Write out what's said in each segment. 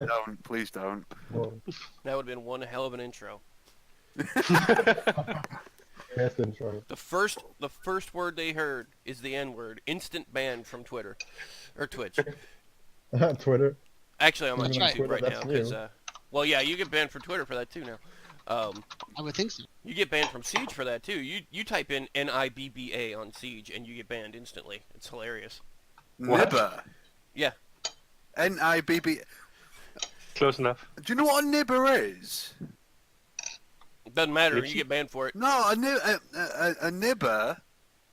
Don't, please don't. Whoa. That would have been one hell of an intro. Best intro. The first word they heard is the N-word. Instant ban from Twitter or Twitch. Twitter. Actually, I'm on Even on YouTube Twitter, right now that's because, new. well, yeah, you get banned from Twitter for that too now. I would think so. You get banned from Siege for that too. You type in NIBBA on Siege and you get banned instantly. It's hilarious. What? Nibber. Yeah. N-I-B-B. Close enough. Do you know what a nibber is? It doesn't matter. Maybe. You get banned for it. No, a nibber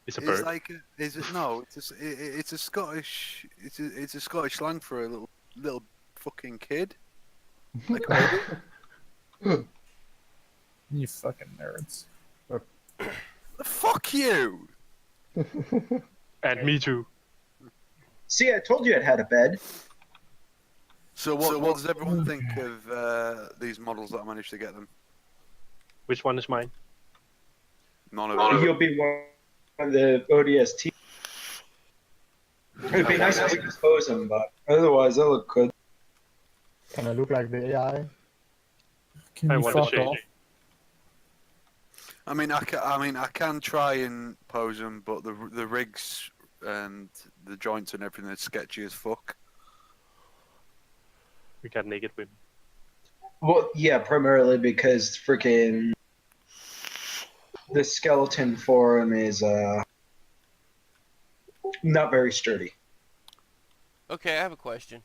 It's a is bird. like it's a Scottish it's a Scottish slang for a little fucking kid. Like a baby. You fucking nerds. Fuck you. And me too. See, I told you it had a bed. So what does everyone think of these models that I managed to get them? Which one is mine? None of them. You'll be one of the ODST. It'd be nice if we could pose them, but otherwise they'll look good. Can I look like the AI? Can I you want to fuck change off? it. I mean, I can try and pose them, but the rigs and the joints and everything is sketchy as fuck. We got naked women. Well, yeah, primarily because freaking the skeleton for him is not very sturdy. Okay, I have a question.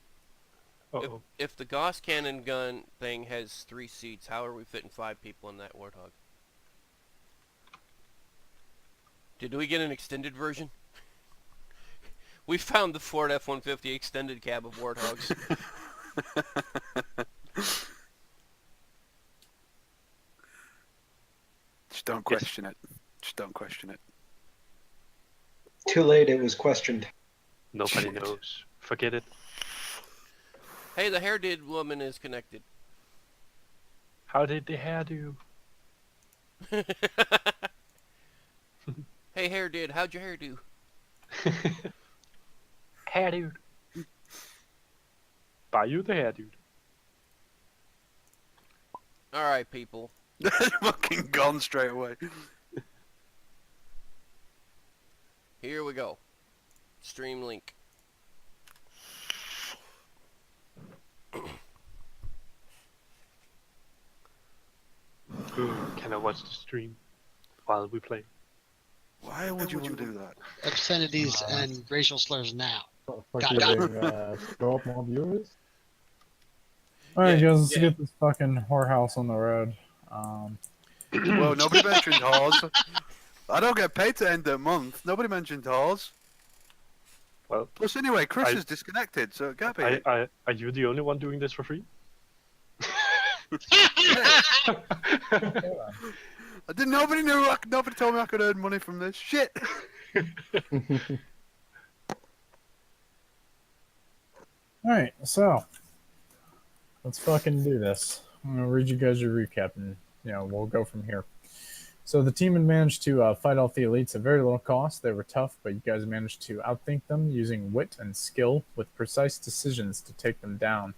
Uh-oh. If the Gauss cannon gun thing has 3 seats, how are we fitting 5 people in that Warthog? Did we get an extended version? We found the Ford F-150 extended cab of Warthogs. Just don't question it. Just don't question it. Too late, it was questioned. Nobody Shit. knows. Forget it. Hey, the hair-did woman is connected. How did the hair do? Hey, hair did. How'd your hair do? Hair dude. Buy you the hair dude. All right, people. Fucking gone straight away. Here we go. Stream link. Can I watch the stream while we play? Why would you want to do that? Obscenities and racial slurs now. For Got it. giving scope more viewers? Alright, Yeah, guys, let's yeah. get this fucking whorehouse on the road. Well, nobody mentioned whores. I don't get paid to end the month. Nobody mentioned whores. Well, Plus, anyway, Chris is disconnected, so it can't be. are you the only one doing this for free? Nobody knew. Nobody told me I could earn money from this shit. Alright, so let's fucking do this. I'm gonna read you guys your recap and we'll go from here. So the team had managed to fight off the elites at very little cost. They were tough, but you guys managed to outthink them using wit and skill with precise decisions to take them down.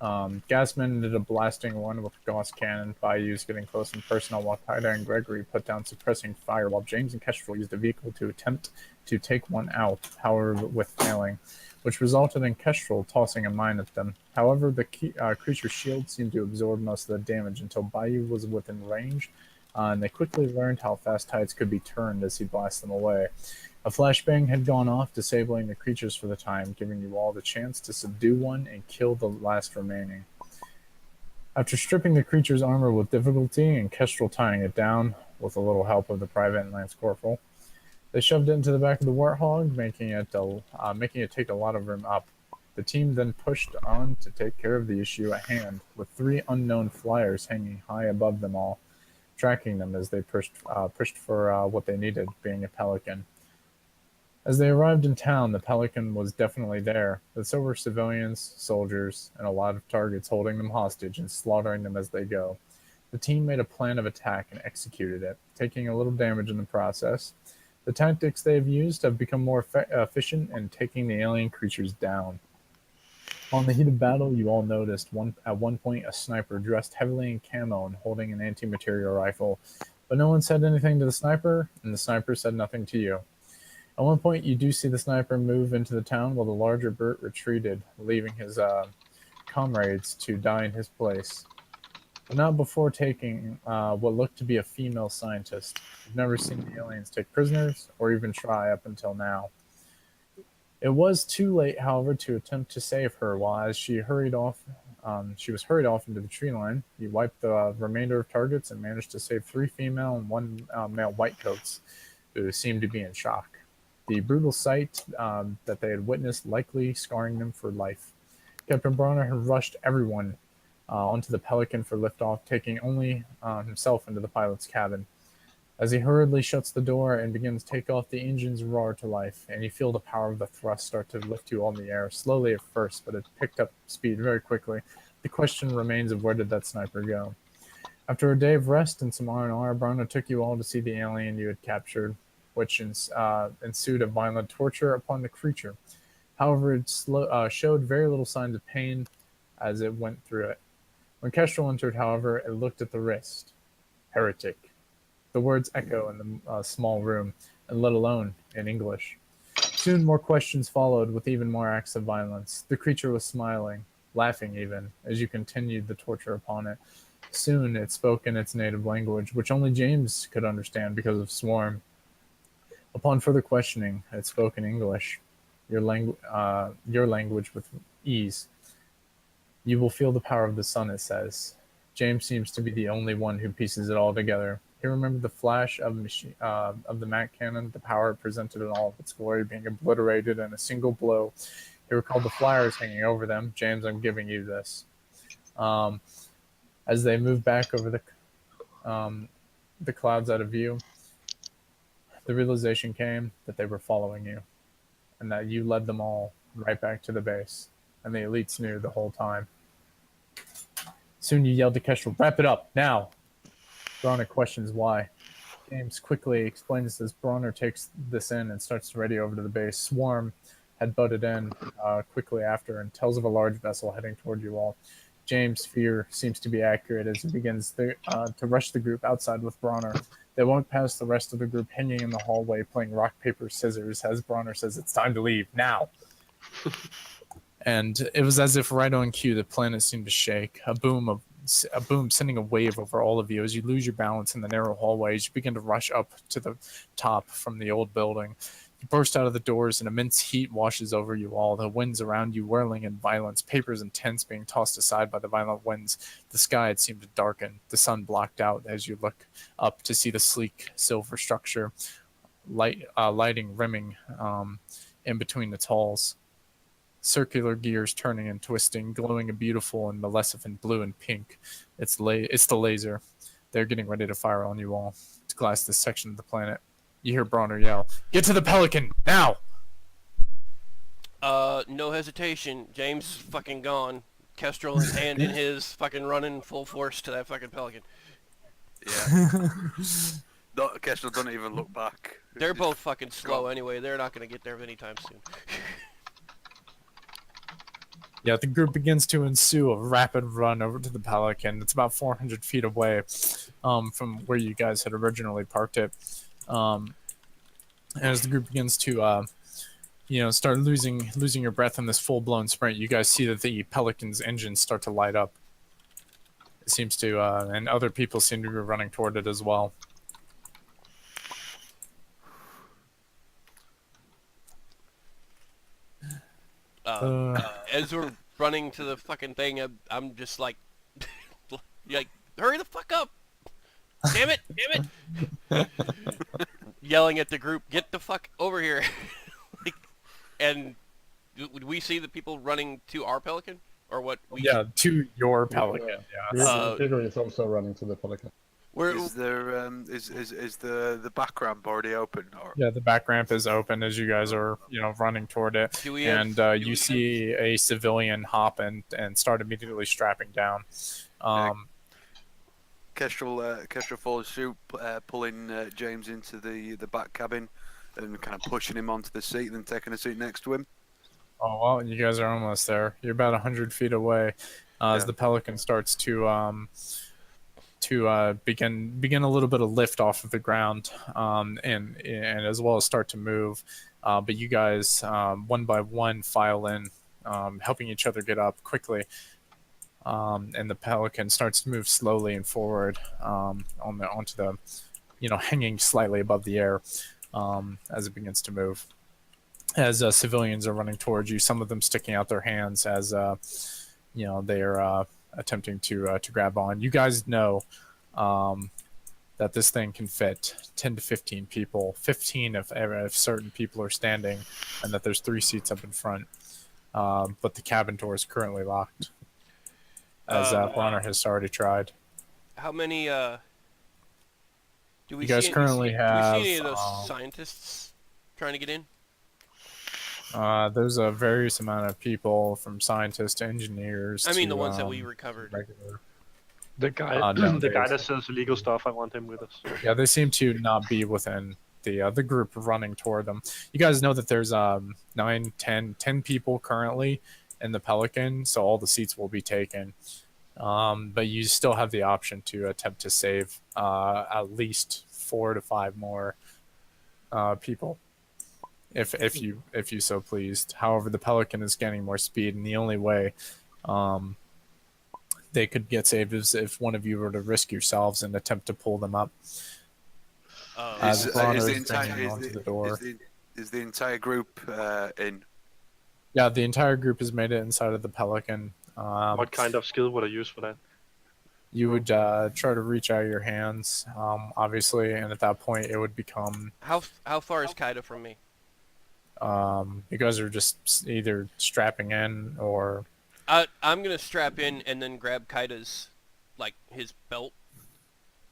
Gasman ended up blasting one with a Gauss cannon, Bayou's getting close and personal, while Pyda and Gregory put down suppressing fire, while James and Kestrel used a vehicle to attempt to take one out, however with failing, which resulted in Kestrel tossing a mine at them. However, the creature's shield seemed to absorb most of the damage until Bayou was within range, and they quickly learned how fast tides could be turned as he blasted them away. A flashbang had gone off, disabling the creatures for the time, giving you all the chance to subdue one and kill the last remaining. After stripping the creature's armor with difficulty and Kestrel tying it down, with a little help of the private and Lance Corporal, they shoved it into the back of the Warthog, making it take a lot of room up. The team then pushed on to take care of the issue at hand, with 3 unknown flyers hanging high above them all, tracking them as they pushed for what they needed, being a Pelican. As they arrived in town, the Pelican was definitely there, but so were civilians, soldiers, and a lot of targets holding them hostage and slaughtering them as they go. The team made a plan of attack and executed it, taking a little damage in the process. The tactics they have used have become more efficient in taking the alien creatures down. On the heat of battle, you all noticed at one point a sniper dressed heavily in camo and holding an anti-material rifle, but no one said anything to the sniper, and the sniper said nothing to you. At one point, you do see the sniper move into the town while the larger Bert retreated, leaving his comrades to die in his place. But not before taking what looked to be a female scientist. You've never seen the aliens take prisoners, or even try up until now. It was too late, however, to attempt to save her. While as she was hurried off into the tree line. You wiped the remainder of targets and managed to save 3 female and 1 male whitecoats, who seemed to be in shock. The brutal sight that they had witnessed likely scarring them for life. Captain Bronner had rushed everyone onto the Pelican for liftoff, taking only himself into the pilot's cabin. As he hurriedly shuts the door and begins takeoff, the engines roar to life, and you feel the power of the thrust start to lift you all in the air, slowly at first, but it picked up speed very quickly. The question remains of where did that sniper go? After a day of rest and some R&R, Bronner took you all to see the alien you had captured, which ensued a violent torture upon the creature. However, it showed very little signs of pain as it went through it. When Kestrel entered, however, it looked at the wrist. Heretic. The words echo in the small room, and let alone in English. Soon more questions followed, with even more acts of violence. The creature was smiling, laughing even, as you continued the torture upon it. Soon it spoke in its native language, which only James could understand because of Swarm. Upon further questioning, it spoke in English, your language with ease. You will feel the power of the sun, it says. James seems to be the only one who pieces it all together. He remembered the flash of the Mac cannon, the power it presented in all of its glory being obliterated in a single blow. He recalled the flyers hanging over them. James, I'm giving you this. As they moved back over the clouds out of view, the realization came that they were following you, and that you led them all right back to the base, and the elites knew the whole time. Soon you yelled to Kestrel, "Wrap it up, now!" Bronner questions why. James quickly explains as Bronner takes this in and starts to ready over to the base. Swarm had butted in quickly after and tells of a large vessel heading toward you all. James' fear seems to be accurate as he begins to rush the group outside with Bronner. They walk past the rest of the group hanging in the hallway playing rock, paper, scissors as Bronner says, "It's time to leave, now!" And it was as if right on cue, the planet seemed to shake. A boom sending a wave over all of you as you lose your balance in the narrow hallways. You begin to rush up to the top from the old building. You burst out of the doors, and immense heat washes over you all. The winds around you whirling in violence, papers and tents being tossed aside by the violent winds. The sky had seemed to darken. The sun blocked out as you look up to see the sleek silver structure, lighting rimming in between its halls. Circular gears turning and twisting, glowing a beautiful and maleficent blue and pink. It's the laser. They're getting ready to fire on you all to glass this section of the planet. You hear Bronner yell, "Get to the Pelican, now!" No hesitation. James fucking gone. Kestrel his hand in his, fucking running full force to that fucking Pelican. Yeah. Kestrel doesn't even look back. They're both fucking slow anyway. They're not gonna get there anytime soon. Yeah, the group begins to ensue a rapid run over to the Pelican. It's about 400 feet away from where you guys had originally parked it. And as the group begins to, start losing your breath in this full-blown sprint, you guys see that the Pelican's engines start to light up. It seems to, and other people seem to be running toward it as well. As we're running to the fucking thing, I'm just like, hurry the fuck up! Damn it! Yelling at the group, get the fuck over here! And would we see the people running to our Pelican, or what? To your Pelican. Yeah. Tigger is also running to the Pelican. Is there is the back ramp already open? Or? Yeah, the back ramp is open as you guys are, running toward it. You see a civilian hop and start immediately strapping down. Kestrel follows suit, pulling James into the back cabin and kind of pushing him onto the seat, then taking a seat next to him. Oh well, you guys are almost there. You're about 100 feet away as Yeah. the Pelican starts to begin a little bit of lift off of the ground, and as well as start to move. But you guys, one by one, file in, helping each other get up quickly. And the Pelican starts to move slowly and forward onto the, hanging slightly above the air as it begins to move. As civilians are running towards you, some of them sticking out their hands as they are attempting to grab on. You guys know that this thing can fit 10 to 15 people, 15 if certain people are standing, and that there's 3 seats up in front. But the cabin door is currently locked, as Bronner has already tried. How many? Do we You guys see? currently do we have, see any of those scientists trying to get in? There's a various amount of people, from scientists to engineers. I mean, to, the ones that we recovered. regular. The guy, No, the guy there's- that sells illegal stuff, I want him with us. Yeah, they seem to not be within the group running toward them. You guys know that there's 9, 10 people currently in the Pelican, so all the seats will be taken. But you still have the option to attempt to save at least 4 to 5 more people, if you so pleased. However, the Pelican is gaining more speed, and the only way they could get saved is if one of you were to risk yourselves and attempt to pull them up. As Bronner is banging onto the door. Is the entire group in? Yeah, the entire group has made it inside of the Pelican. What kind of skill would I use for that? You would try to reach out your hands, obviously, and at that point it would become. How far is Kaida from me? You guys are just either strapping in or. I'm gonna strap in and then grab Kaida's, like, his belt,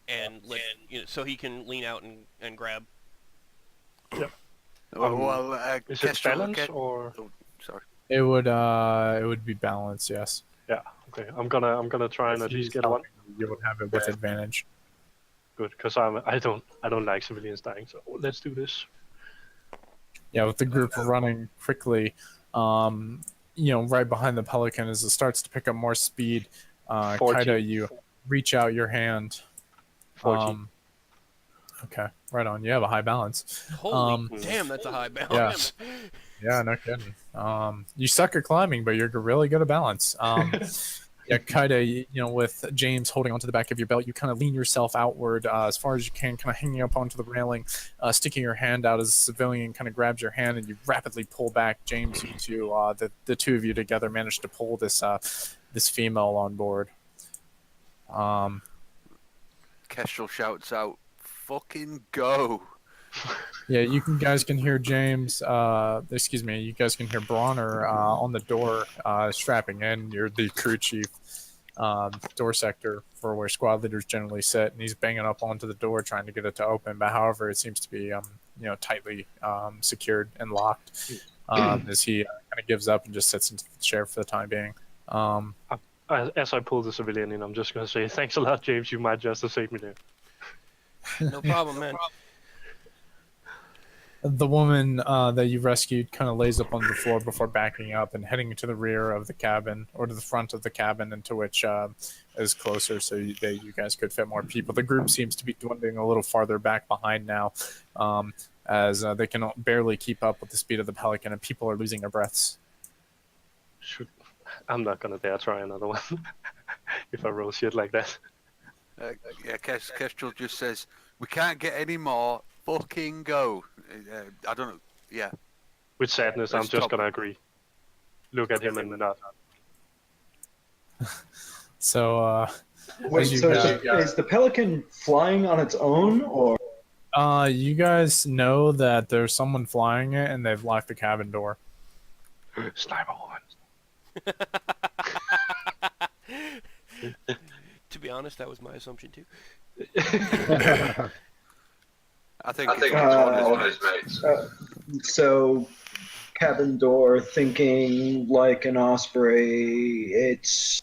and lift, so he can lean out and grab. Is it balance or? Oh, sorry. It would be balanced, yes. Yeah. Okay. I'm gonna try and at least get one. You would have it with advantage. Good, because I don't like civilians dying. So let's do this. Yeah, with the group running quickly, right behind the Pelican as it starts to pick up more speed. 14. Kaida, you reach out your hand. 14. Okay, right on. You have a high balance. Holy damn, that's a high balance. Yeah, no kidding. You suck at climbing, but you're really good at balance. Yeah, Kaida, with James holding onto the back of your belt, you kind of lean yourself outward as far as you can, kind of hanging up onto the railing, sticking your hand out as a civilian kind of grabs your hand, and you rapidly pull back. James, you two, the two of you together managed to pull this female on board. Kestrel shouts out, "Fucking go!" Yeah, guys can hear James. You guys can hear Bronner on the door, strapping in. You're the crew chief, door sector for where squad leaders generally sit, and he's banging up onto the door trying to get it to open. But however, it seems to be tightly secured and locked. As he kind of gives up and just sits into the chair for the time being. As I pull the civilian in, I'm just gonna say thanks a lot, James. You might just have saved me there. No problem, man. The woman that you rescued kind of lays up on the floor before backing up and heading to the rear of the cabin, or to the front of the cabin, into which is closer, so that you guys could fit more people. The group seems to be dwindling a little farther back behind now, as they can barely keep up with the speed of the Pelican, and people are losing their breaths. I'm not gonna dare try another one if I roll shit like that. Kestrel just says, "We can't get any more. Fucking go!" I don't know. Yeah. With sadness, I'm Let's just stop. gonna agree. Look at him and not. So, Wait, you so guys- is the Pelican flying on its own, or you guys know that there's someone flying it, and they've locked the cabin door. Sniper one. To be honest, that was my assumption too. I think it's one of his mates. so cabin door thinking like an osprey? It's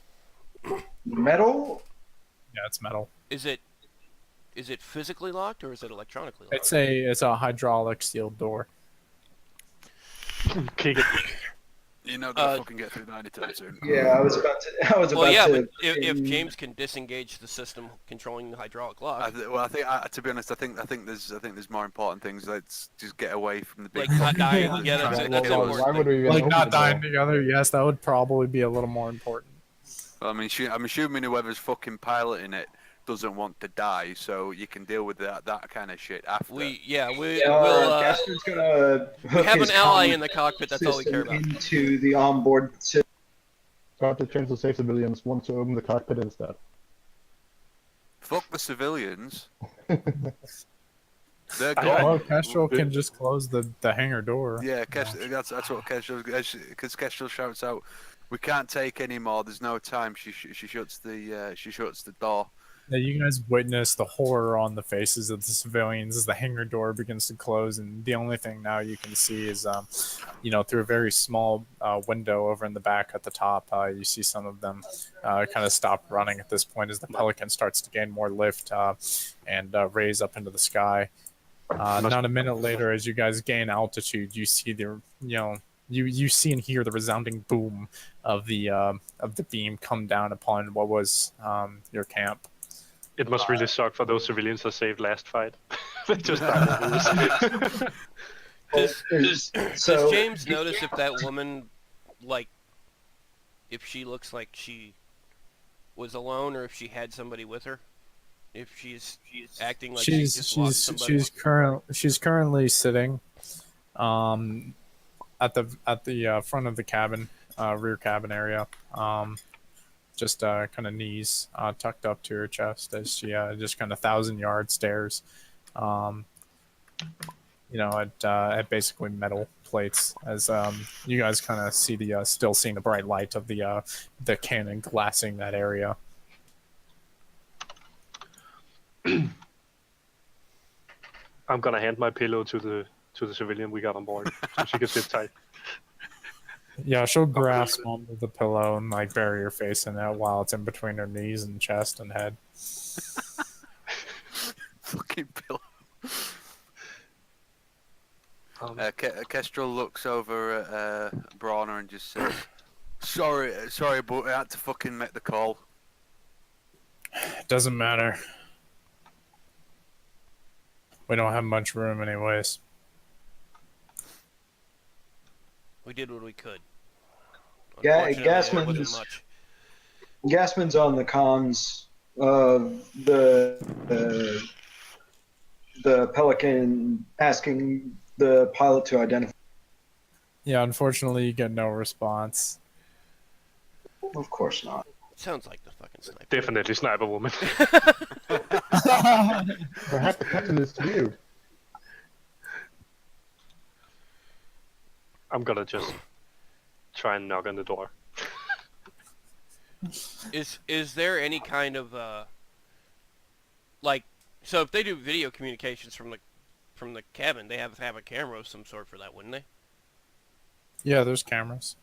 metal. Yeah, it's metal. Is it physically locked or is it electronically locked? It's a hydraulic sealed door. Kick it. You're not gonna fucking get through 90 times soon. Yeah, I was about to. I was Well, about yeah, to. but if James can disengage the system controlling the hydraulic lock, I think, to be honest, I think there's more important things. Let's just get away from the big. like not fucking dying thing together, trying to that's kill an us. why important would thing. we even Like open not the dying door? together. Yes, that would probably be a little more important. Well, I mean, I'm assuming whoever's fucking piloting it doesn't want to die, so you can deal with that kind of shit after. We'll Gaston's gonna hook have his an ally comm in the cockpit. That's all we care system about. into the onboard system. Start to change the safe civilians want to open the cockpit instead. Fuck the civilians. They're I- gone. Well, Kestrel can just close the hangar door. Yeah, that's what Kestrel, because Kestrel shouts out, "We can't take any more. There's no time." She shuts the door. Yeah, you guys witness the horror on the faces of the civilians as the hangar door begins to close, and the only thing now you can see is, through a very small window over in the back at the top, you see some of them kind of stop running at this point as the Pelican starts to gain more lift and raise up into the sky. Not a minute later, as you guys gain altitude, you see you see and hear the resounding boom of the beam come down upon what was your camp. It must really suck for those civilians that saved last fight. They just died in lose. Does So James notice if that woman, like, if she looks like she was alone or if she had somebody with her? If she's acting like she just lost somebody? she's currently sitting at the front of the cabin, rear cabin area, just kind of knees tucked up to her chest as she just kind of 1,000-yard stares, at basically metal plates as you guys kind of see still seeing the bright light of the cannon glassing that area. I'm gonna hand my pillow to the civilian we got on board, so she can sit tight. Yeah, she'll grasp onto the pillow and like bury her face in it while it's in between her knees and chest and head. Fucking pillow. Um, Kestrel looks over at Brawner and just says, "Sorry, but I had to fucking make the call." It doesn't matter. We don't have much room anyways. We did what we could. Yeah, Unfortunately, it wasn't Gasman's- much. Gasman's on the comms of the Pelican asking the pilot to identify. Yeah, unfortunately, you get no response. Of course not. Sounds like the fucking sniper. Definitely sniper woman. Perhaps the captain is viewed. I'm gonna just try and knock on the door. Is there any kind of so if they do video communications from the cabin, they have a camera of some sort for that, wouldn't they? Yeah, there's cameras.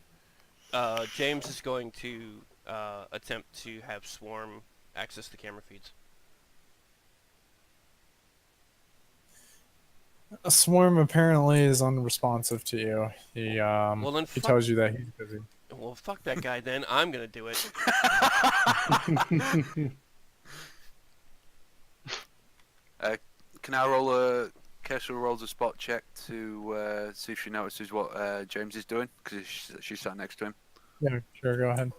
James is going to attempt to have Swarm access the camera feeds. A Swarm apparently is unresponsive to you. He Well, then he fuck- tells you that he's busy. Well, fuck that guy then. I'm gonna do it. Can I roll a Kestrel rolls a spot check to see if she notices what James is doing? Because she's sat next to him. Yeah, sure, go ahead.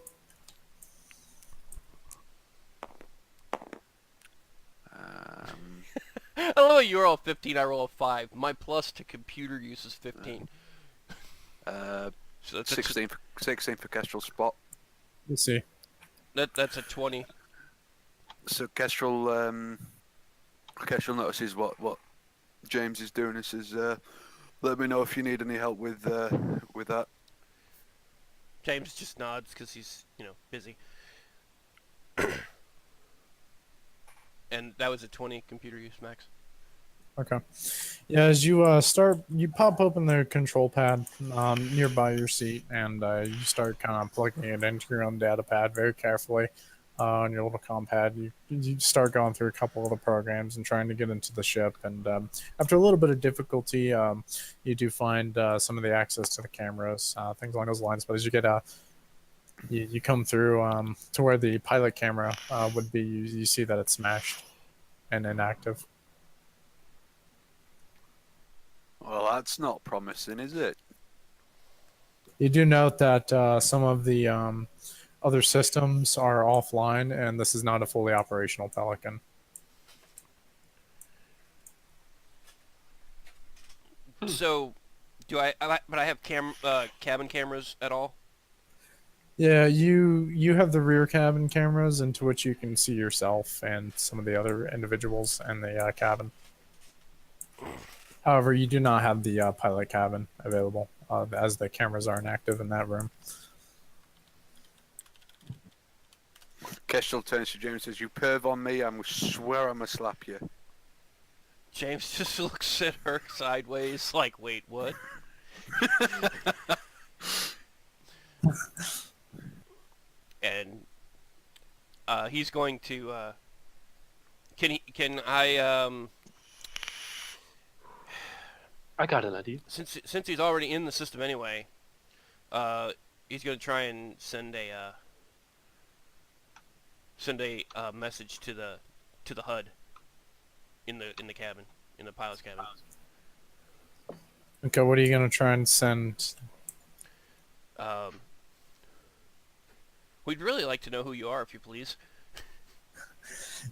I love how you roll a 15, I roll a 5. My plus to computer use is 15. So that's 16 for Kestrel spot. We'll see. that's a 20. So Kestrel notices what James is doing and says, "Let me know if you need any help with that." James just nods because he's busy. And that was a 20 computer use, Max. Okay. Yeah, as you you pop open the control pad nearby your seat, and you start kind of plugging it into your own data pad very carefully. on your little compad. You start going through a couple of the programs and trying to get into the ship. And after a little bit of difficulty, you do find some of the access to the cameras, things along those lines. But as you get you come through to where the pilot camera would be, you see that it's smashed and inactive. Well, that's not promising, is it? You do note that some of the other systems are offline, and this is not a fully operational Pelican. So, but I have cabin cameras at all? Yeah, you have the rear cabin cameras into which you can see yourself and some of the other individuals in the cabin. However, you do not have the pilot cabin available, as the cameras aren't active in that room. Kestrel turns to James and says, "You perv on me, I swear I'm gonna slap you." James just looks at her sideways like, wait, what? And he's going to can I I got an idea. since he's already in the system anyway, he's going to try and send a message to the HUD in the cabin, in the pilot's cabin. Okay, what are you going to try and send? We'd really like to know who you are, if you please.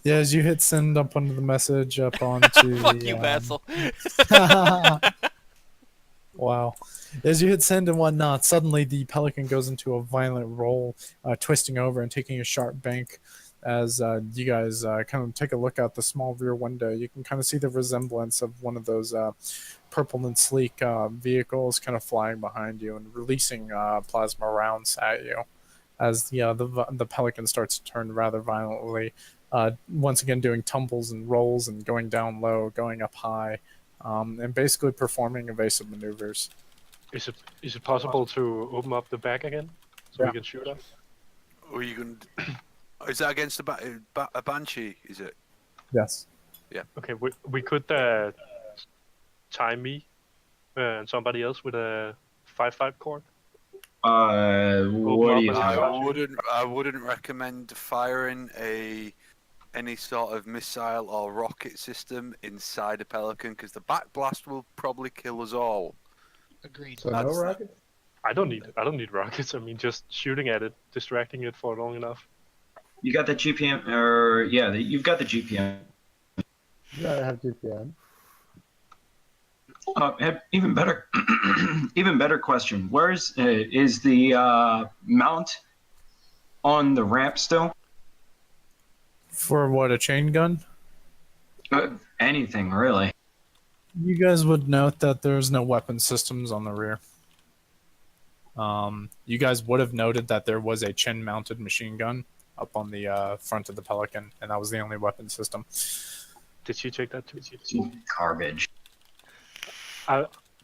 Yeah, as you hit send up onto the message up onto Fuck you, Vassal. Wow. As you hit send and whatnot, suddenly the Pelican goes into a violent roll, twisting over and taking a sharp bank. As you guys kind of take a look out the small rear window, you can kind of see the resemblance of one of those purple and sleek vehicles kind of flying behind you and releasing plasma rounds at you. As the Pelican starts to turn rather violently, once again doing tumbles and rolls and going down low, going up high, and basically performing evasive maneuvers. Is it possible to open up the back again so we can shoot us? Or you can? Is that against a Banshee? Is it? Yes. Yeah. Okay, we could time me and somebody else with a 5.5 cord. What do you think? I wouldn't recommend firing any sort of missile or rocket system inside a Pelican, because the backblast will probably kill us all. Agreed. So no rockets? I don't need rockets. I mean, just shooting at it, distracting it for long enough. You got the GPM, or yeah, you've got the GPM. Yeah, I have GPM. Even better, even better question. Where's is the mount on the ramp still? For what, a chain gun? Anything really. You guys would note that there's no weapon systems on the rear. You guys would have noted that there was a chin-mounted machine gun up on the front of the Pelican, and that was the only weapon system. Did she take that too? Garbage.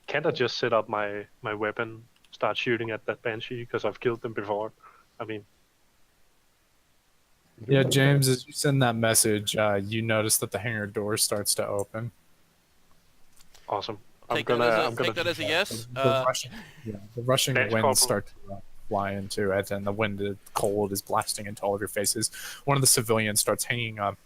Can't I just set up my weapon, start shooting at that Banshee, because I've killed them before? I mean... Yeah, James, as you send that message, you notice that the hangar door starts to open. Awesome. Take that as a yes. The rushing Lance winds Corporal. start to fly into it, and the wind, cold, is blasting into all of your faces. One of the civilians starts hanging up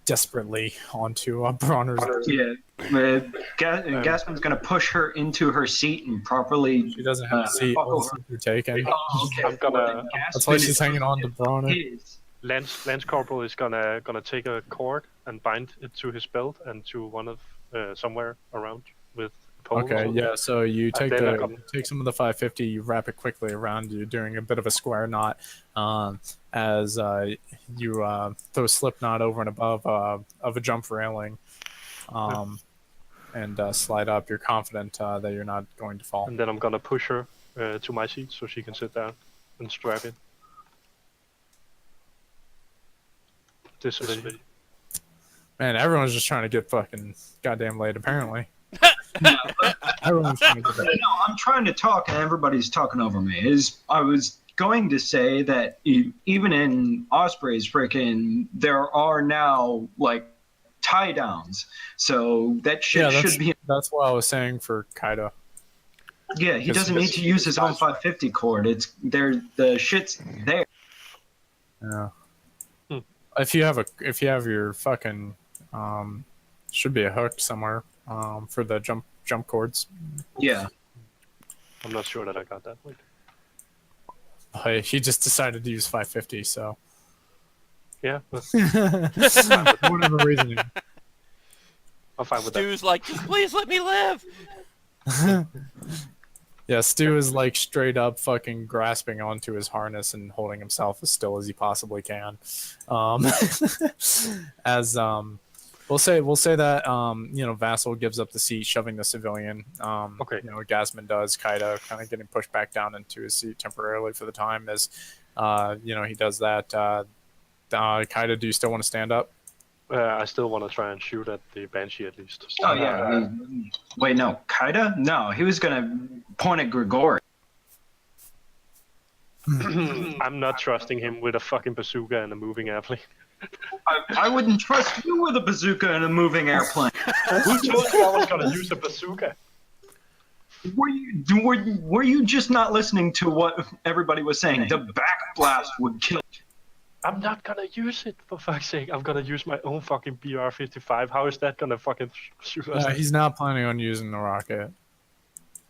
desperately onto Bronner's. Yeah, Gasman's gonna push her into her seat and properly. She doesn't have a seat. buckle All the seats are taken. Oh, okay. I'm gonna- That's why she's hanging on to Bronner. Lance Corporal is gonna take a cord and bind it to his belt and to one of somewhere around with a pole. Okay, yeah. So you take then I got- take some of the 550, you wrap it quickly around you, doing a bit of a square knot, as you throw a slip knot over and above of a jump railing, and slide up. You're confident that you're not going to fall. And then I'm gonna push her to my seat so she can sit down and strap in. This way. Man, everyone's just trying to get fucking goddamn laid, apparently. Everyone's trying to get laid. No, I'm trying to talk and everybody's talking over me. I was going to say that even in Osprey's freaking, there are now like tie downs, so that shit should be. That's what I was saying for Kaida. Yeah, he doesn't need to use his own 550 cord. It's there. The shit's there. Yeah. If you have your fucking should be a hook somewhere for the jump cords. Yeah. I'm not sure that I got that. Wait. But he just decided to use 550, so Yeah, but whatever reason. I'm fine with that. Stu's like, just please let me live. Yeah, Stu is like straight up fucking grasping onto his harness and holding himself as still as he possibly can. As we'll say that you know, Vassal gives up the seat, shoving the civilian. Okay. You know, Gasman does, Kaida kind of getting pushed back down into his seat temporarily for the time as you know, he does that. Kaida, do you still want to stand up? I still want to try and shoot at the Banshee at least. Oh yeah. Wait, no, Kaida? No, he was gonna point at Grigori. I'm not trusting him with a fucking bazooka and a moving airplane. I wouldn't trust you with a bazooka and a moving airplane. Who told you I was gonna use a bazooka? Were you just not listening to what everybody was saying? The backblast would kill. I'm not gonna use it, for fuck's sake. I'm gonna use my own fucking BR-55. How is that gonna fucking shoot us? He's not planning on using the rocket.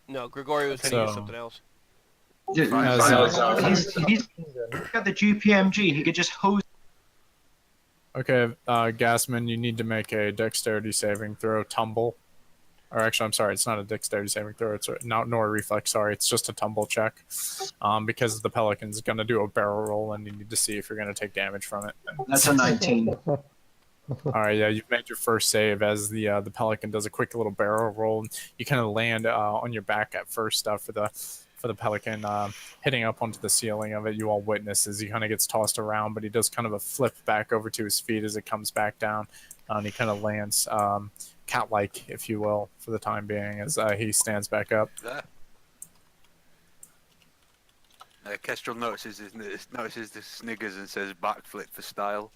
No, Grigori was going to use something else. He's got the GPMG. He could just hose. Okay, Gasman, you need to make a dexterity saving throw tumble. Or actually, I'm sorry, it's not a dexterity saving throw. It's nor a reflex. Sorry, it's just a tumble check. Because the Pelican's going to do a barrel roll, and you need to see if you're going to take damage from it. That's a 19. All right, yeah, you've made your first save as the Pelican does a quick little barrel roll. You kind of land on your back at first for the Pelican, hitting up onto the ceiling of it. You all witness as he kind of gets tossed around, but he does kind of a flip back over to his feet as it comes back down, and he kind of lands cat-like, if you will, for the time being, as he stands back up. Kestrel notices the sniggers and says backflip for style.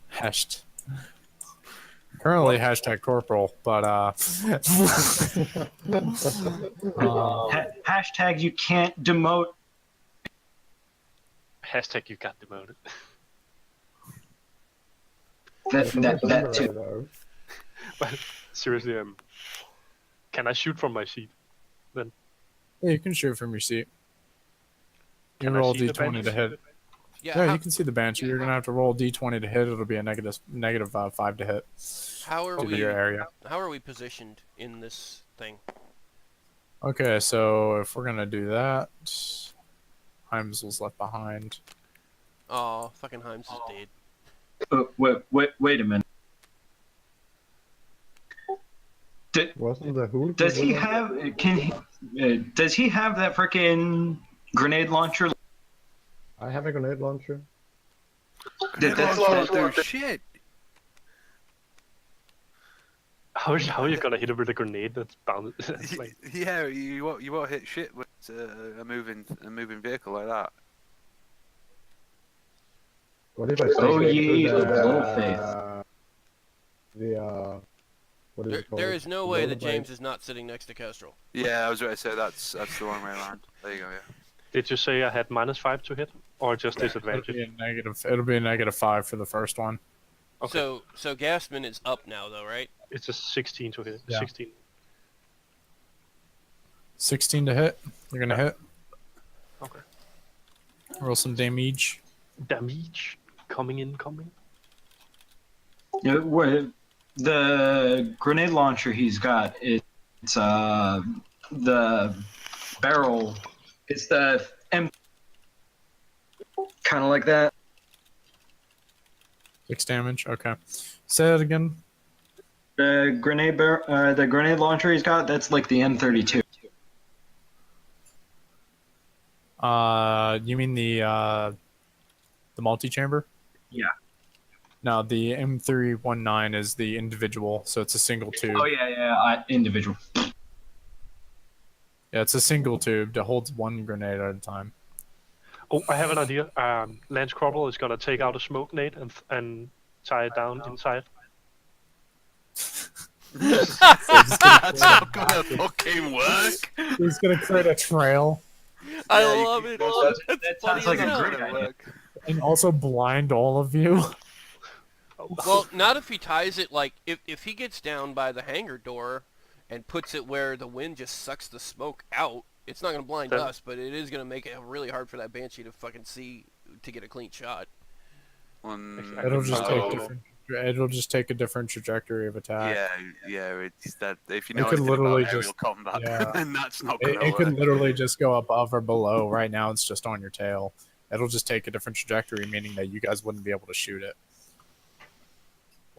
Hashed. Currently hashtag corporal, but Hashtag you can't demote. Hashtag you got demoted. That too. But seriously, can I shoot from my seat? Then yeah, you can shoot from your seat. You can I roll see the d20 Banshee? to hit. Yeah, Yeah, how, you can see the Banshee. You're gonna have to roll d20 to hit. It'll be a negative 5 to hit how are to we? your area. How are we positioned in this thing? Okay, so if we're gonna do that, Heimsel's left behind. Oh, fucking Himes is dead. Wait a minute. Wasn't the Hulk? Does he have? Does he have that frickin' grenade launcher? I have a grenade launcher. That's do shit. How are you gonna hit him with a grenade that's bound? That's like, Yeah, you won't hit shit with a moving vehicle like that. What if I say Oh, back ye to of the, little faith. What is it called? There is no way that Lullaby? James is not sitting next to Kestrel. Yeah, I was going to say that's the wrong way around. There you go. Yeah. did you say I had -5 to hit, or just It'll disadvantage? be a -5 for the first one. Okay. So Gasman is up now, though, right? It's a 16 to hit. Yeah. 16. 16 to hit. You're gonna hit. Okay. Roll some damage. Damage coming in. The grenade launcher he's got, it's the barrel. It's the M. Kind of like that. 6 damage. Okay. Say that again. The grenade launcher he's got, that's like the M32. You mean the multi-chamber? Yeah. No, the M319 is the individual, so it's a single tube. Oh yeah, individual. Yeah, it's a single tube that holds one grenade at a time. Oh, I have an idea. Lance Corporal is gonna take out a smoke nade and tie it down inside. That's not gonna fucking work. He's gonna create a trail I Yeah, you love can- it. that That's sounds funny like as a hell. great idea. and also blind all of you. Well, not if he ties it like if he gets down by the hangar door and puts it where the wind just sucks the smoke out. It's not gonna blind Then- us, but it is gonna make it really hard for that Banshee to fucking see to get a clean shot. It'll just take Oh. different. It'll just take a different trajectory of attack. Yeah. It's that if you It know could anything literally about aerial just- combat, yeah. then that's not It, gonna it work. could literally just go above or below. Right now, it's just on your tail. It'll just take a different trajectory, meaning that you guys wouldn't be able to shoot it,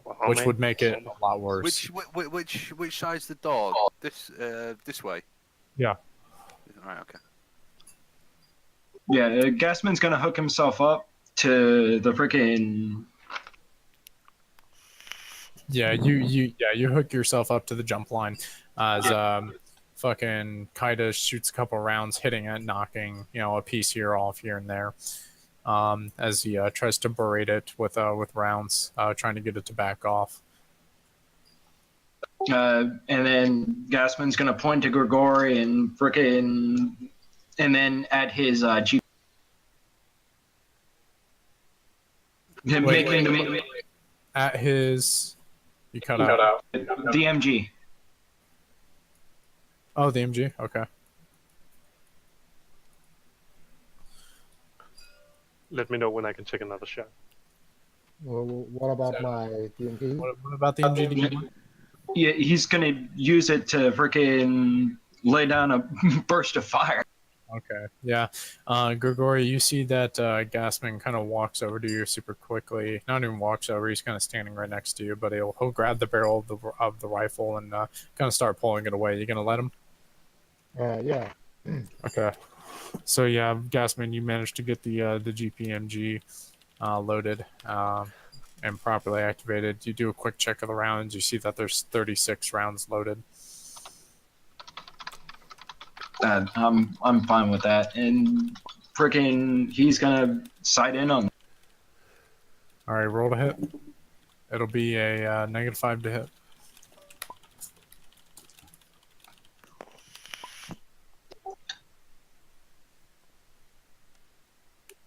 Oh, which man. would make it a lot worse. Which side's the door? This way. Yeah. Right. Okay. Yeah, Gasman's gonna hook himself up to the freaking. Yeah, you hook yourself up to the jump line as fucking Kaida shoots a couple rounds, hitting it, knocking a piece here off here and there. As he tries to berate it with rounds, trying to get it to back off. And then Gasman's gonna point to Grigori and frickin' and then at his G. Wait. At his, you cut out. The MG. Oh, the MG. Okay. Let me know when I can take another shot. Well, what about my DMP? What about the MG? Yeah, he's gonna use it to frickin' lay down a burst of fire. Okay. Yeah. Grigori, you see that Gasman kind of walks over to you super quickly. Not even walks over. He's kind of standing right next to you, but he'll grab the barrel of the rifle and kind of start pulling it away. You gonna let him? Yeah. Okay. So yeah, Gasman, you managed to get the GPMG loaded and properly activated. You do a quick check of the rounds. You see that there's 36 rounds loaded. I'm fine with that. And frickin' he's gonna sight in on. All right, roll to hit. It'll be a -5 to hit.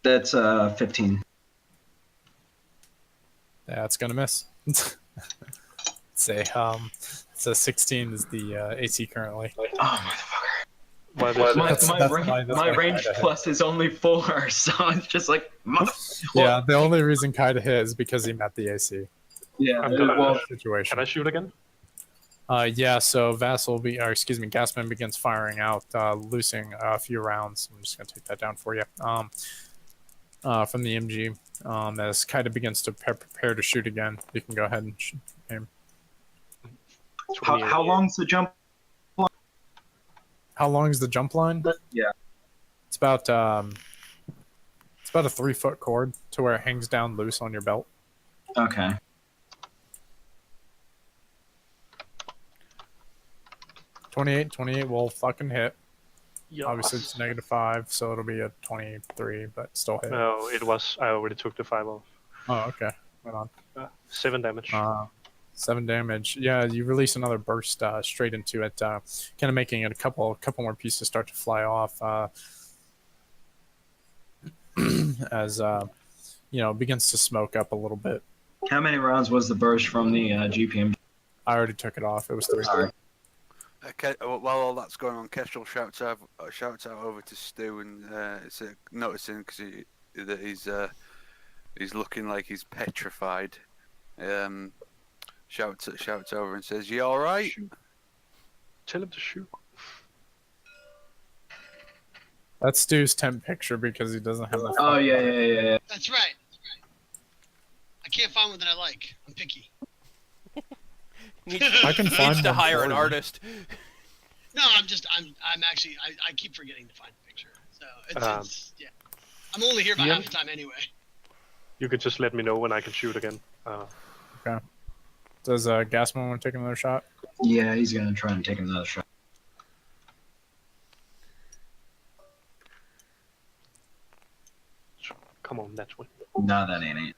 That's 15. Yeah, it's gonna miss. Say, it's a 16 is the AC currently. Oh motherfucker. Why My range plus is only 4, so it's just like. Yeah, the only reason Kaida hit is because he met the AC. Yeah. I'm gonna- Well, Situation. Can I shoot again? Yeah, so Gasman begins firing out, loosing a few rounds. I'm just gonna take that down for you. From the MG, as Kaida begins to prepare to shoot again, you can go ahead and aim. how long's the jump? How long is the jump line? Yeah. It's about a 3-foot cord to where it hangs down loose on your belt. Okay. $28 will fucking hit. Yeah. Obviously it's -5, so it'll be a 23, but still hit. No, it was. I already took the 5 off. Oh, okay. Right on. 7 damage. 7 damage. Yeah, you release another burst straight into it, kind of making it a couple more pieces start to fly off as it begins to smoke up a little bit. How many rounds was the burst from the GPM? I already took it off. It was 3. Sorry. While all that's going on, Kestrel shouts out over to Stu and noticing because he's looking like he's petrified. Shouts over and says, "You all right?" Tell him to shoot. That's Stu's temp picture because he doesn't have the. Oh yeah. That's right. I can't find one that I like. I'm picky. I can find Needs to one hire for an you. artist. No, I'm actually, I keep forgetting to find the picture. So it's yeah. I'm only here about Yeah. half the time anyway. You could just let me know when I can shoot again. Does Gasman want to take another shot? Yeah, he's gonna try and take another shot. Come on, that's one. No, that ain't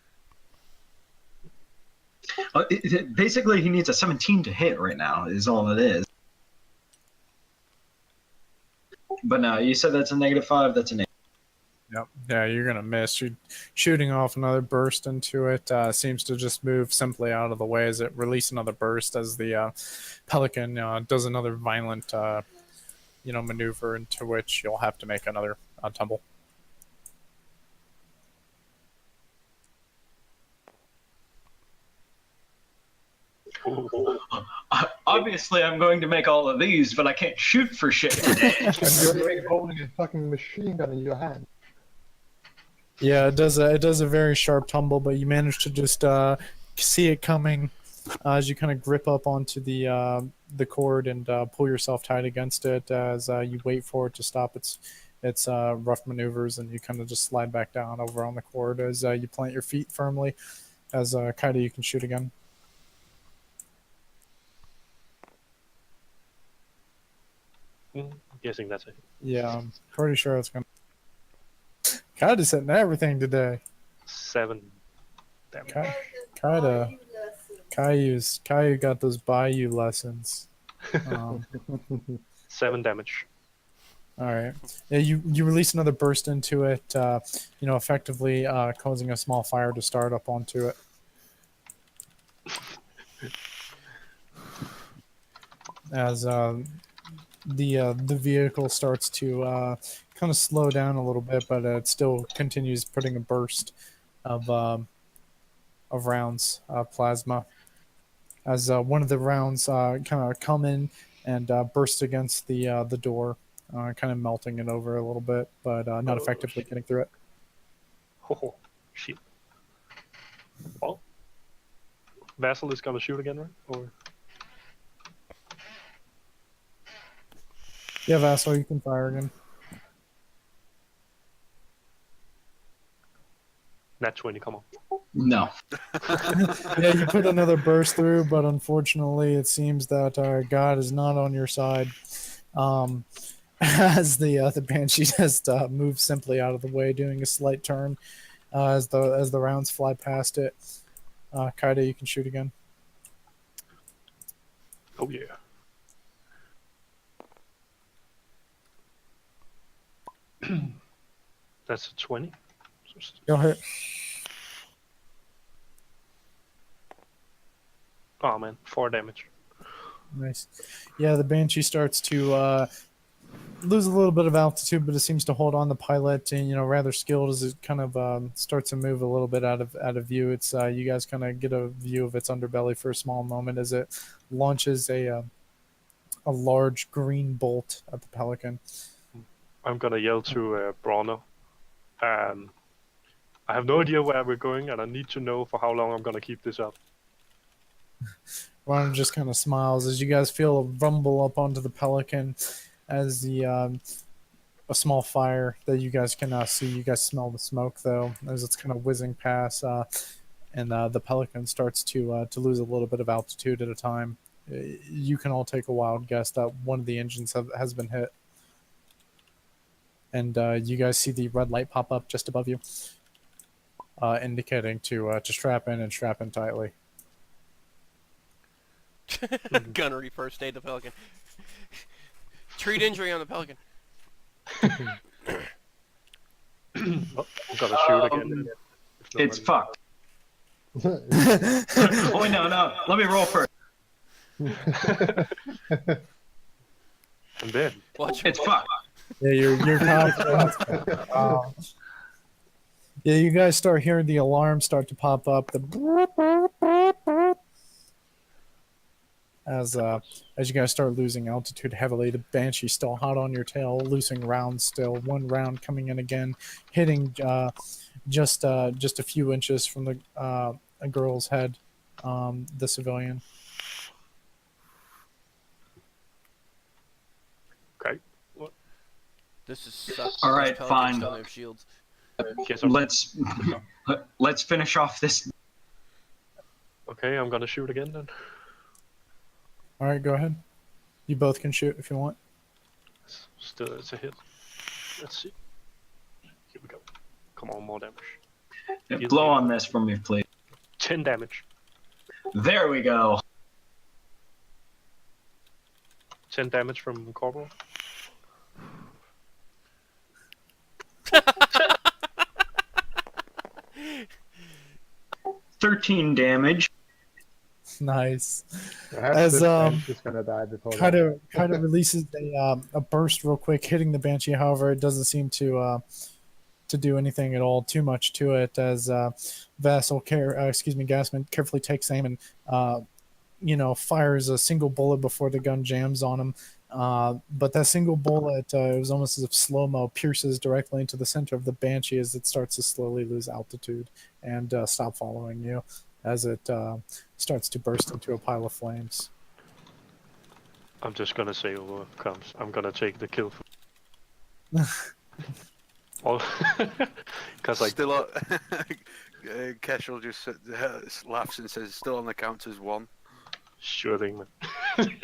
it. Basically, he needs a 17 to hit right now, is all it is. But no, you said that's a -5, that's a negative. Yep. Yeah, you're gonna miss. You're shooting off another burst into it. Seems to just move simply out of the way as it releases another burst as the Pelican does another violent, maneuver into which you'll have to make another tumble. Obviously, I'm going to make all of these, but I can't shoot for shit today. And you're holding a fucking machine gun in your hand. Yeah, it does a very sharp tumble, but you manage to just see it coming as you kind of grip up onto the cord and pull yourself tight against it as you wait for it to stop its rough maneuvers, and you kind of just slide back down over on the cord as you plant your feet firmly. As Kaida, you can shoot again. I'm guessing that's it. Yeah, I'm pretty sure it's gonna. Kaida's hitting everything today. 7 damage. Caillou got those Bayou lessons. 7 damage. All right. Yeah, you release another burst into it, effectively causing a small fire to start up onto it. As the vehicle starts to kind of slow down a little bit, but it still continues putting a burst of rounds of plasma. As one of the rounds kind of come in and burst against the door, kind of melting it over a little bit, but not effectively getting through it. Oh, shit. Well, Vassal is gonna shoot again, right? Or Yeah, Vassal, you can fire again. nat 20, come on. No. Yeah, you put another burst through, but unfortunately, it seems that God is not on your side. As the Banshee just moves simply out of the way, doing a slight turn as the rounds fly past it. Kaida, you can shoot again. Oh yeah. That's a 20. Go ahead. Oh man, 4 damage. Nice. Yeah, the Banshee starts to lose a little bit of altitude, but it seems to hold on the pilot, and rather skilled as it kind of starts to move a little bit out of view. It's you guys kind of get a view of its underbelly for a small moment as it launches a large green bolt at the Pelican. I'm gonna yell to Bruno. I have no idea where we're going, and I need to know for how long I'm gonna keep this up. Ron just kind of smiles as you guys feel a rumble up onto the Pelican as the a small fire that you guys can see. You guys smell the smoke though as it's kind of whizzing past, and the Pelican starts to lose a little bit of altitude at a time. You can all take a wild guess that one of the engines has been hit, and you guys see the red light pop up just above you, indicating to strap in and strap in tightly. Gunnery first aid the Pelican. Treat injury on the Pelican. Oh, I'm gonna shoot again. It's fucked. Oh, wait, no. Let me roll first. I'm dead. Watch It's fucked. Yeah, you're confident. Yeah, you guys start hearing the alarm start to pop up. As you guys start losing altitude heavily, the Banshee's still hot on your tail, losing rounds still. One round coming in again, hitting just a few inches from the a girl's head, the civilian. Okay. This is sucks. All right, These Pelicans fine. don't have shields. Yes, Let's finish off this. okay, I'm gonna shoot again then. All right, go ahead. You both can shoot if you want. Still, it's a hit. Let's see. Here we go. Come on, more damage. Blow on this for me, please. 10 damage. There we go. 10 damage from Corporal. $13 damage. Nice. Perhaps As, this bench is gonna die before kind that. of releases a burst real quick, hitting the Banshee. However, it doesn't seem to do anything at all too much to it. As Gasman carefully takes aim and fires a single bullet before the gun jams on him. But that single bullet, it was almost as if slow-mo, pierces directly into the center of the Banshee as it starts to slowly lose altitude and stop following you as it starts to burst into a pile of flames. I'm just gonna say overcomes. I'm gonna take the kill. Because like Still on... Kestrel just laughs and says, still on the count as 1. Sure thing, man.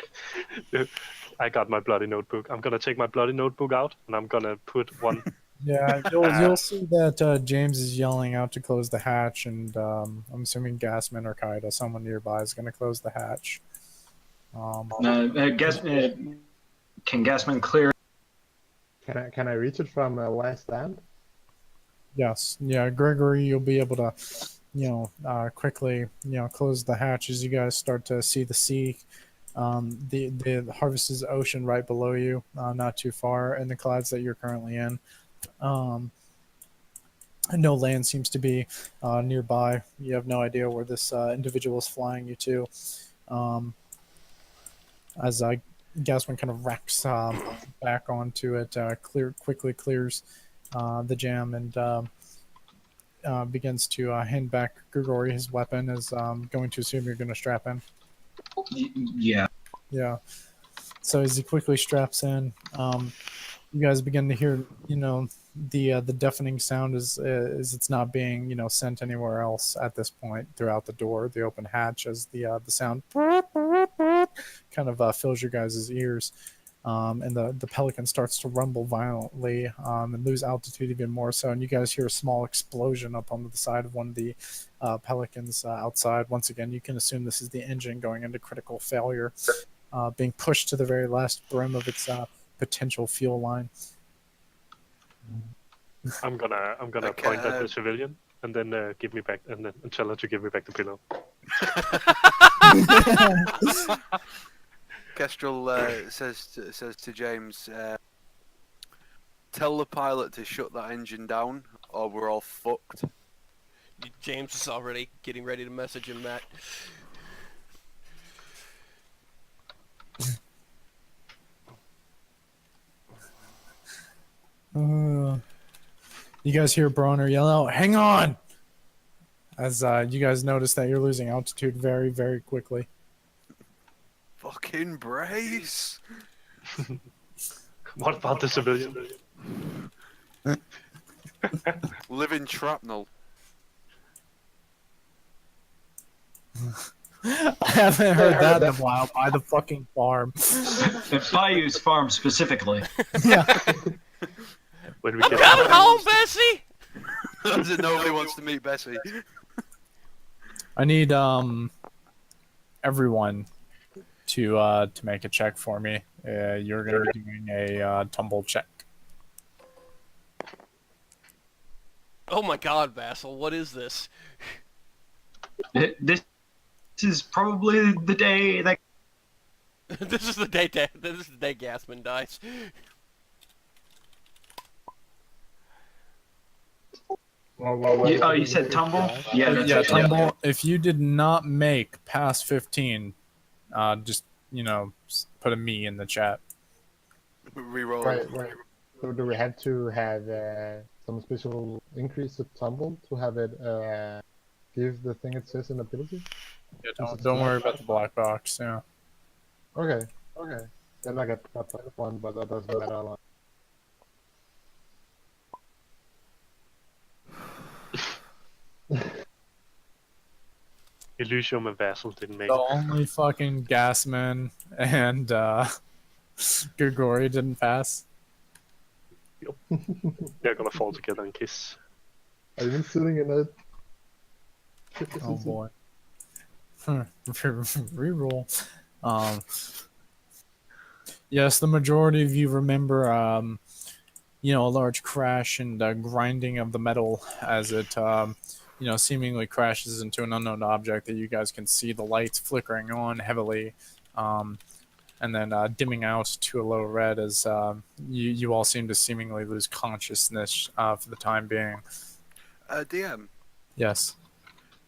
I got my bloody notebook. I'm gonna take my bloody notebook out and I'm gonna put one. Yeah, you'll see that James is yelling out to close the hatch, and I'm assuming Gasman or Kaida, someone nearby, is going to close the hatch. Can Gasman clear? Can I reach it from last stand? Yes, yeah, Gregory, you'll be able to, quickly, close the hatch as you guys start to see the sea. The Harvest's ocean right below you, not too far, and the clouds that you're currently in. No land seems to be nearby. You have no idea where this individual is flying you to. As Gasman kind of racks back onto it, quickly clears the jam and begins to hand back Grigori his weapon. Is going to assume you're going to strap in. Yeah. Yeah. So as he quickly straps in, you guys begin to hear, the deafening sound is it's not being, sent anywhere else at this point throughout the door, the open hatch, as the sound kind of fills your guys' ears, and the Pelican starts to rumble violently and lose altitude even more so, and you guys hear a small explosion up on the side of one of the Pelicans outside. Once again, you can assume this is the engine going into critical failure, being pushed to the very last brim of its potential fuel line. I'm gonna point at the civilian and then give me back and tell her to give me back the pillow. Kestrel says to James, tell the pilot to shut that engine down or we're all fucked. James is already getting ready to message him that. You guys hear Bronner yell out, "Hang on!" As you guys notice that you're losing altitude very, very quickly. Fucking brace! What about the civilian? Living shrapnel. I haven't heard that in a while. By the fucking farm. Bayou's farm specifically. Yeah. When we I'm get coming home, Bessie! Nobody wants to meet Bessie. I need everyone to make a check for me. You're gonna be doing a tumble check. Oh my god, Vassal, what is this? This is probably the day that. This is the day Gasman dies. You said tumble? Yeah, that's Yeah, right. tumble. If you did not make past 15, just put a me in the chat. Reroll. Right. So do we have to have some special increase to tumble to have it give the thing it says in ability? Yeah, don't worry about the black box. Yeah. Okay. Then I got one, but that doesn't matter a lot. Elysium and Vassal didn't make The it. only fucking Gasman and Grigori didn't pass. They're gonna fall together and kiss. Are you sitting in it? Oh boy. Reroll. Yes, the majority of you remember, a large crash and grinding of the metal as it, seemingly crashes into an unknown object that you guys can see the lights flickering on heavily, and then dimming out to a low red as you all seem to seemingly lose consciousness for the time being. DM, Yes.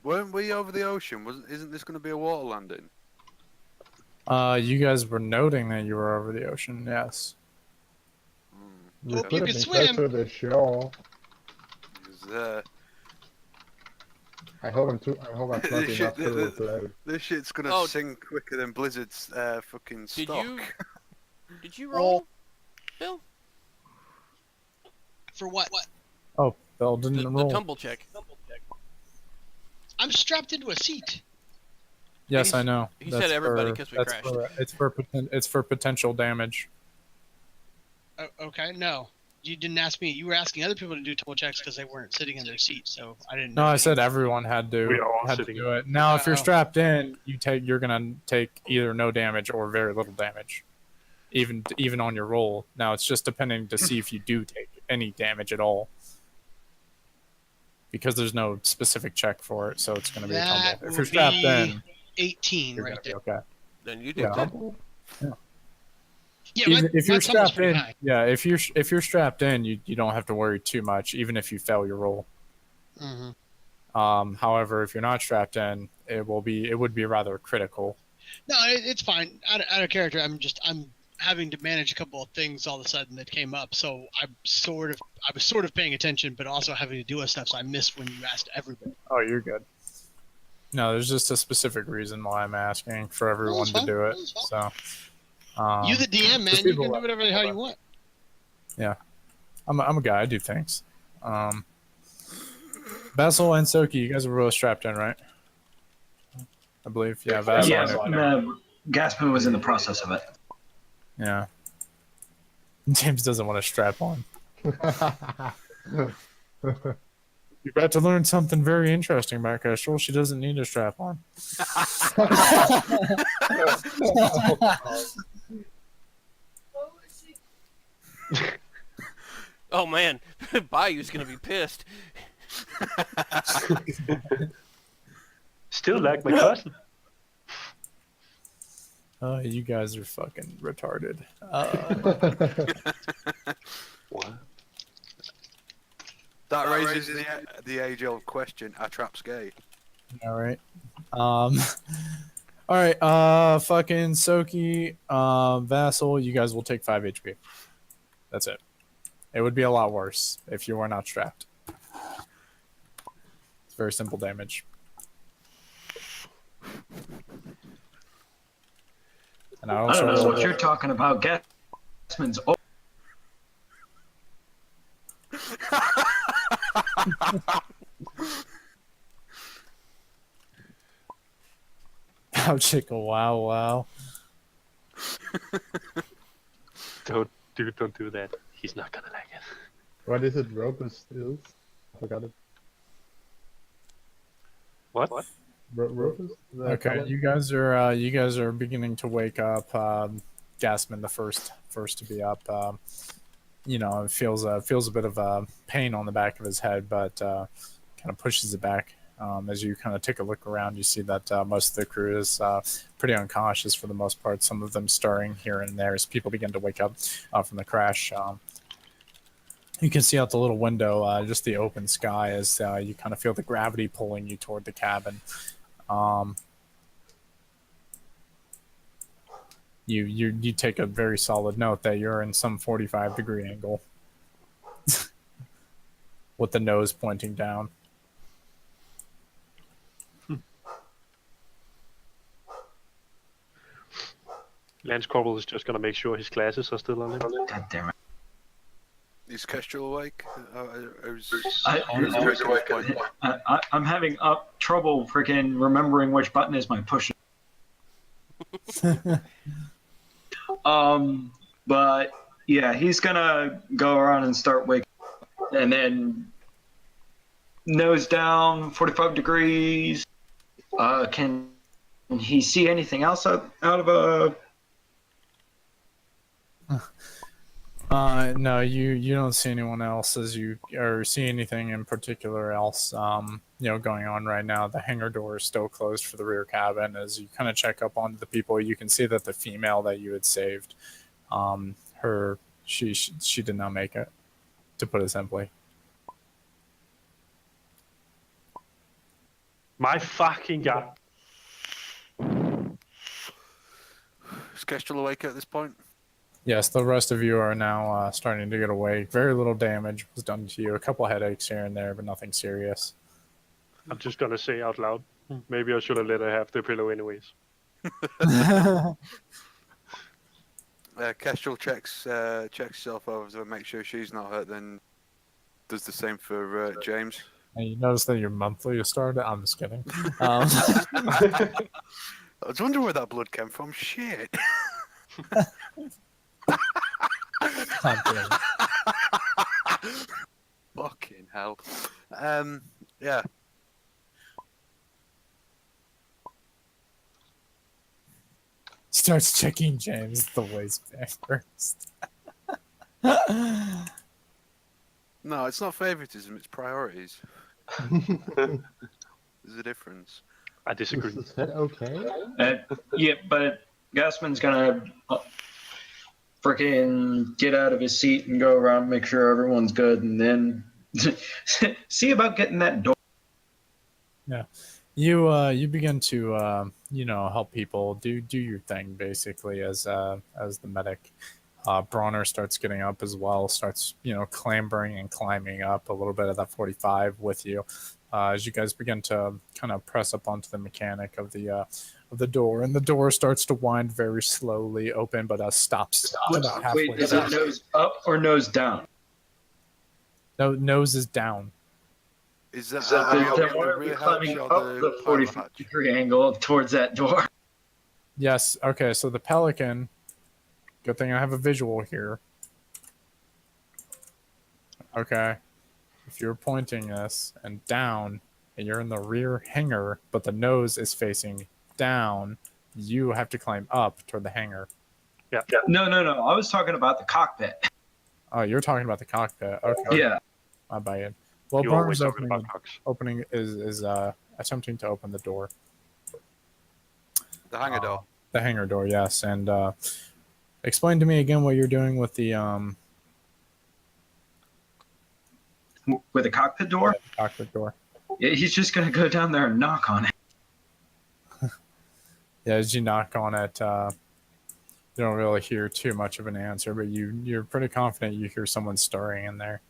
weren't we over the ocean? Isn't this going to be a water landing? You guys were noting that you were over the ocean, yes. You Hope could you have can been swim. closer to the shore. 'Cause, I hope I'm not This enough shit- to play. this shit's going to Oh. sink quicker than Blizzard's fucking Did stock. Did you roll, Bill? For what? Oh, Bill didn't The roll. tumble check. I'm strapped into a seat. Yes, I know. he said everybody 'cause we that's crashed. It's for potential damage. Okay, no. You didn't ask me. You were asking other people to do tumble checks because they weren't sitting in their seat, so I didn't know. No, I said everyone had to. We are all had to sitting do it. Now, if you're Oh. strapped in, you're gonna take either no damage or very little damage, even on your roll. Now, it's just depending to see if you do take any damage at all, because there's no specific check for it, so it's gonna be a That tumble. If will you're strapped be in, 18 you're right gonna be there. okay. Then you did Yeah. good. Yeah, If my you're tumble's strapped pretty in, high. yeah, if you're strapped in, you don't have to worry too much, even if you fail your roll. Mm-hmm. However, if you're not strapped in, it would be rather critical. No, it's fine. Out of character, I'm having to manage a couple of things all of a sudden that came up, so I was sort of paying attention, but also having to do stuff, so I missed when you asked everybody. Oh, you're good. No, there's just a specific reason why I'm asking for everyone it's to fine. do it. It's So, You the DM, man. You people can do that- whatever the hell you want. I'm a guy. I do things. Basil and Soki, you guys were both strapped in, right? I believe. Yeah, Basil. Yeah, I know. Gaspin was in the process of it. Yeah. James doesn't want to strap on. You're about to learn something very interesting about Kestrel. She doesn't need a strap on. Oh man, Bayou's gonna be pissed. Still like my cousin. You guys are fucking retarded. What? That raises the age-old question: are traps gay? All right. All right. Fucking Soki, Vassal, you guys will take 5 HP. That's it. It would be a lot worse if you were not strapped. It's very simple damage. And I don't know what you're talking about. Gaspin's. Wow, chicka, wow. Don't do that. He's not gonna like it. What is it? Ropus is? I forgot it. What? Ropus? Okay, you guys are beginning to wake up. Gasman, the first to be up. It feels a bit of pain on the back of his head, but kind of pushes it back. As you kind of take a look around, you see that most of the crew is pretty unconscious for the most part. Some of them stirring here and there as people begin to wake up from the crash. You can see out the little window, just the open sky as you kind of feel the gravity pulling you toward the cabin. You take a very solid note that you're in some 45-degree angle with the nose pointing down. Lance Corporal is just gonna make sure his glasses are still on him. God damn it. Is Kestrel awake? I'm having trouble freaking remembering which button is my push. But yeah, he's gonna go around and start waking, and then nose down, 45 degrees. Can he see anything else out of a? No, you don't see anyone else as you or see anything in particular else going on right now. The hangar door is still closed for the rear cabin. As you kind of check up on the people, you can see that the female that you had saved, she did not make it, to put it simply. My fucking god. Is Kestrel awake at this point? Yes, the rest of you are now starting to get awake. Very little damage was done to you. A couple headaches here and there, but nothing serious. I'm just gonna say out loud. Maybe I should have let her have the pillow anyways. Kestrel checks herself over to make sure she's not hurt, then does the same for James. And you notice that your monthly has started. I'm just kidding. I was wondering where that blood came from. Shit. I'm kidding. Fucking hell. Yeah. Starts checking James the waistband first. No, it's not favoritism, it's priorities. There's a difference. I disagree. Is that okay? Yeah, but Gassman's gonna freaking get out of his seat and go around, make sure everyone's good, and then see about getting that door. Yeah, you begin to help people do your thing basically as the medic. Bronner starts getting up as well, starts clambering and climbing up a little bit of that 45 with you as you guys begin to kind of press up onto the mechanic of the door, and the door starts to wind very slowly open, but stops about halfway. Wait, is it nose up or nose down? No, nose is down. Is that Then why are we climbing up the 45-degree angle towards that door? Yes. Okay. So the Pelican. Good thing I have a visual here. Okay. If you're pointing this and down, and you're in the rear hangar, but the nose is facing down, you have to climb up toward the hangar. Yeah. No. I was talking about the cockpit. Oh, you're talking about the cockpit. Okay. Yeah. My bad. Well, You're always Barnes talking about cocks. opening is attempting to open the door. The hangar door. The hangar door, yes. And explain to me again what you're doing with the With the cockpit door? cockpit door. Yeah, he's just gonna go down there and knock on it. Yeah, as you knock on it, you don't really hear too much of an answer, but you're pretty confident you hear someone stirring in there.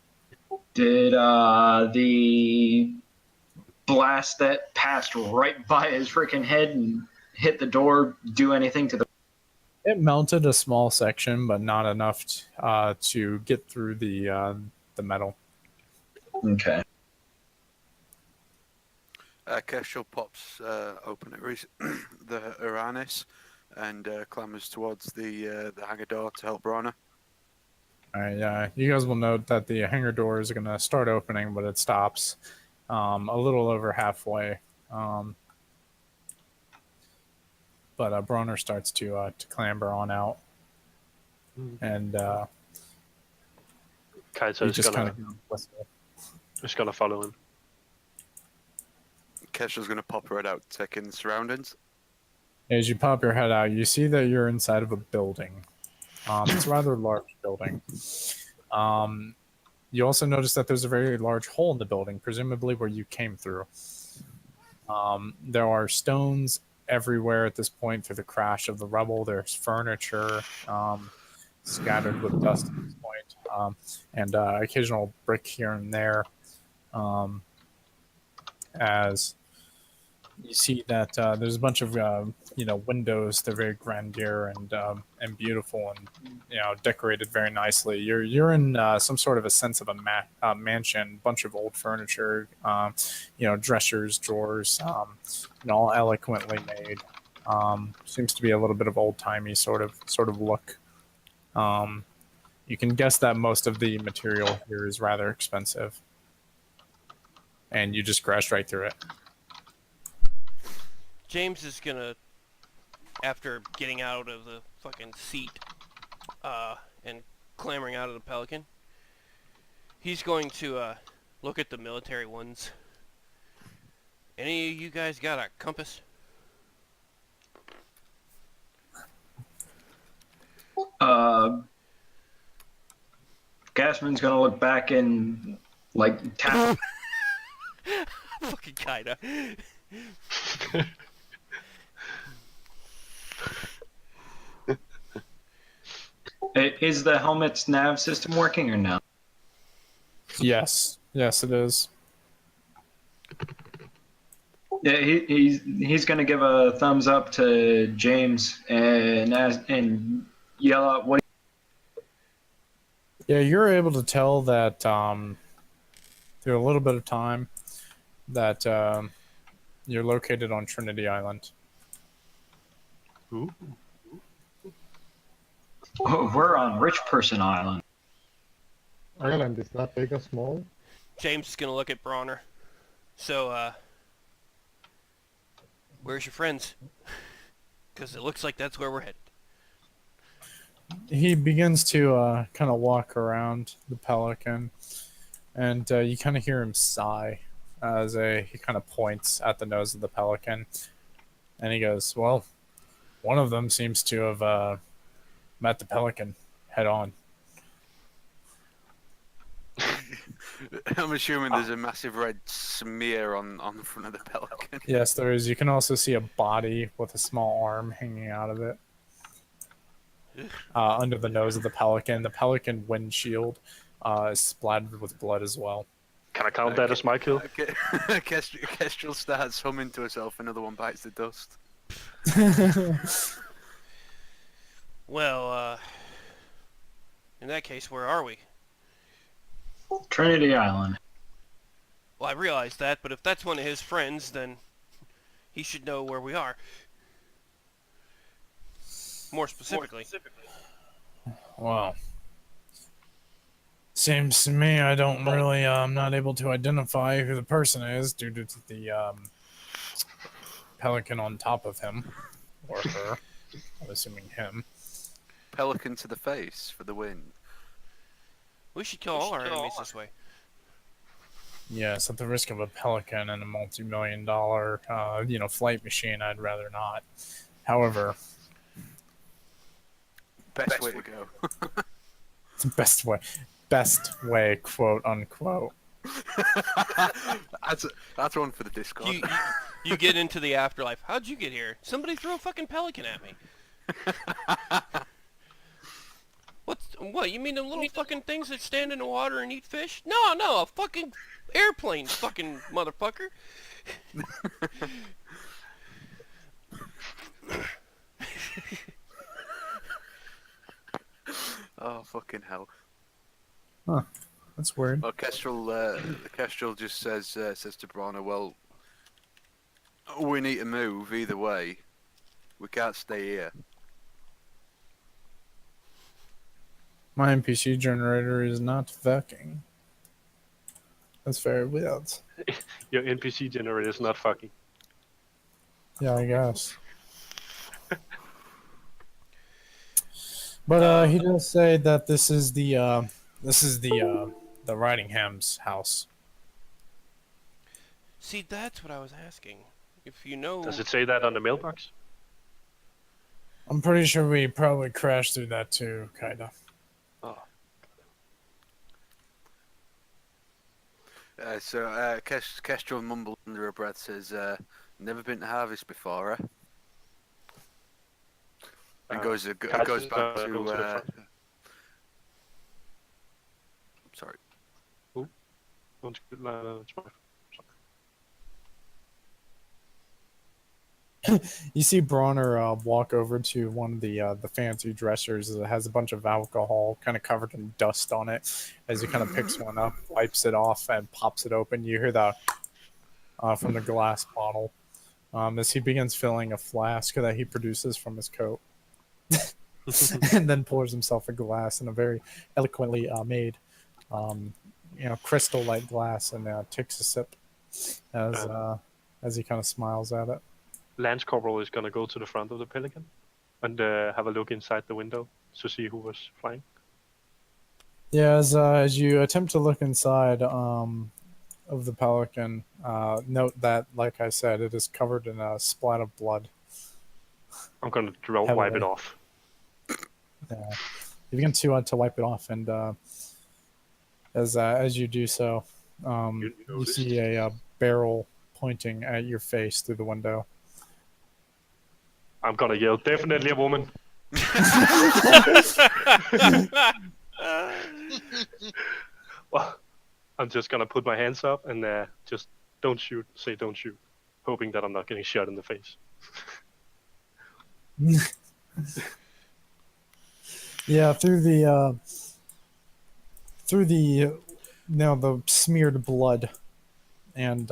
Did the blast that passed right by his freaking head and hit the door do anything to the? It melted a small section, but not enough to get through the metal. Okay. Kestrel pops open the Uranus and clambers towards the hangar door to help Bronner. All right, yeah. You guys will note that the hangar door is going to start opening, but it stops a little over halfway. But Bronner starts to clamber on out, and Kaito is just gonna kind of whistle. just gonna follow him. Kestrel's going to pop her head out, checking the surroundings. As you pop your head out, you see that you're inside of a building. It's a rather large building. You also notice that there's a very large hole in the building, presumably where you came through. There are stones everywhere at this point through the crash of the rubble. There's furniture scattered with dust at this point, and occasional brick here and there. As you see that there's a bunch of windows. They're very grandeur and beautiful and decorated very nicely. You're in some sort of a sense of a mansion, bunch of old furniture, dressers, drawers, all eloquently made. Seems to be a little bit of old timey sort of look. You can guess that most of the material here is rather expensive. and you just crashed right through it. James is gonna, after getting out of the fucking seat, and clambering out of the Pelican, he's going to, look at the military ones. Any of you guys got a compass? Gasman's gonna look back and like tap. Fucking kinda. Is the helmet's nav system working or no? Yes, yes, it is. Yeah, he's gonna give a thumbs up to James and yell out what. Yeah, you're able to tell that through a little bit of time that you're located on Trinity Island. Ooh. Oh, we're on Rich Person Island. Ireland is not big or small. James is gonna look at Bronner. So, where's your friends? Because it looks like that's where we're headed. He begins to kind of walk around the Pelican, and you kind of hear him sigh as he kind of points at the nose of the Pelican, and he goes, "Well, one of them seems to have met the Pelican head on." I'm assuming there's a massive red smear on the front of the Pelican. Yes, there is. You can also see a body with a small arm hanging out of it. Under the nose of the Pelican. The Pelican windshield is splattered with blood as well. Can I count that as my kill? Kestrel starts humming to herself, another one bites the dust. Well, in that case, where are we? Trinity Island. Well, I realize that, but if that's one of his friends, then he should know where we are. More specifically. Well, seems to me I don't really, I'm not able to identify who the person is due to the Pelican on top of him, or her. I'm assuming him. Pelican to the face for the win. We should kill all our enemies this way. Yes, at the risk of a Pelican and a multi-million-dollar, flight machine, I'd rather not. However, Best way to go. it's the best way, quote unquote. That's one for the Discord. You get into the afterlife. How'd you get here? Somebody threw a fucking Pelican at me. What? You mean them little fucking things that stand in the water and eat fish? No, a fucking airplane, fucking motherfucker. Oh, fucking hell. Huh. That's weird. Well, Kestrel just says to Bronner, well, we need to move either way. We can't stay here. My NPC generator is not working. That's very weird. Your NPC generator is not fucking. Yeah, I guess. But he does say that this is the Ridingham's house. See, that's what I was asking. If you know... Does it say that on the mailbox? I'm pretty sure we probably crashed through that too, kinda. Oh. Kestrel mumbled under her breath, says, never been to Harvest before, eh? And goes back to... sorry. Ooh. It's my... You see Bronner walk over to one of the fancy dressers that has a bunch of alcohol kind of covered in dust on it. As he kind of picks one up, wipes it off, and pops it open. You hear the from the glass bottle as he begins filling a flask that he produces from his coat, and then pours himself a glass in a very eloquently made, crystal-like glass, and takes a sip. as he kind of smiles at it. Lance Corporal is gonna go to the front of the Pelican and have a look inside the window to see who was flying. Yeah, as you attempt to look inside of the Pelican, note that, like I said, it is covered in a splat of blood. I'm gonna wipe it off. Yeah, you begin to wipe it off, and as you do so, you see a barrel pointing at your face through the window. I'm gonna yell, definitely a woman. Well, I'm just gonna put my hands up and just don't shoot, say don't shoot, hoping that I'm not getting shot in the face. Yeah, through the the smeared blood and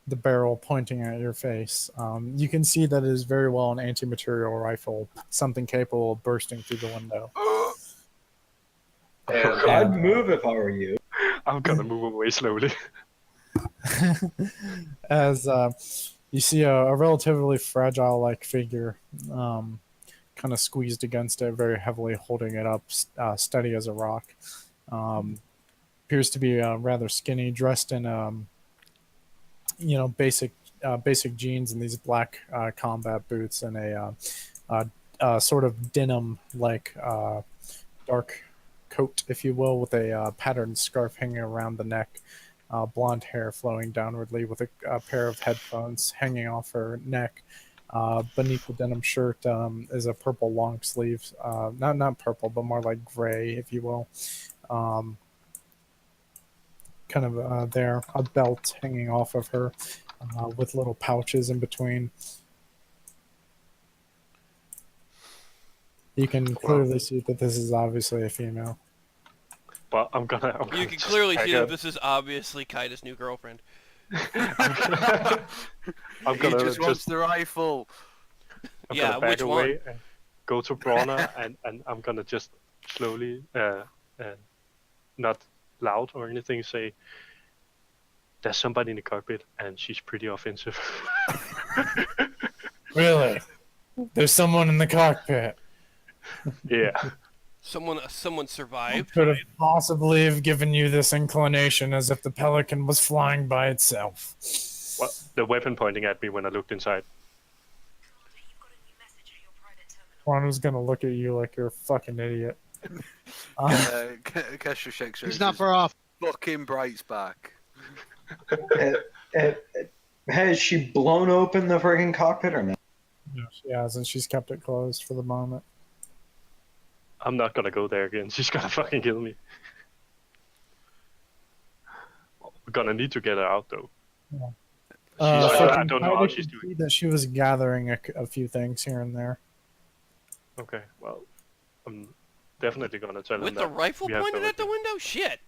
the barrel pointing at your face, you can see that it is very well an anti-material rifle, something capable of bursting through the window. I'd move if I were you. I'm gonna move away slowly. As you see a relatively fragile-like figure kind of squeezed against it very heavily, holding it up steady as a rock. Appears to be rather skinny, dressed in basic jeans and these black combat boots and a sort of denim-like dark coat, if you will, with a patterned scarf hanging around the neck, blonde hair flowing downwardly, with a pair of headphones hanging off her neck. Beneath the denim shirt is a purple long sleeve, not purple, but more like gray, if you will. Kind of there, a belt hanging off of her with little pouches in between. You can clearly see that this is obviously a female. But I'm gonna You can just clearly back see that up. this is obviously Kaida's new girlfriend. I'm He gonna just wants the rifle. I'm Yeah, gonna back which away one? and go to Brawner and I'm gonna just slowly, not loud or anything, say, there's somebody in the cockpit and she's pretty offensive. Really? There's someone in the cockpit. Yeah. Someone survived. Could have possibly have given you this inclination as if the Pelican was flying by itself. Well, the weapon pointing at me when I looked inside. Juan was gonna look at you like you're a fucking idiot. Kesha shakes her. He's not far off. Fucking Bright's back. Has she blown open the friggin' cockpit or not? No, she hasn't. She's kept it closed for the moment. I'm not gonna go there again. She's gonna fucking kill me. We're gonna need to get her out though. I don't know how she's doing. See that she was gathering a few things here and there. Okay, well, I'm definitely gonna tell him With that the rifle we have pointed no at the idea. window? Shit.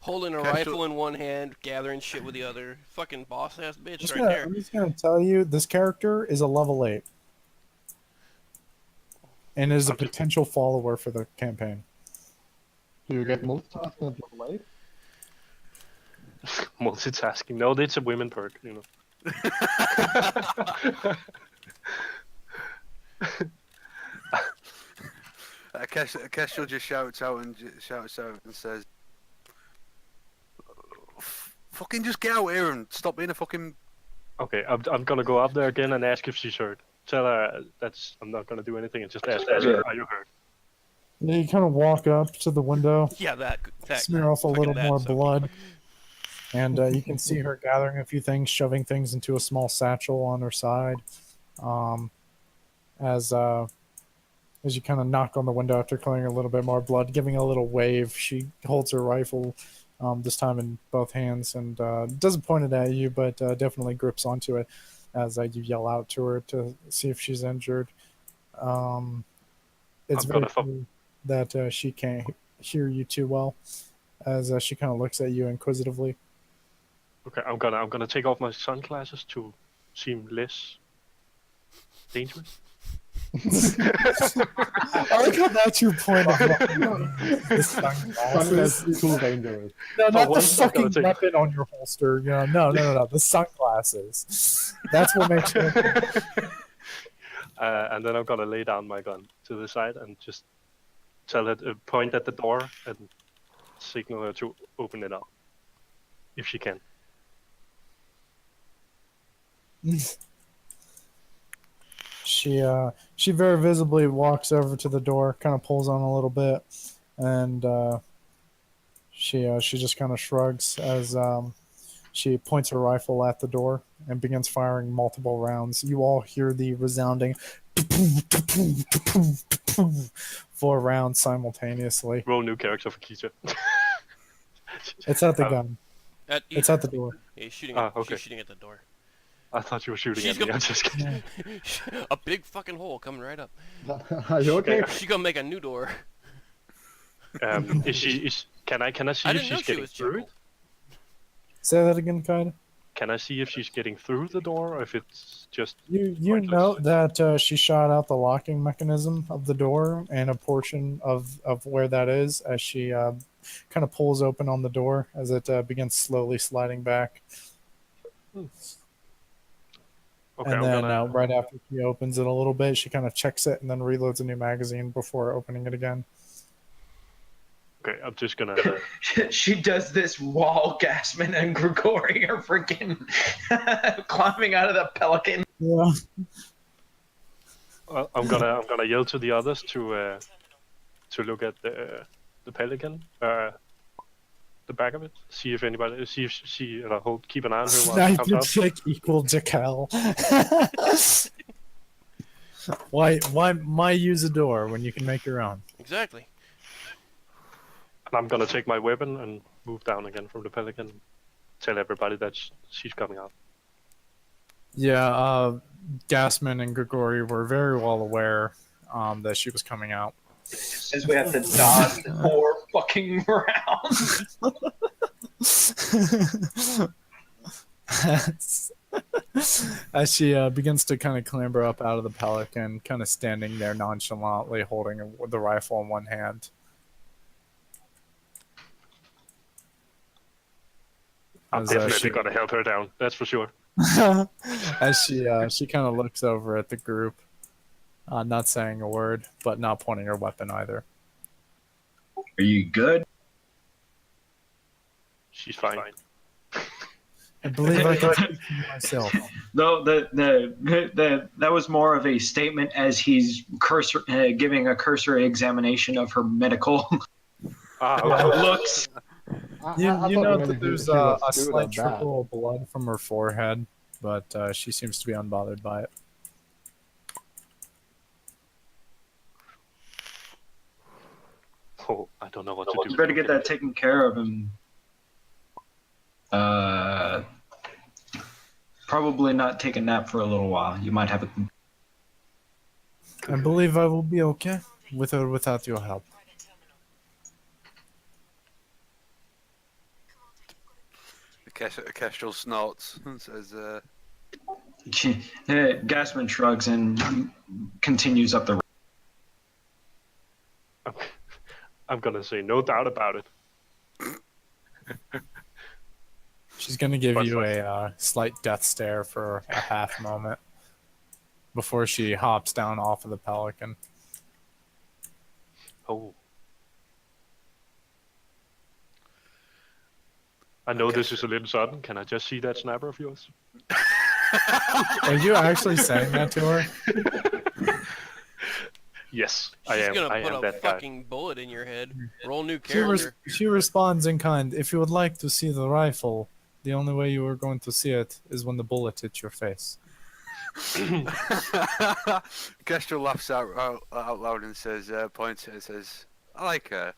Holding a Cash- rifle in one hand, gathering shit with the other. Fucking boss ass bitch right I'm there. just gonna tell you, this character is a level 8. And is a I'm just- potential follower for the campaign. Do you get multitasking at level 8? Multitasking. No, it's a women perk, you know. Kesha just shouts out and says, "Fucking just get out here and stop being a fucking." Okay, I'm gonna go up there again and ask if she's hurt. Tell her I'm not gonna do anything and just ask her, are you hurt? Yeah, you kind of walk up to the window, Yeah, that smear off a fucking little that more sucked. blood, and you can see her gathering a few things, shoving things into a small satchel on her side. As you kind of knock on the window after clearing a little bit more blood, giving a little wave, she holds her rifle, this time in both hands, and doesn't point it at you, but definitely grips onto it as you yell out to her to see if she's injured. It's I'm very gonna clear that she can't hear you too well, as she kind of looks at you inquisitively. Okay, I'm gonna take off my sunglasses to seem less dangerous. I like how that's your point of the sunglasses. Sunglasses too dangerous. No, not the once, I'm gonna fucking weapon on your holster. You know, no. The sunglasses. That's what makes you. And then I'm gonna lay down my gun to the side and just tell her to point at the door and signal her to open it up, if she can. She very visibly walks over to the door, kind of pulls on a little bit, and she just kind of shrugs as she points her rifle at the door and begins firing multiple rounds. You all hear the resounding 4 rounds simultaneously. Roll new character for Keisha. It's at the gun. It's at the door. Yeah, he's shooting. Okay. She's shooting at the door. I thought you were shooting She's at me. I'm just kidding. A big fucking hole coming right up. Are you okay? She's gonna make a new door. Is she? Can I see I if didn't know she's she getting was through jumbled. it? Say that again, Kaida. Can I see if she's getting through the door, or if it's just You pointless? note that she shot out the locking mechanism of the door and a portion of where that is as she kind of pulls open on the door as it begins slowly sliding back. Okay, And I'm then gonna. right after she opens it a little bit, she kind of checks it and then reloads a new magazine before opening it again. Okay, I'm just gonna. She does this while Gasman and Grigori are freaking climbing out of the pelican. Yeah. I'm gonna yell to the others to look at the pelican, the back of it. See if she keep an eye on her while she comes Sniper out. check equal Jacal. Why use a door when you can make your own? Exactly. And I'm gonna take my weapon and move down again from the pelican. Tell everybody that she's coming out. Yeah, Gasman and Grigori were very well aware that she was coming out. As we have to dodge 4 fucking rounds. As she begins to kind of clamber up out of the pelican, kind of standing there nonchalantly holding the rifle in one hand. I'm As, definitely gonna help her down. That's for sure. as she kind of looks over at the group, not saying a word, but not pointing her weapon either. Are you good? She's fine. I believe I can speak for myself. Though that was more of a statement as he's giving a cursory examination of her medical Okay. looks. You thought know maybe that there's she was a good slight at that. trickle of blood from her forehead, but she seems to be unbothered by it. Oh, I don't know what to do. You better get that taken care of and probably not take a nap for a little while. You might have a I believe I will be okay with or without your help. Kestrel snorts and says, Gasman shrugs and continues up the. I'm gonna say no doubt about it. She's going to give But you fine. a slight death stare for a half moment before she hops down off of the pelican. Oh. I know this is a little sudden. Can I just see that sniper of yours? Are you actually saying that to her? Yes, I She's am. gonna I put am a that guy. fucking bullet in your head. Roll new She, character. she responds in kind, if you would like to see the rifle, the only way you are going to see it is when the bullet hits your face. Kestrel laughs out loud and says, points at her and says, I like her.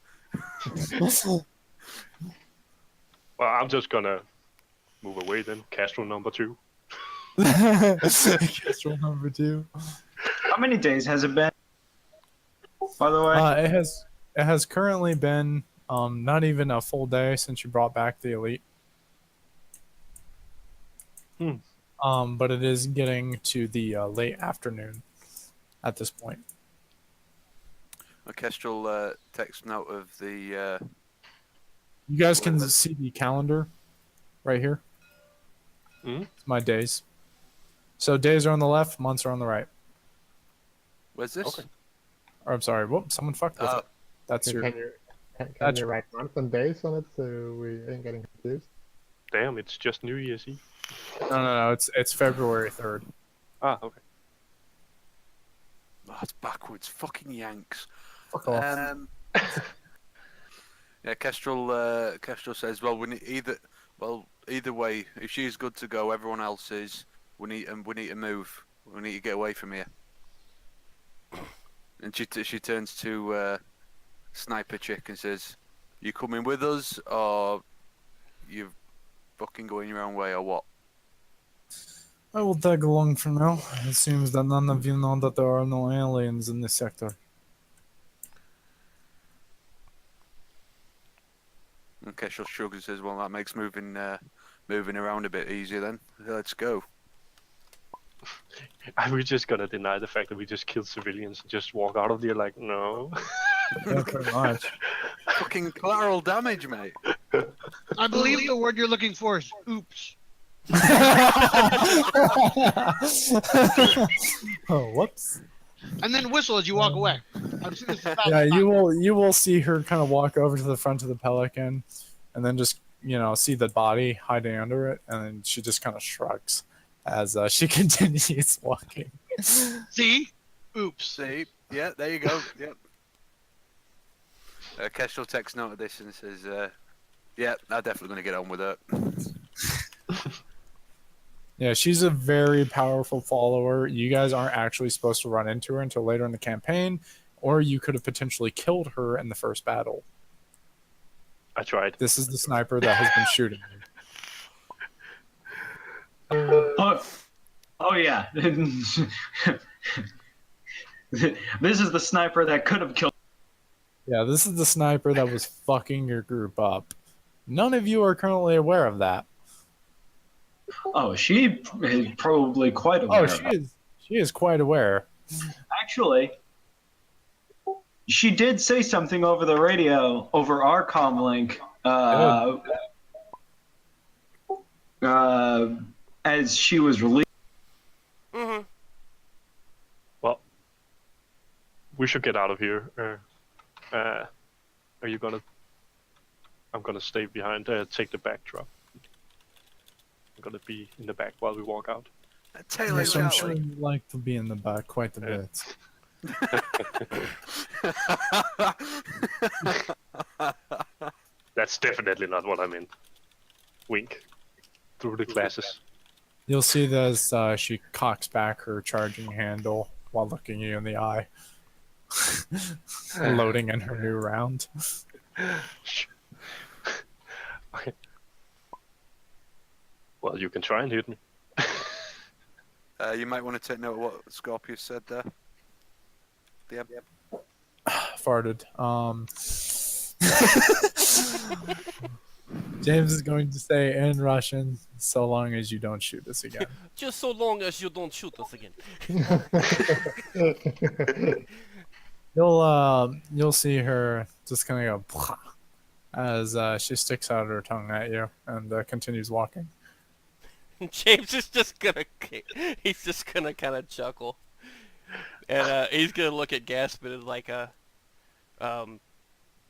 Well, I'm just gonna move away then. Castro number 2. Kestrel number 2. How many days has it been? By the way, It has currently been not even a full day since you brought back the elite. Hmm. But it is getting to the late afternoon. at this point. Kestrel takes note of the. You guys can see the calendar right here. It's my days. So days are on the left, months are on the right. Where's this? Okay. Or I'm sorry, whoop, someone fucked with it. That's your. Can you write months and days on it so we ain't getting confused? Damn, it's just New Year's Eve. No. It's February 3rd. Ah, okay. Oh, it's backwards. Fucking Yanks. Fuck off. Yeah, Kestrel says, well, either way, if she's good to go, everyone else is. We need to move. We need to get away from here. And she turns to Sniper Chick and says, "You coming with us, or you fucking going your own way, or what?" I will tag along for now. It seems that none of you know that there are no aliens in this sector. Okay, she'll shrug and says, "Well, that makes moving around a bit easier then. Let's go." Are we just gonna deny the fact that we just killed civilians and just walk out of there like, no? Yeah, pretty much. Fucking collateral damage, mate. I believe the word you're looking for is oops. Oh, whoops. And then whistle as you walk away. I've seen this a thousand Yeah, times. you will see her kind of walk over to the front of the Pelican, and then just see the body hiding under it, and then she just kind of shrugs as she continues walking. See? Oops. See? Yeah, there you go. Yep. Kestrel takes note of this and says, "Yeah, I'm definitely going to get on with her." Yeah, she's a very powerful follower. You guys aren't actually supposed to run into her until later in the campaign, or you could have potentially killed her in the first battle. I tried. This is the sniper that has been shooting you. Oh yeah. This is the sniper that could have killed. Yeah, this is the sniper that was fucking your group up. None of you are currently aware of that. Oh, she is probably quite aware. Oh, of it. she is quite aware. Actually, she did say something over the radio, over our comm link, as she was released. Mm-hmm. Well, we should get out of here. Are you gonna? I'm gonna stay behind. Take the backdrop. I'm gonna be in the back while we walk out. Taylor, Yes, I'm sure you'd like to be in the back quite a bit. That's definitely not what I meant. Wink. Through the glasses. You'll see that as she cocks back her charging handle while looking you in the eye. Loading in her new round. Okay. Well, you can try and hit me. You might want to take note of what Scorpious said there. Yep. Farted. James is going to say in Russian, so long as you don't shoot us again. Just so long as you don't shoot us again. You'll see her just kind of go as she sticks out her tongue at you and continues walking. James is just gonna kind of chuckle, and he's gonna look at Gaspin and like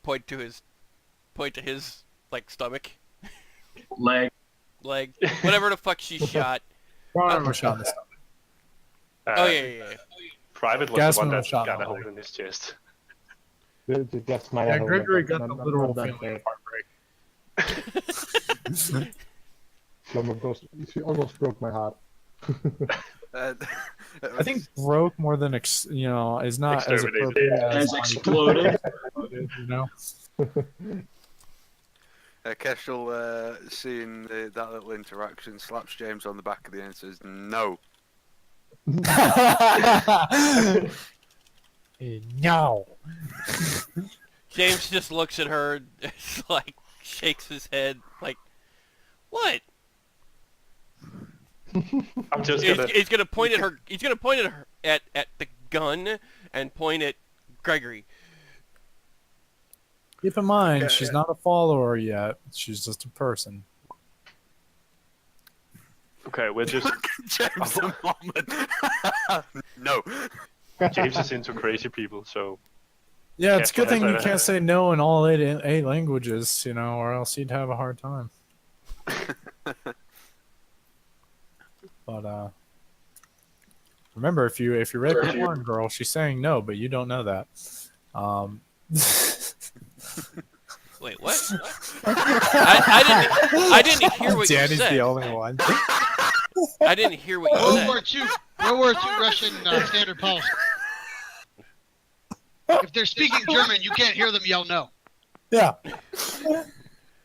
point to his like stomach, Leg. whatever the fuck she shot. Ronald was shot in the stomach. Oh yeah. Private was Gasman the one was that shot got in a the hole leg. in his chest. Just my Yeah, Gregory got the literal feeling of heartbreak. She almost broke my heart. Uh, I think broke more than is not as Exterminated. appropriate Has like, exploded. Kestrel, seeing that little interaction, slaps James on the back of the head and says, "No." No. James just looks at her, like shakes his head, like, what? I'm just He's gonna. gonna point at her. He's gonna point at her at the gun and point at Gregory. Keep in mind, Okay, she's yeah. not a follower yet. She's just a person. Okay, we're just James and Mohammed. No. James is into crazy people, so Yeah, it's a good Careful, thing you that's can't say no in all eight languages, you know, or else you'd have a hard time. But remember, if you rape a foreign girl, she's saying no, but you don't know that. Wait, what? I didn't hear what you Danny's said. the only one. I didn't hear what you World said. War II. World War II Russian standard policy. If they're speaking German, you can't hear them yell no. Yeah.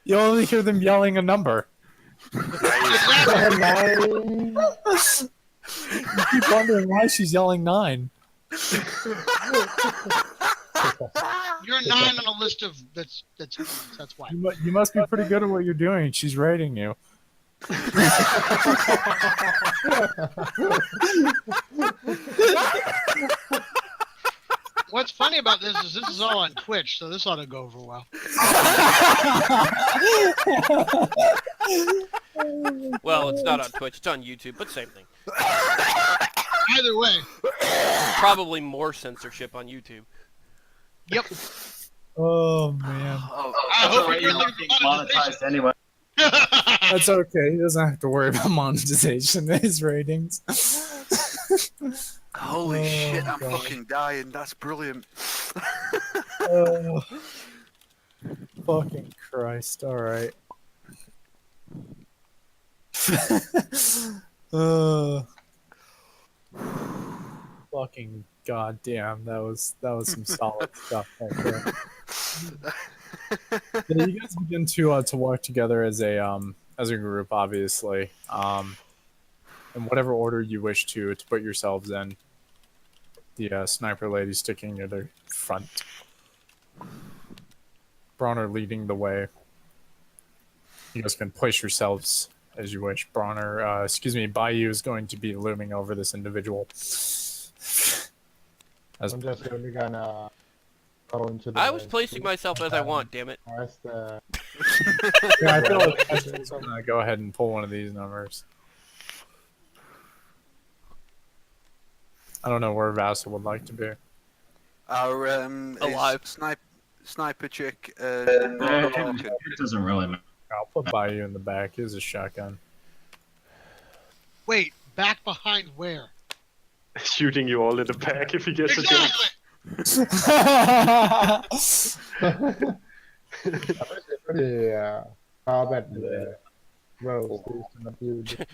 You only hear them yelling a number. Exactly. You keep wondering why she's yelling 9. You're 9 on a list of that's why. You must be pretty good at what you're doing. She's rating you. What's funny about this is all on Twitch, so this ought to go over well. Well, it's not on Twitch. It's on YouTube, but same thing. Either way, Probably more censorship on YouTube. yep. Oh man, Oh, I hope Right you're now, looking being for monetized anyway. that's okay. He doesn't have to worry about monetization in his ratings. holy Oh, shit, I'm God. fucking dying. That's brilliant. Oh, fucking Christ! All right. Fucking goddamn! That was some solid stuff right there. Yeah, you guys begin to work together as a group, obviously. In whatever order you wish to put yourselves in. The sniper lady sticking near the front. Bronner leading the way. You guys can place yourselves as you wish. Bronner, Bayou is going to be looming over this individual. As I'm just gonna go into the. I was placing myself as I want, damn it. Press the. yeah, I feel like I'm gonna go ahead and pull one of these numbers. I don't know where Vasa would like to be. Our Alive. sniper chick. It doesn't really matter. I'll put Bayou in the back. He has a shotgun. Wait, back behind where? shooting you all in the back if he gets a jump. Exactly. Pretty combat roles in the feud.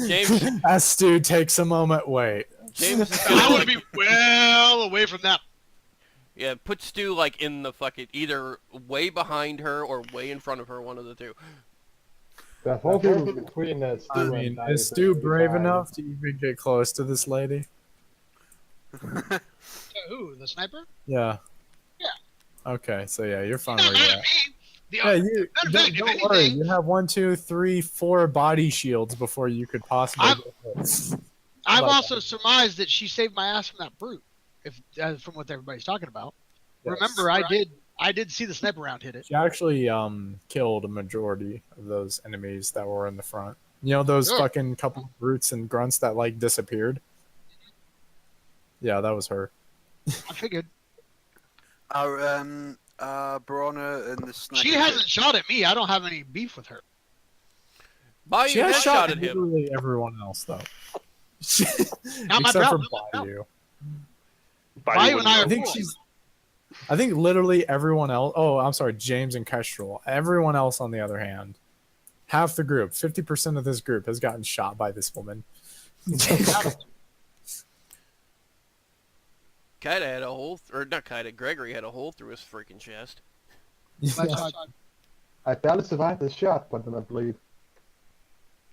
James, As Stu takes a moment, wait. James is I gonna want to be well away from that. yeah, put Stu like in the fucking either way behind her or way in front of her, one of the two. The whole thing between Stu I and mean, Dice is Stu brave 35. enough to even get close to this lady? Who? The sniper? Yeah. Yeah. Okay, so yeah, you're fine Not where mad you're at at. me. Yeah, you matter of don't, fact, if don't worry. anything- You have 1, 2, 3, 4 body shields before you could possibly. I've- get hit. I've Like- also surmised that she saved my ass from that brute. If from what everybody's talking about. Yes. Remember, I did see the sniper round hit it. She actually killed a majority of those enemies that were in the front. You know those Sure. fucking couple of brutes and grunts that like disappeared? Yeah, that was her. I figured. Our Bronner and the sniper. She hasn't shot at me. I don't have any beef with her. Bayou She has has shot shot at him. literally everyone else though. Not my Except for problem. Bayou. Bayou and I I are think cool. I think literally everyone else. Oh, I'm sorry, James and Kestrel. Everyone else, on the other hand, half the group, 50% of this group, has gotten shot by this woman. Kaida had a hole, or not Kaida, Gregory had a hole through his freaking chest. That's I barely survived the shot, but then I bleed.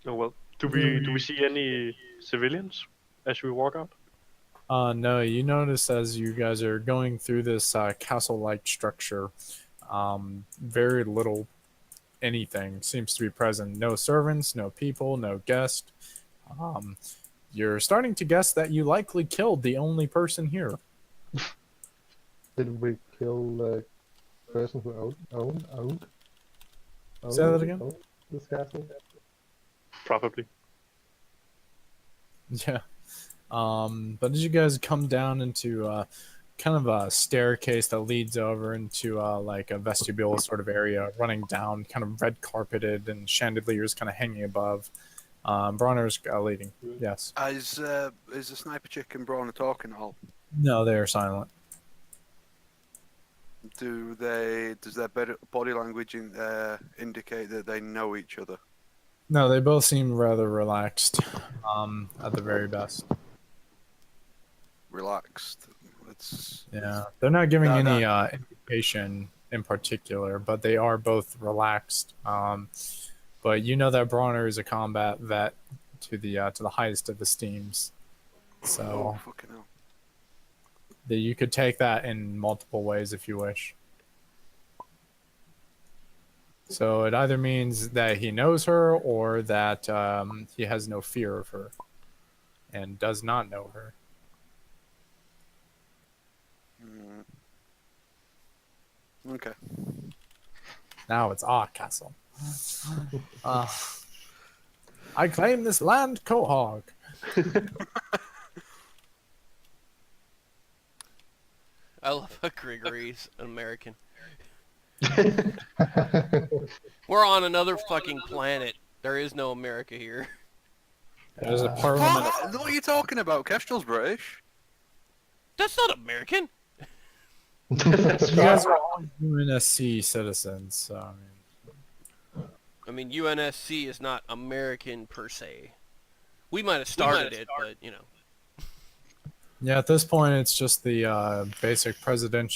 Oh well. Do we see any civilians as we walk out? No, you notice as you guys are going through this castle-like structure, very little anything seems to be present. No servants, no people, no guests. you're starting to guess that you likely killed the only person here. Did we kill the person who owned Say that again? owned this castle? Probably. Yeah. But as you guys come down into kind of a staircase that leads over into like a vestibule sort of area, running down, kind of red carpeted and chandeliers kind of hanging above. Bronner's leading. Yes. Is the sniper chick and Braun talking at all? No, they are silent. Does their body language indicate that they know each other? No, they both seem rather relaxed. At the very best. Relaxed. It's Yeah, they're not giving No, any indication in particular, but they are both relaxed. But you know that Bronner is a combat vet to the highest of esteems, so oh fucking hell. you could take that in multiple ways if you wish. So it either means that he knows her, or that he has no fear of her, and does not know her. Okay. Now it's our castle. I claim this land, Quahog. I love how Gregory's an American. We're on another fucking planet. There is no America here. There's a parliament. What are you talking about? Kestrel's British. That's not American. You guys are all UNSC citizens, so I mean, UNSC is not American per se. We might have started it, but you know. yeah. At this point, it's just the basic president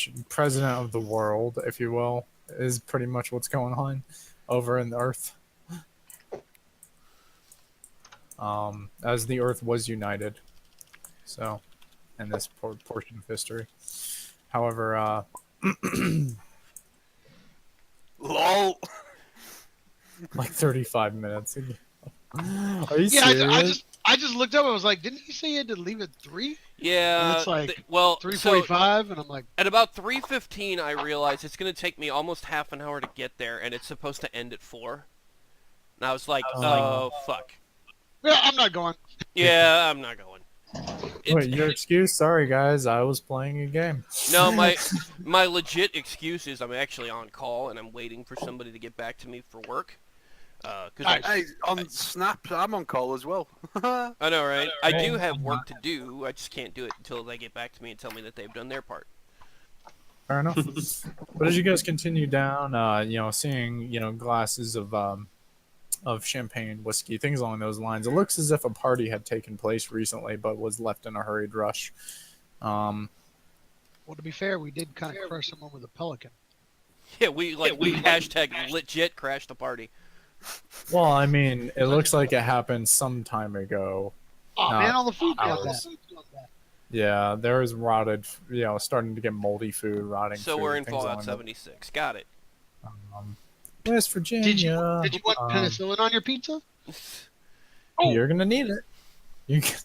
of the world, if you will, is pretty much what's going on over in the Earth. As the Earth was united, so in this portion of history. However, LOL. like 35 minutes ago. Are you Yeah, serious? I just looked up. I was like, didn't he say he had to leave at 3? Yeah. And it's like well, 3:45, and I'm like, at about 3:15, I realized it's going to take me almost half an hour to get there, and it's supposed to end at 4. And I was like, oh, fuck. yeah, I'm not going. Yeah, I'm not going. Wait, your excuse? Sorry, guys, I was playing a game. No, my legit excuse is I'm actually on call, and I'm waiting for somebody to get back to me for work. Hey, on Snap, I'm on call as well. I know, right? I do have work to do. I just can't do it until they get back to me and tell me that they've done their part. Fair enough. But as you guys continue down, seeing glasses of champagne, whiskey, things along those lines, it looks as if a party had taken place recently, but was left in a hurried rush. Well, to be fair, we did kind of crush someone with a pelican. Yeah, we hashtag legit crashed the party. Well, I mean, it looks like it happened some time ago. Oh man, all the food got hours. that. Yeah, there is rotted, starting to get moldy food, rotting So food, we're in things Fallout along 76. Got it. West Virginia. Did you want penicillin on your pizza? You're gonna need it. You can...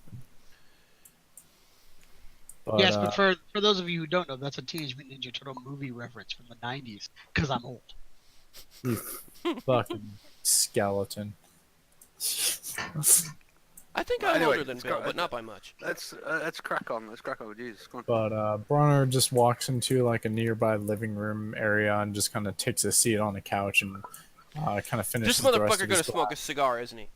But, yes, but for those of you who don't know, that's a Teenage Mutant Ninja Turtle movie reference from the 90s, because I'm old. you fucking skeleton. I think I'm Anyway, older than Bill, but not by much. Let's crack on. Let's crack on. Jesus, come on. But Bronner just walks into like a nearby living room area and just kind of takes a seat on the couch and kind of finishes This the rest motherfucker of gonna his smoke a glass, cigar, isn't he?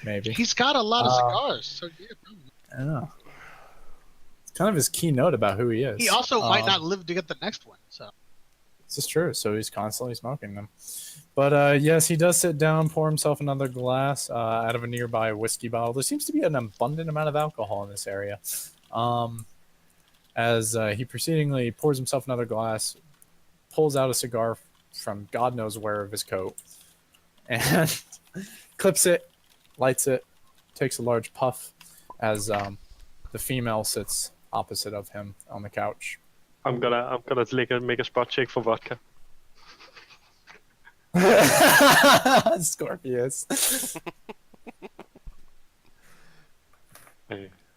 maybe. He's got a lot of cigars, so yeah, probably. I don't know. It's kind of his keynote about who he is. He also might not live to get the next one, so. This is true, so he's constantly smoking them. But yes, he does sit down, pour himself another glass out of a nearby whiskey bottle. There seems to be an abundant amount of alcohol in this area. As he proceedingly pours himself another glass, pulls out a cigar from God knows where of his coat, and clips it, lights it, takes a large puff as the female sits opposite of him on the couch. I'm gonna make a spot check for vodka. Scorpious.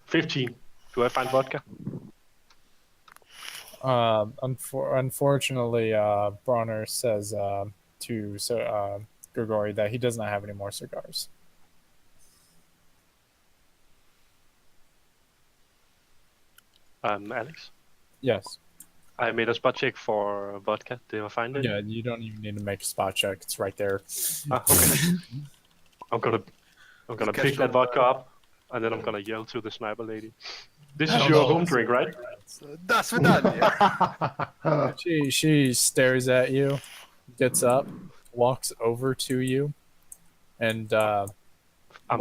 15. Do I find vodka? Unfortunately, Bronner says to Grigori that he does not have any more cigars. Alex? Yes. I made a spot check for vodka. Did I find it? Yeah, you don't even need to make a spot check. It's right there. Okay. I'm gonna pick that vodka up, and then I'm gonna yell to the sniper lady. This is your home drink, right? That's for done. She stares at you, gets up, walks over to you, and I'm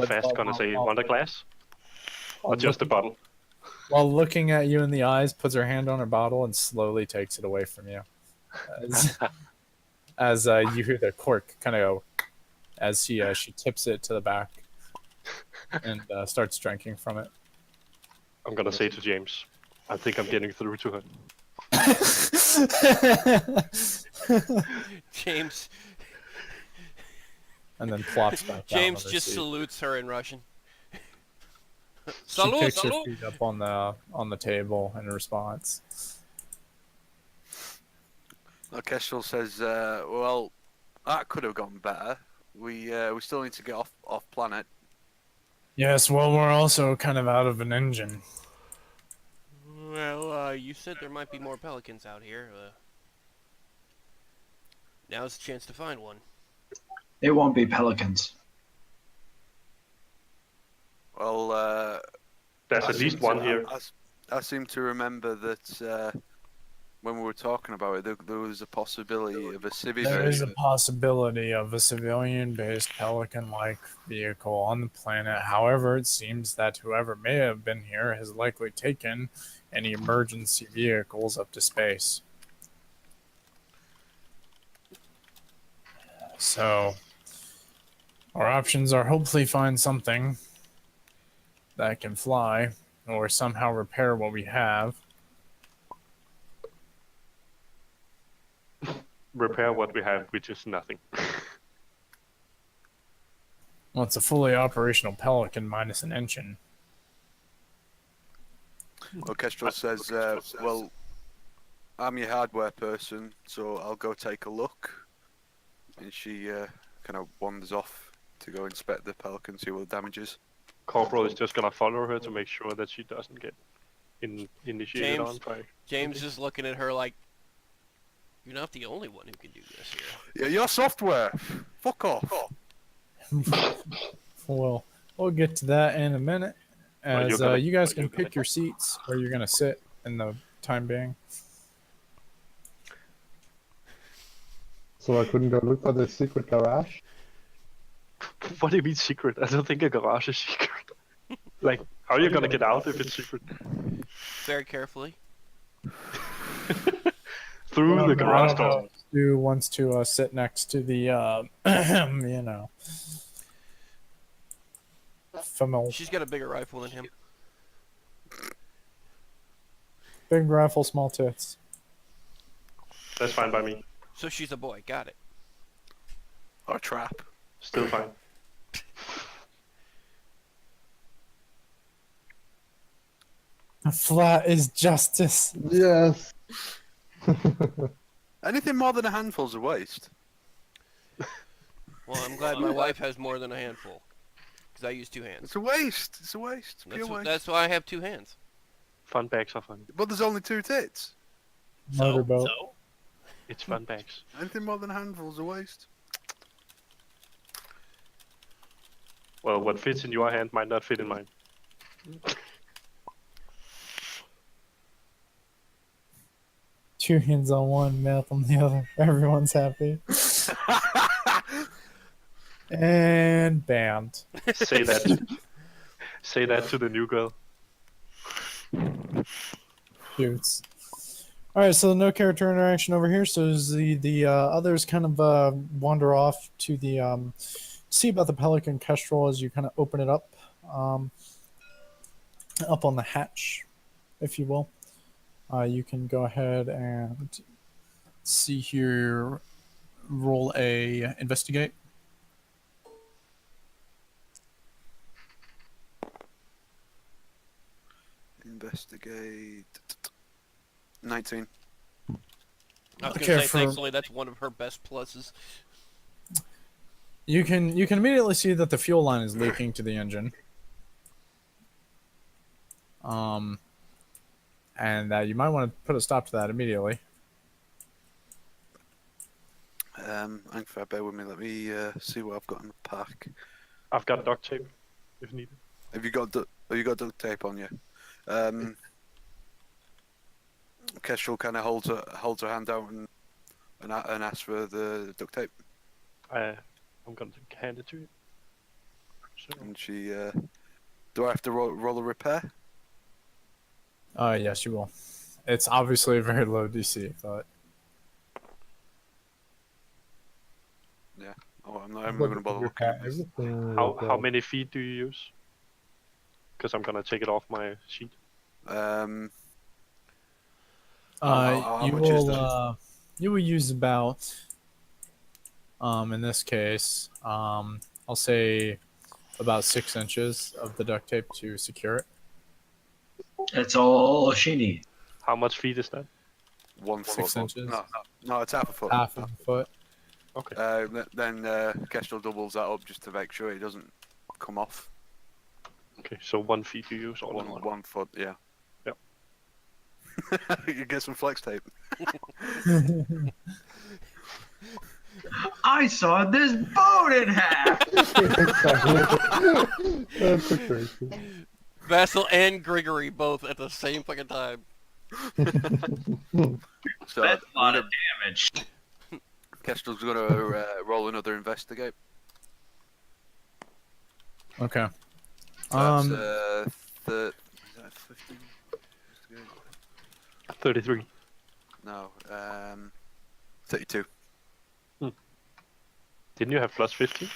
fast gonna say, want a glass? Or just a bottle? while looking at you in the eyes, puts her hand on her bottle and slowly takes it away from you. As you hear the cork kind of go, as she tips it to the back and starts drinking from it. I'm gonna say to James, I think I'm getting through to her. James. And then plops back down. James on her just seat. salutes her in Russian. She Salute, kicks her salute. feet up on the table in response. Kestrel says, "Well, that could have gone better. We still need to get off planet." Yes, well, we're also kind of out of an engine. Well, you said there might be more pelicans out here. Now's the chance to find one. It won't be pelicans. Well, There's at least one here. I seem to remember that when we were talking about it, there was a possibility of a civilian. There is a possibility of a civilian-based Pelican-like vehicle on the planet. However, it seems that whoever may have been here has likely taken any emergency vehicles up to space. So, our options are hopefully find something that can fly, or somehow repair what we have. Repair what we have, which is nothing. Well, it's a fully operational Pelican minus an engine. Well, Kestrel says, "Well, I'm your hardware person, so I'll go take a look." And she kind of wanders off to go inspect the Pelican, see what the damage is. Corporal is just gonna follow her to make sure that she doesn't get initiated James. on by. James is looking at her like, you're not the only one who can do this here. Yeah, your software. Fuck off. Well, we'll get to that in a minute. As you guys can pick your seats where you're going to sit in the time being. So I couldn't go look for the secret garage? What do you mean secret? I don't think a garage is secret. Like, how are you gonna get out if it's secret? Very carefully. Through the garage door. Stu wants to sit next to the, you know, familiar. She's got a bigger rifle than him. Big rifle, small tits. That's fine by me. So she's a boy. Got it. Or a trap. Still fine. Flat is justice. Yes. Anything more than a handful's a waste. Well, I'm glad my wife has more than a handful. Because I use two hands. It's a waste. It's a waste. Pure waste. That's why I have two hands. Fun bags are fun. But there's only two tits. Motorboat. It's fun bags. Anything more than a handful's a waste. Well, what fits in your hand might not fit in mine. Two hands on one, mouth on the other. Everyone's happy. And banned. Say that. Say that to the new girl. Shoots. All right, so no character interaction over here. So as the others kind of wander off to the see about the Pelican Kestrel as you kind of open it up on the hatch, if you will. You can go ahead and see here. Roll a investigate. investigate. 19. I was Okay, gonna say, for- thankfully, that's one of her best pluses. You can immediately see that the fuel line is leaking to the engine. And you might want to put a stop to that immediately. Hang for bear with me. Let me see what I've got in the pack. I've got duct tape if needed. Have you got duct tape on you? Kestrel kind of holds her hand out and asks for the duct tape, I'm gonna hand it to you. So, and she. Do I have to roll a repair? Yes, you will. It's obviously a very low DC, but Yeah. Oh, I'm not even gonna bother looking at this. Everything how many feet do you use? Because I'm gonna take it off my sheet. How you much is will you will use about in this case I'll say about 6 inches of the duct tape to secure it. That's all she needs. How much feet is that? 1 foot. 6 inches. No, it's half a foot. Half of a foot. Okay. Then Kestrel doubles that up just to make sure it doesn't come off. Okay, so 1 feet you use all in all. 1 foot, yeah. Yep. You get some flex tape. I saw this boat in half. That's so crazy. Vassal and Grigory both at the same fucking time. So That's a lot of damage. Kestrel's gonna roll another investigate. Okay. That's is that 15? 33. No, 32. Didn't you have plus 15?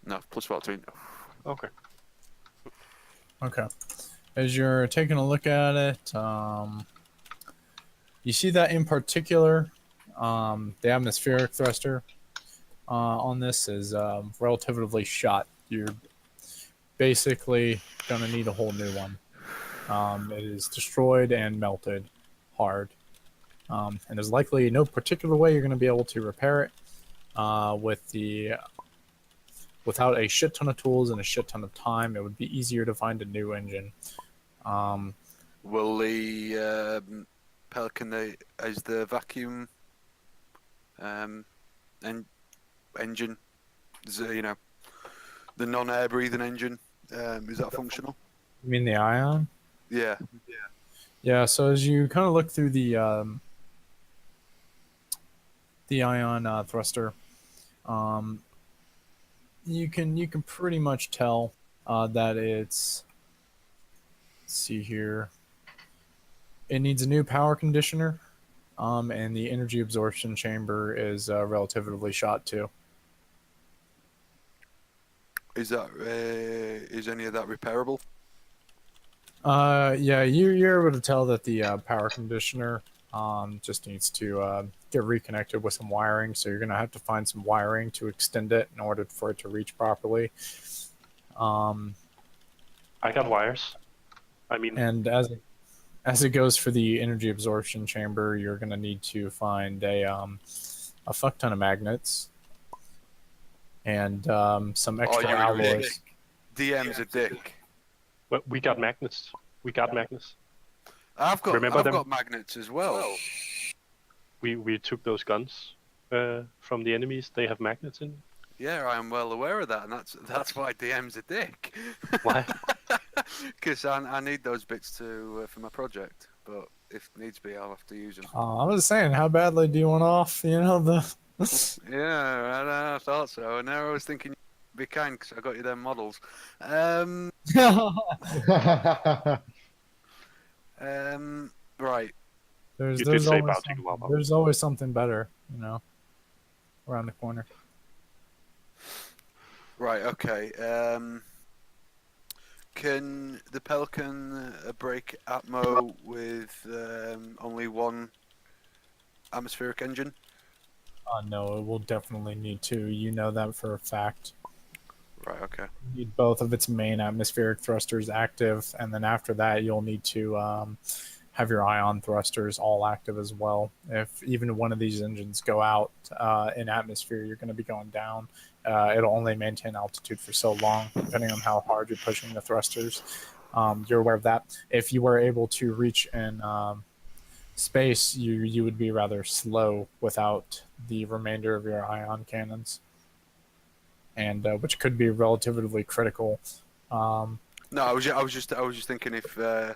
No, plus 14. Okay. Okay. As you're taking a look at it, you see that in particular, the atmospheric thruster on this is relatively shot. You're basically going to need a whole new one. It is destroyed and melted hard. And there's likely no particular way you're going to be able to repair it without a shit ton of tools and a shit ton of time. It would be easier to find a new engine. Will the Pelican as the vacuum engine, the non-air breathing engine, is that functional? You mean the ion? Yeah. Yeah, so as you kind of look through the ion thruster, you can pretty much tell that it's, let's see here, it needs a new power conditioner, and the energy absorption chamber is relatively shot too. Is any of that repairable? Yeah, you're able to tell that the power conditioner just needs to get reconnected with some wiring. So you're gonna have to find some wiring to extend it in order for it to reach properly. I got wires. I mean, And as it goes for the energy absorption chamber, you're gonna need to find a fuck ton of magnets and some extra you're a alloys. DM's a dick. well, we got magnets. We got magnets. I've Remember them? got magnets as well. We took those guns from the enemies. They have magnets in. Yeah, I am well aware of that, and that's why DM's a dick. Why? Because I need those bits for my project, but if needs be, I'll have to use them. I was saying, how badly do you want off? The Yeah, I thought so. And now I was thinking, be kind, because I got you them models. Right. There's You did say always Bounty Guava. there's always something better, around the corner. Right, okay. Can the Pelican break Atmo with only one atmospheric engine? No, it will definitely need to. You know that for a fact. Right. Okay. You need both of its main atmospheric thrusters active, and then after that, you'll need to have your ion thrusters all active as well. If even one of these engines go out in atmosphere, you're going to be going down. It'll only maintain altitude for so long, depending on how hard you're pushing the thrusters. You're aware of that. If you were able to reach in space, you would be rather slow without the remainder of your ion cannons, and which could be relatively critical. No, I was just thinking if the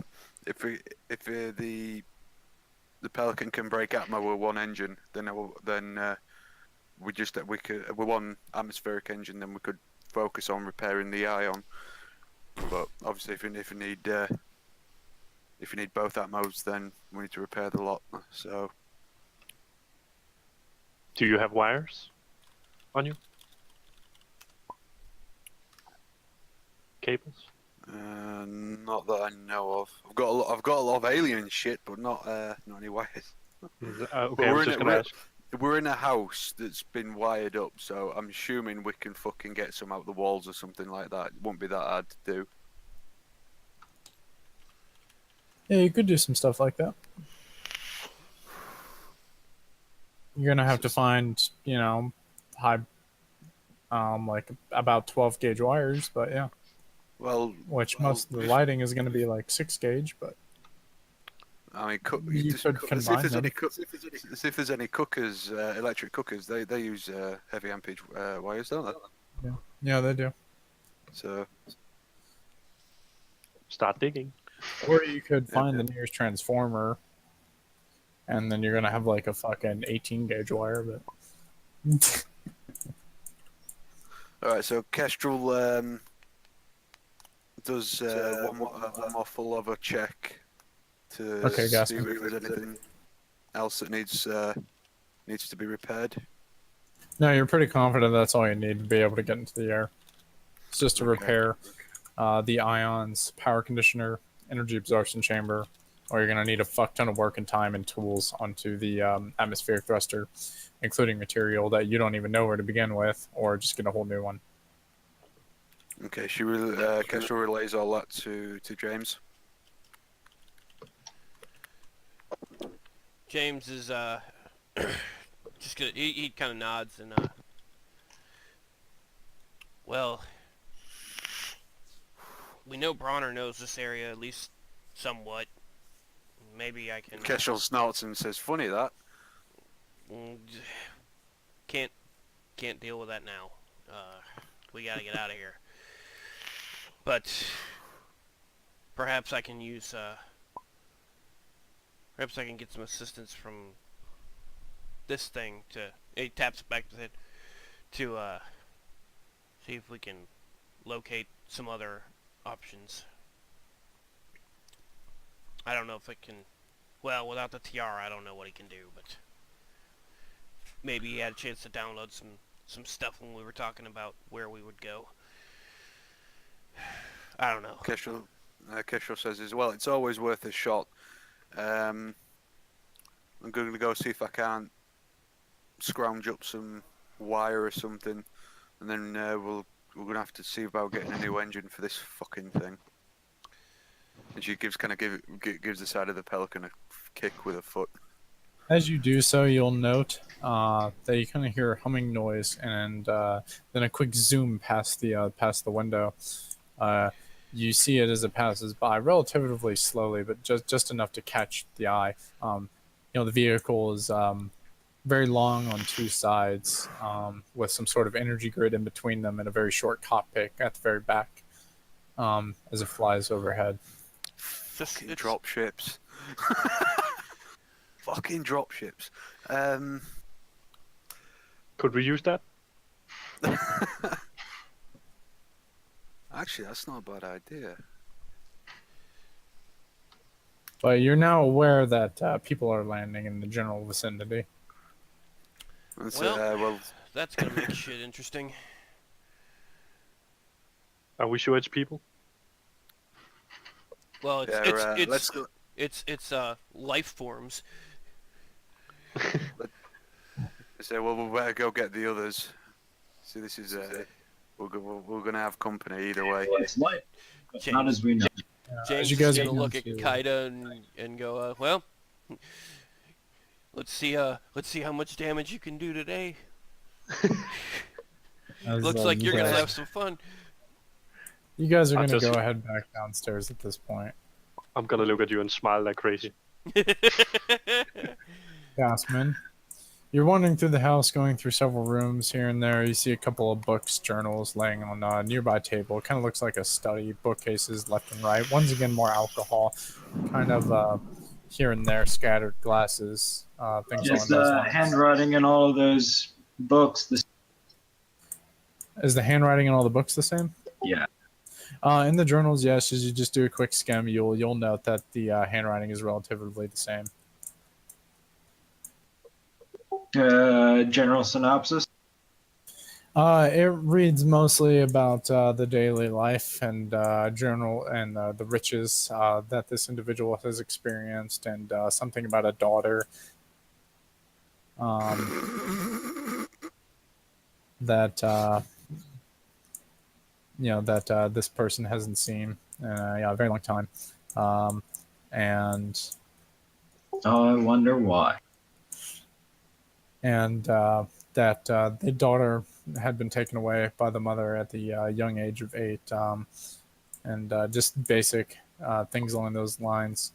Pelican can break atmo with one engine, then we could with one atmospheric engine, then we could focus on repairing the ion. But obviously, if you need both atmos, then we need to repair the lot. So, Do you have wires on you? Cables? not that I know of. I've got a lot of alien shit, but not any wires. Okay, I was just gonna ask. We're in a house that's been wired up, so I'm assuming we can fucking get some out the walls or something like that. It won't be that hard to do. Yeah, you could do some stuff like that. You're gonna have to find, high, like about 12 gauge wires, but yeah. Well, Most of the lighting is gonna be like 6 gauge, but I mean, you could combine them. if there's any cookers, electric cookers, they use heavy ampage wires, don't they? Yeah, they do. So Start digging. Or you could find the nearest transformer, and then you're gonna have like a fucking 18 gauge wire, but. all right, so Kestrel does one more full of a check to Okay, see gas if there's anything else that needs to be repaired. No, you're pretty confident that's all you need to be able to get into the air. It's just to repair the ions, power conditioner, energy absorption chamber, or you're going to need a fuck ton of work and time and tools onto the atmospheric thruster, including material that you don't even know where to begin with, or just get a whole new one. Okay, Kestrel relays all that to James. James is just gonna, he kind of nods and well, we know Bronner knows this area at least somewhat. Maybe I can. Kestrel snorts and says, "Funny that." Can't deal with that now. We gotta get out of here. But perhaps I can use. Perhaps I can get some assistance from this thing to. He taps back with it to see if we can locate some other options. I don't know if it can. Well, without the TR, I don't know what he can do, but maybe he had a chance to download some stuff when we were talking about where we would go. I don't know. Kestrel says as well, it's always worth a shot. I'm going to go see if I can't scrounge up some wire or something, and then we're going to have to see about getting a new engine for this fucking thing. And she gives the side of the Pelican a kick with her foot. As you do so, you'll note that you kind of hear a humming noise, and then a quick zoom past the window. You see it as it passes by relatively slowly, but just enough to catch the eye. The vehicle is very long on two sides, with some sort of energy grid in between them, and a very short cockpit at the very back as it flies overhead. Fucking drop ships. Fucking drop ships. Could we use that? Actually, that's not a bad idea. But you're now aware that people are landing in the general vicinity. Well, that's gonna make shit interesting. Are we sure it's people? Well, let's go. it's life forms. Well, we better go get the others. See, this is we're gonna have company either way. It's light, but not James, as we know. James you is guys gonna begin look at to- Kaida and go, well, let's see how much damage you can do today. as, Looks like you you're gonna guys- have some fun. You guys are I'll gonna just- go ahead back downstairs at this point. I'm gonna look at you and smile like crazy. Gasman. You're wandering through the house, going through several rooms here and there. You see a couple of books, journals laying on a nearby table. It kind of looks like a study. Bookcases left and right. Once again, more alcohol. Kind of here and there, scattered glasses, things Just along those the lines. handwriting in all of those books. Is the handwriting in all the books the same? Yeah. In the journals, yes. As you just do a quick skim, you'll note that the handwriting is relatively the same. General synopsis. It reads mostly about the daily life and journal and the riches that this individual has experienced, and something about a daughter that this person hasn't seen in a very long time, and Oh, I wonder why. that the daughter had been taken away by the mother at the young age of 8, and just basic things along those lines.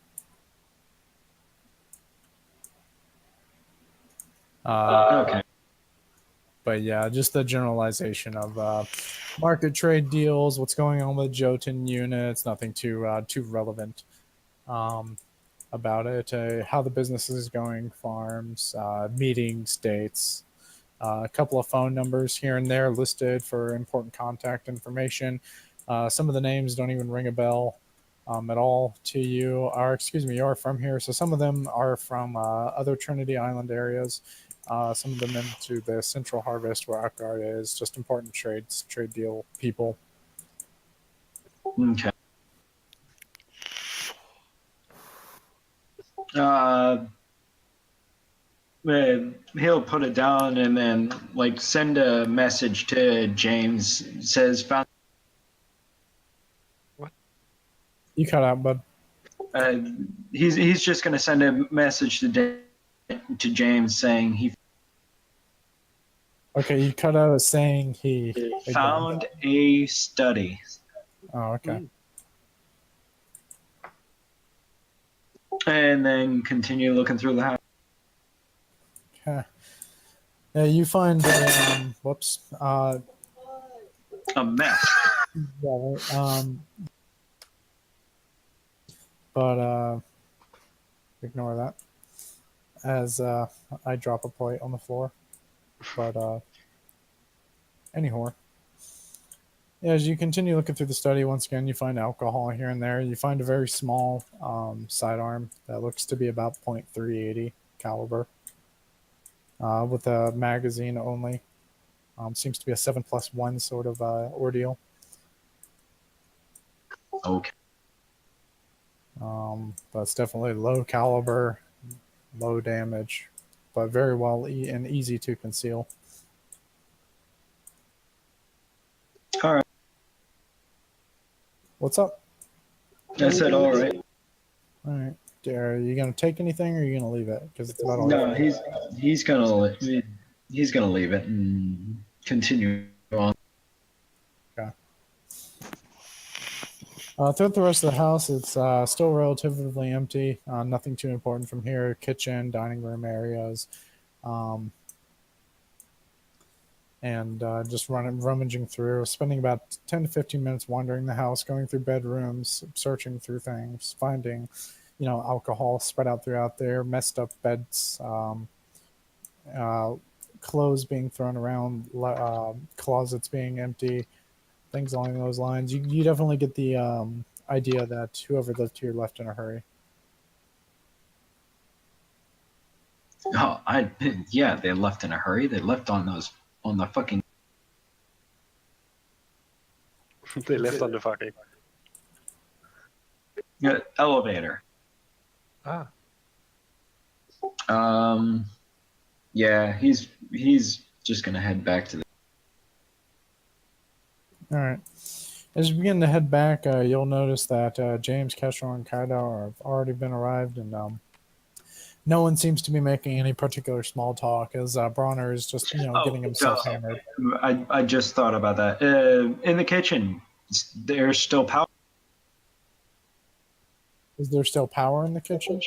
Okay. But yeah, just the generalization of market trade deals, what's going on with Jotun units, nothing too relevant about it. How the business is going, farms, meetings, dates, a couple of phone numbers here and there listed for important contact information. Some of the names don't even ring a bell at all to you. You are from here, so some of them are from other Trinity Island areas. Some of them into the Central Harvest where Utgard is. Just important trade deal people. Okay. He'll put it down and then send a message to James. Says found. You cut out, bud. He's just gonna send a message to James saying he Okay, you cut out as saying he found a study. Oh, okay. And then continue looking through the house. Okay. Yeah, you find whoops. A mess. Yeah, but ignore that as I drop a plate on the floor. But anyhow, as you continue looking through the study, once again, you find alcohol here and there. You find a very small sidearm that looks to be about .380 caliber with a magazine only. Seems to be a 7+1 sort of ordeal. Okay. But it's definitely low caliber, low damage, but very well and easy to conceal. All right. What's up? I said all right. All right. Are you gonna take anything, or are you gonna leave it? Because it's about all. No, he's gonna leave it and continue on. Throughout the rest of the house, it's still relatively empty. Nothing too important from here. Kitchen, dining room areas, and just rummaging through, spending about 10 to 15 minutes wandering the house, going through bedrooms, searching through things, finding, alcohol spread out throughout there, messed up beds, clothes being thrown around, closets being empty, things along those lines. You definitely get the idea that whoever lived here left in a hurry. Oh, yeah, they left in a hurry. They left on the fucking. They left on the fucking elevator. Ah. Yeah, he's just gonna head back to the. All right. As you begin to head back, you'll notice that James, Kestrel, and Kaido have already been arrived, and no one seems to be making any particular small talk as Bronner is just, getting himself hammered. I just thought about that. In the kitchen, there's still power. Is there still power in the kitchen?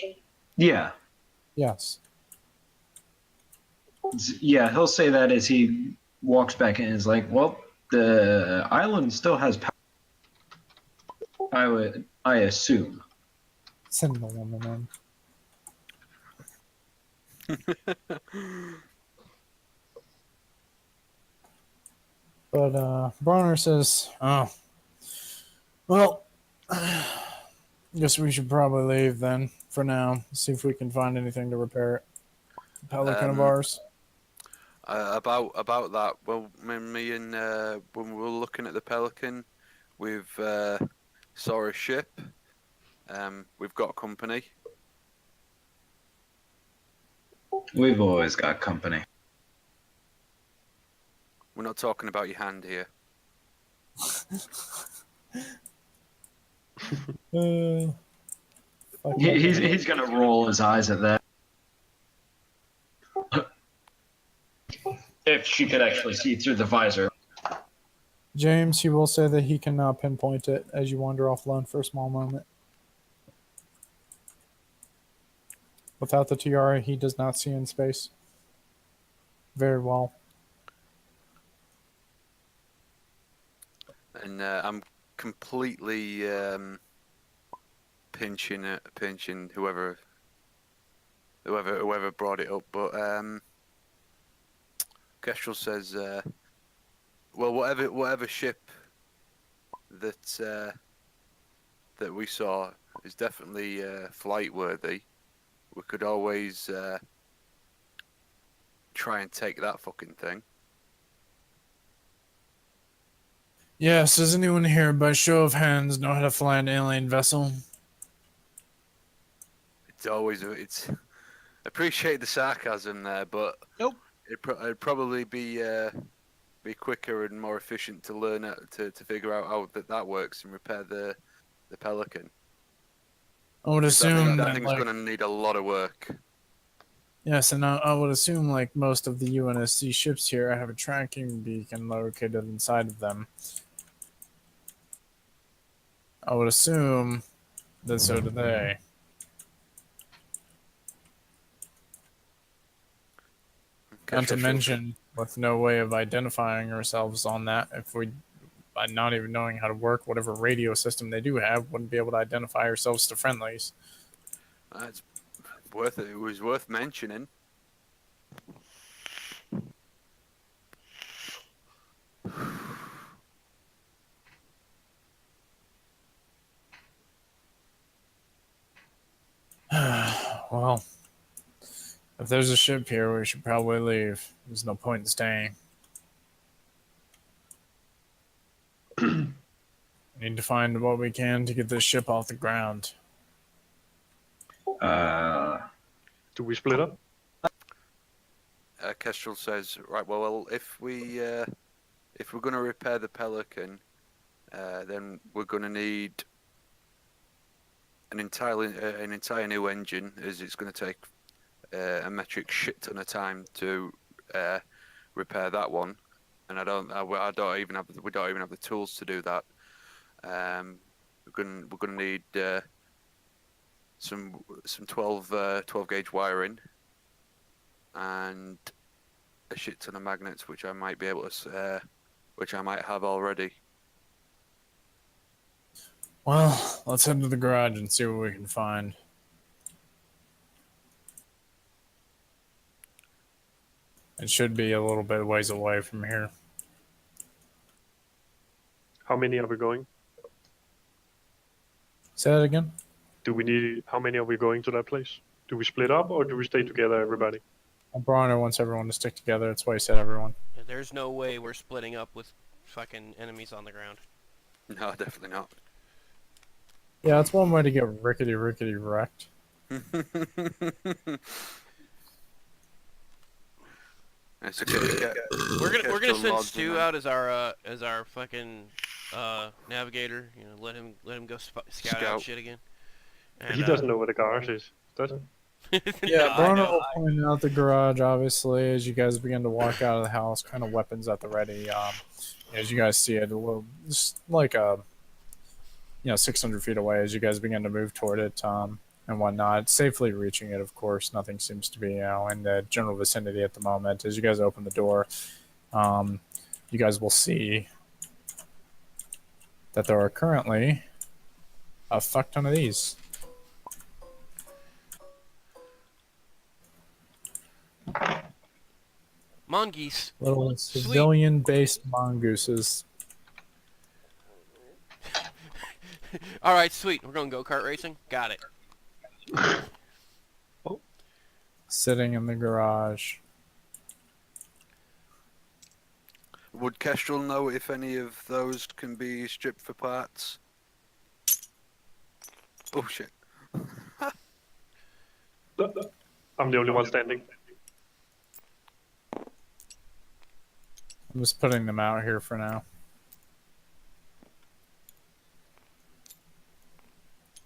Yeah. Yes. Yeah, he'll say that as he walks back in. Is like, well, the island still has power. I assume. Send the woman in. But Bronner says, "Oh, well, guess we should probably leave then for now. See if we can find anything to repair it. Pelican of ours." About that, well, me and when we were looking at the Pelican, we've saw a ship. We've got company. We've always got company. We're not talking about your hand here. He's gonna roll his eyes at that. If she could actually see through the visor. James, he will say that he can pinpoint it as you wander offline for a small moment. Without the tiara, he does not see in space very well. And I'm completely pinching whoever brought it up. But Kestrel says, well, whatever ship that we saw is definitely flight worthy. We could always try and take that fucking thing. Yes, does anyone here, by show of hands, know how to fly an alien vessel? It's appreciate the sarcasm there, but Nope. It'd probably be quicker and more efficient to learn to figure out how that works and repair the Pelican. I would assume that thing's going to need a lot of work. Yes, and I would assume like most of the UNSC ships here have a tracking beacon located inside of them. I would assume that so do they. Not to mention, with no way of identifying ourselves on that, if we, by not even knowing how to work whatever radio system they do have, wouldn't be able to identify ourselves to friendlies. It's worth it. It was worth mentioning. Well, if there's a ship here, we should probably leave. There's no point in staying. We need to find what we can to get this ship off the ground. Do we split up? Kestrel says, right, well, if we're going to repair the Pelican, then we're going to need an entire new engine, as it's going to take a metric shit ton of time to repair that one, and we don't even have the tools to do that. We're going to need some 12 gauge wiring and a shit ton of magnets, which I might be able to which I might have already. Well, let's head to the garage and see what we can find. It should be a little bit ways away from here. How many are we going? Say that again? How many are we going to that place? Do we split up or do we stay together, everybody? Bronner wants everyone to stick together. That's why he said everyone. There's no way we're splitting up with fucking enemies on the ground. No, definitely not. Yeah, that's one way to get rickety wrecked. It's okay. We're gonna Kestrel send nods Stu and out as our fucking navigator. You know, let him go scout out Scout. shit again. He doesn't know where the garage is, does he? Yeah, No, I Bruno know. will point out the garage, obviously, as you guys begin to walk out of the house, kind of weapons at the ready. As you guys see it, just like 600 feet away as you guys begin to move toward it, and whatnot. Safely reaching it, of course. Nothing seems to be, in the general vicinity at the moment. As you guys open the door, you guys will see that there are currently a fuck ton of these. Mongoose. Little civilian-based mongooses. All right, sweet. We're going go-kart racing. Got it. Sitting in the garage. Would Kestrel know if any of those can be stripped for parts? Oh shit. I'm the only one standing. I'm just putting them out here for now.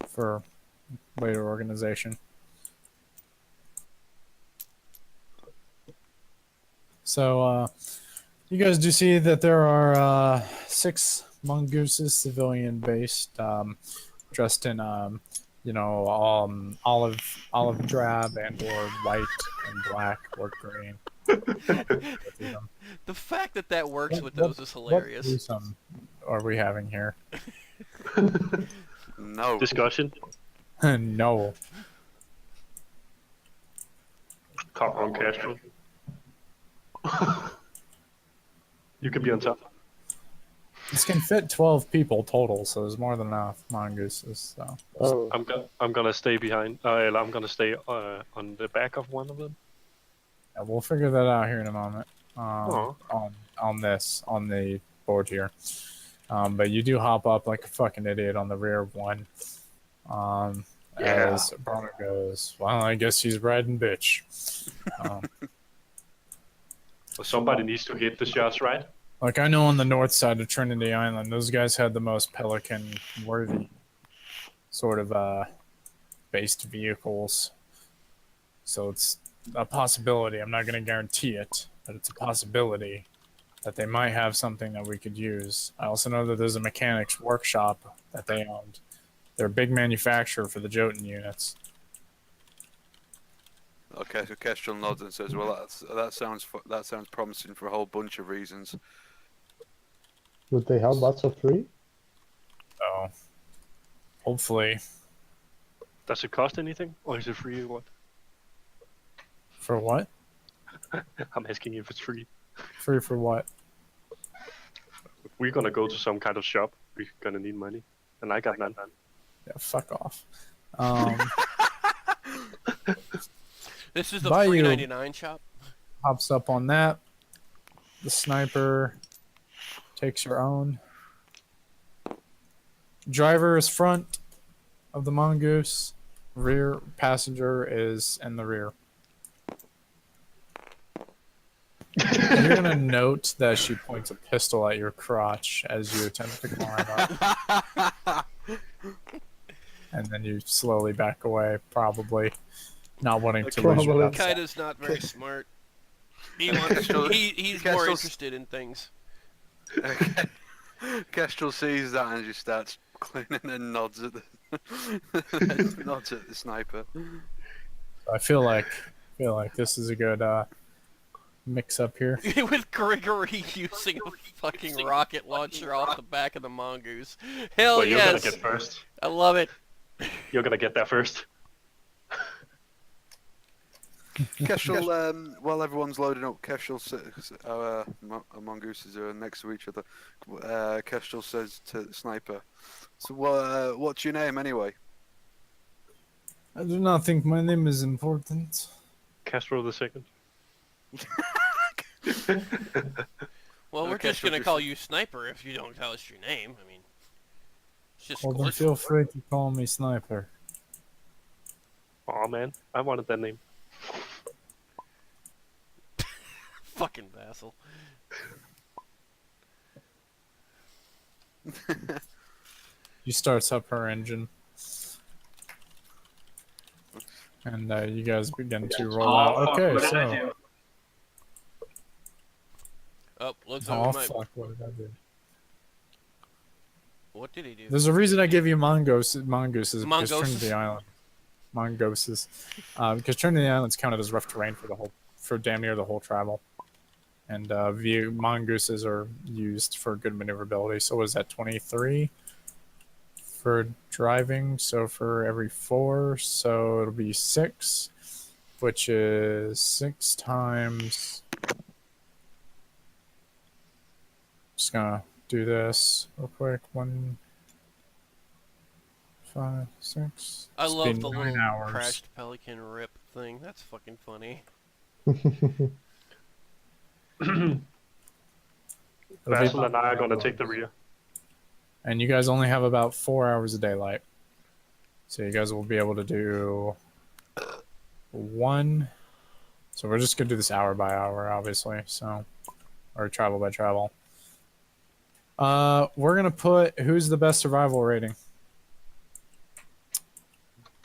For later organization. So, you guys do see that there are 6 mongooses, civilian-based, dressed in, olive drab and or white and black or green. The fact that works with those is hilarious. What threesome are we having here? No. Discussion. No. Come on, Kestrel. You can be on top. This can fit 12 people total, so there's more than enough mongooses. So. Oh, I'm gonna stay behind. I'm gonna stay on the back of one of them. Yeah, we'll figure that out here in a moment. Oh. On the board here. But you do hop up like a fucking idiot on the rear of one. As Bruno goes, well, I guess he's riding bitch. Somebody needs to hit the shots, right? Like, I know on the north side of Trinity Island, those guys had the most Pelican-worthy sort of based vehicles. So it's a possibility. I'm not going to guarantee it, but it's a possibility that they might have something that we could use. I also know that there's a mechanics workshop that they owned. They're a big manufacturer for the Jotun units. Okay, so Kestrel nods and says, "Well, that sounds promising for a whole bunch of reasons." would they have lots of free? So, hopefully, Does it cost anything, or is it free or what? for what? I'm asking if it's free. Free for what? If we're gonna go to some kind of shop, we're gonna need money, and I got none. Yeah, fuck off. This is the Buy free you- 99 shop. Hops up on that. The sniper takes your own. Driver is front of the mongoose. Rear passenger is in the rear. You're gonna note that she points a pistol at your crotch as you attempt to climb up, and then you slowly back away, probably not wanting to lose your Probably. guts. Kaida's not very smart. He wants. He's more Kestrel's- interested in things. Kestrel sees that and just starts cleaning and nods at the nods at the sniper. I feel like this is a good mix up here. With Gregory using a fucking rocket launcher off the back of the mongoose. Hell Well, you're gonna yes! get first. I love it. You're gonna get there first. Kestrel, while everyone's loading up, Kestrel our mongooses are next to each other. Kestrel says to the sniper, "So, what's your name anyway?" I do not think my name is important. Castro the second. Well, we're Okay, just so gonna just- call you Sniper if you don't tell us your name. I mean, it's just Well, then close. feel free to call me Sniper. Aw man, I wanted that name. Fucking vassal. She starts up her engine. And you guys begin to roll out. Oh, fuck, Okay, what did I so. do? Oh, looks like Oh, we might... fuck, what did I do? What did he do? There's a reason I give you mongooses because Mongooses? Trinity Island. Mongooses. Because Trinity Island's counted as rough terrain for damn near the whole travel. And mongooses are used for good maneuverability. So what is that, 23 for driving? So for every 4, so it'll be 6, which is 6 times. Just gonna do this real quick. 1, 5, 6. I It's love been the 9 little hours. crashed pelican rip thing. That's fucking funny. Vassal and I are gonna take the rear. And you guys only have about 4 hours of daylight. So you guys will be able to do 1. So we're just gonna do this hour by hour, obviously. So, or travel by travel. We're gonna put who's the best survival rating.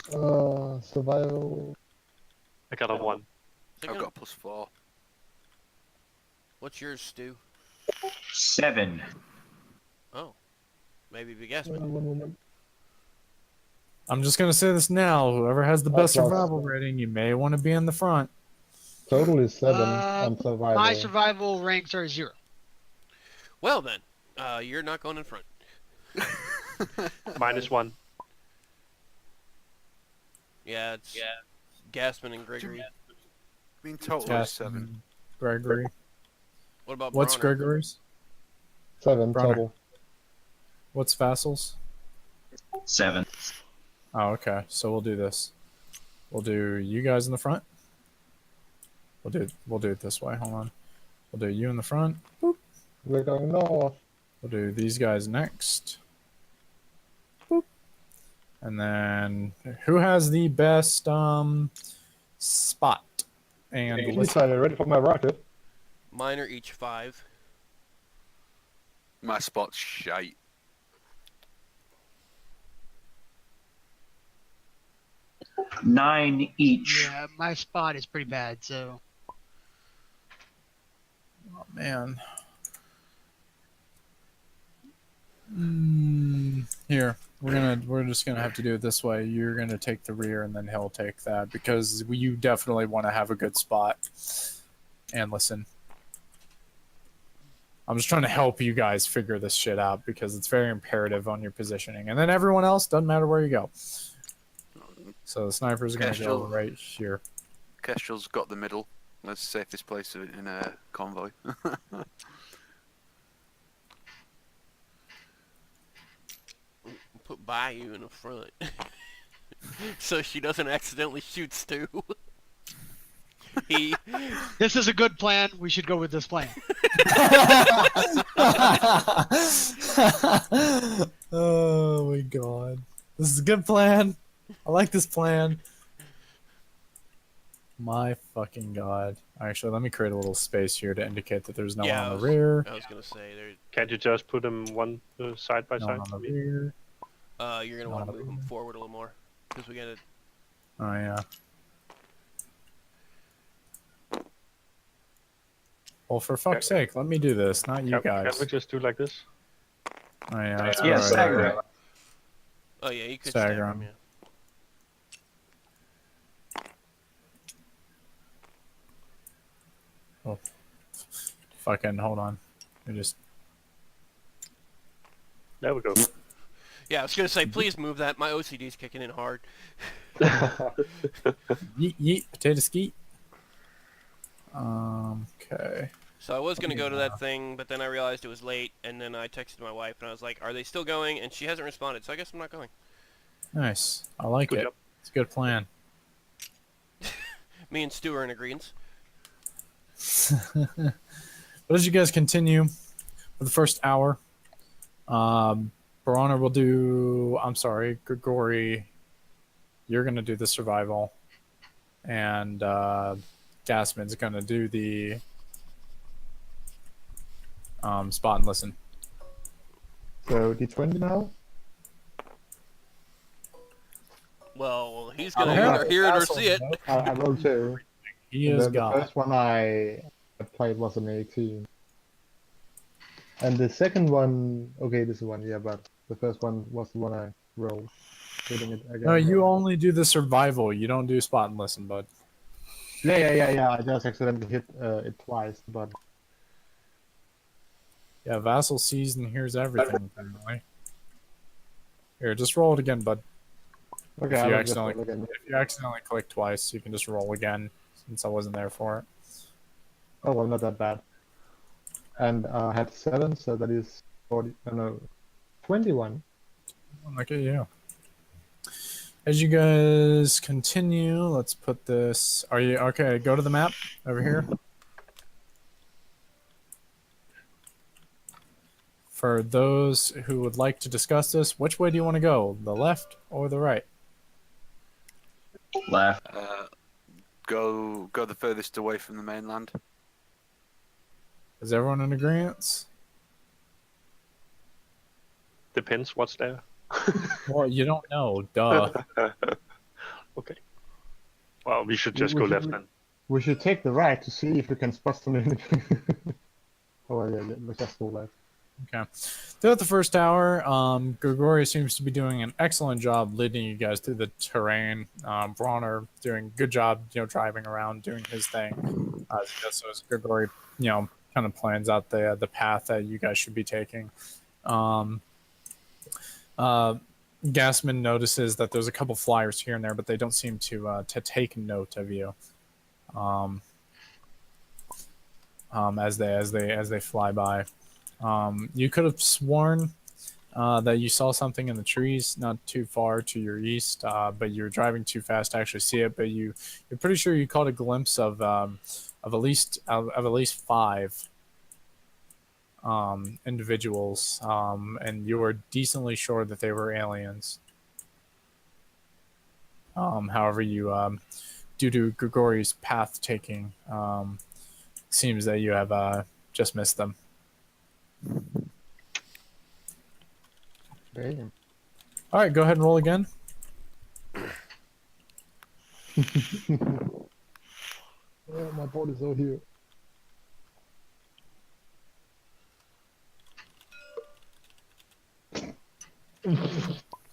Survival. I got a 1. I've got a +4. What's yours, Stu? 7. Oh. Maybe Big Ass. I'm just gonna say this now. Whoever has the best Plus. survival rating, you may want to be in the front. Total is 7 on survival. My survival ranks are 0. Well then, you're not going in front. -1. Yeah, it's Gassman and Gregory. I mean, total is Yes, 7. Gregory. What about What's Bronner? Gregory's? 7 Bronner. total. What's Vassal's? 7. Oh, okay. So we'll do this. We'll do you guys in the front. We'll do it this way. Hold on. We'll do you in the front. Boop. We're going north. We'll do these guys next. Boop. And then who has the best spot? And You listen. decided ready for my rocket. Mine are each 5. My spot's shite. Nine each. Yeah, my spot is pretty bad, so. Oh man. Here, we're just gonna have to do it this way. You're gonna take the rear, and then he'll take that because you definitely want to have a good spot. And listen, I'm just trying to help you guys figure this shit out because it's very imperative on your positioning. And then everyone else doesn't matter where you go. So the snipers are gonna go right here. Kestrel's got the middle. Let's save this place in a convoy. Put Bayou in the front. So she doesn't accidentally shoot Stu. This is a good plan. We should go with this plan. Oh my god. This is a good plan. I like this plan. My fucking god. Actually, let me create a little space here to indicate that there's no one on the rear. I was gonna say Can't you just put them one side by No side? one on the rear. you're gonna want to move them forward a little more because we gotta. Oh yeah. Well, for fuck's sake, let me do this, not you guys. Can't we just do like this? Oh yeah. That's Yeah, right. stagger it. Oh yeah, you could Stagger stagger 'em. them. Yeah. Oh. Fucking hold on. I just There we go. Yeah, I was gonna say, please move that. My OCD's kicking in hard. yeet yeet potato skeet. Okay. So I was gonna go to that thing, but then I realized it was late, and then I texted my wife, and I was like, "Are they still going?" And she hasn't responded, so I guess I'm not going. Nice. I like Good it. job. It's a good plan. Me and Stu are in agreement. But as you guys continue for the first hour, Bronner will do. I'm sorry, Grigori. You're gonna do the survival, and Gasman's gonna do the spot and listen. So D20 now. Well, he's Oh, gonna yeah. either hear it or see it. I rolled 2. He And is then the God. first one I played was an 18. And the second one, okay, this one, yeah, but the first one was the one I rolled. Hitting it again. No, you only do the survival. You don't do spot and listen, bud. Yeah. I just accidentally hit it twice, but Yeah, Vassal sees and hears everything, apparently. Here, just roll it again, bud. okay. If I you will just accidentally, roll again. if you accidentally click twice, you can just roll again, since I wasn't there for it. Oh well, not that bad. And I had 7, so that is 40. No, 21. Look at you. As you guys continue, let's put this. Are you okay? Go to the map over here. For those who would like to discuss this, which way do you want to go? The left or the right? Left. Go the furthest away from the mainland. Is everyone in agreement? Depends what's there. Well, you don't know. Duh. Okay. Well, we should just We go should- left then. We should take the right to see if we can spot some enemy. Oh yeah, let's just go left. Okay. Throughout the first hour, Gregory seems to be doing an excellent job leading you guys through the terrain. Bronner doing a good job, driving around, doing his thing. So as Gregory, kind of plans out the path that you guys should be taking. Gassman notices that there's a couple flyers here and there, but they don't seem to take note of you. As they fly by. You could have sworn that you saw something in the trees not too far to your east, but you were driving too fast to actually see it. But you're pretty sure you caught a glimpse of at least 5 individuals, and you were decently sure that they were aliens. However, you due to Grigori's path taking, seems that you have just missed them. Damn. All right, go ahead and roll again. Oh, my board is over here.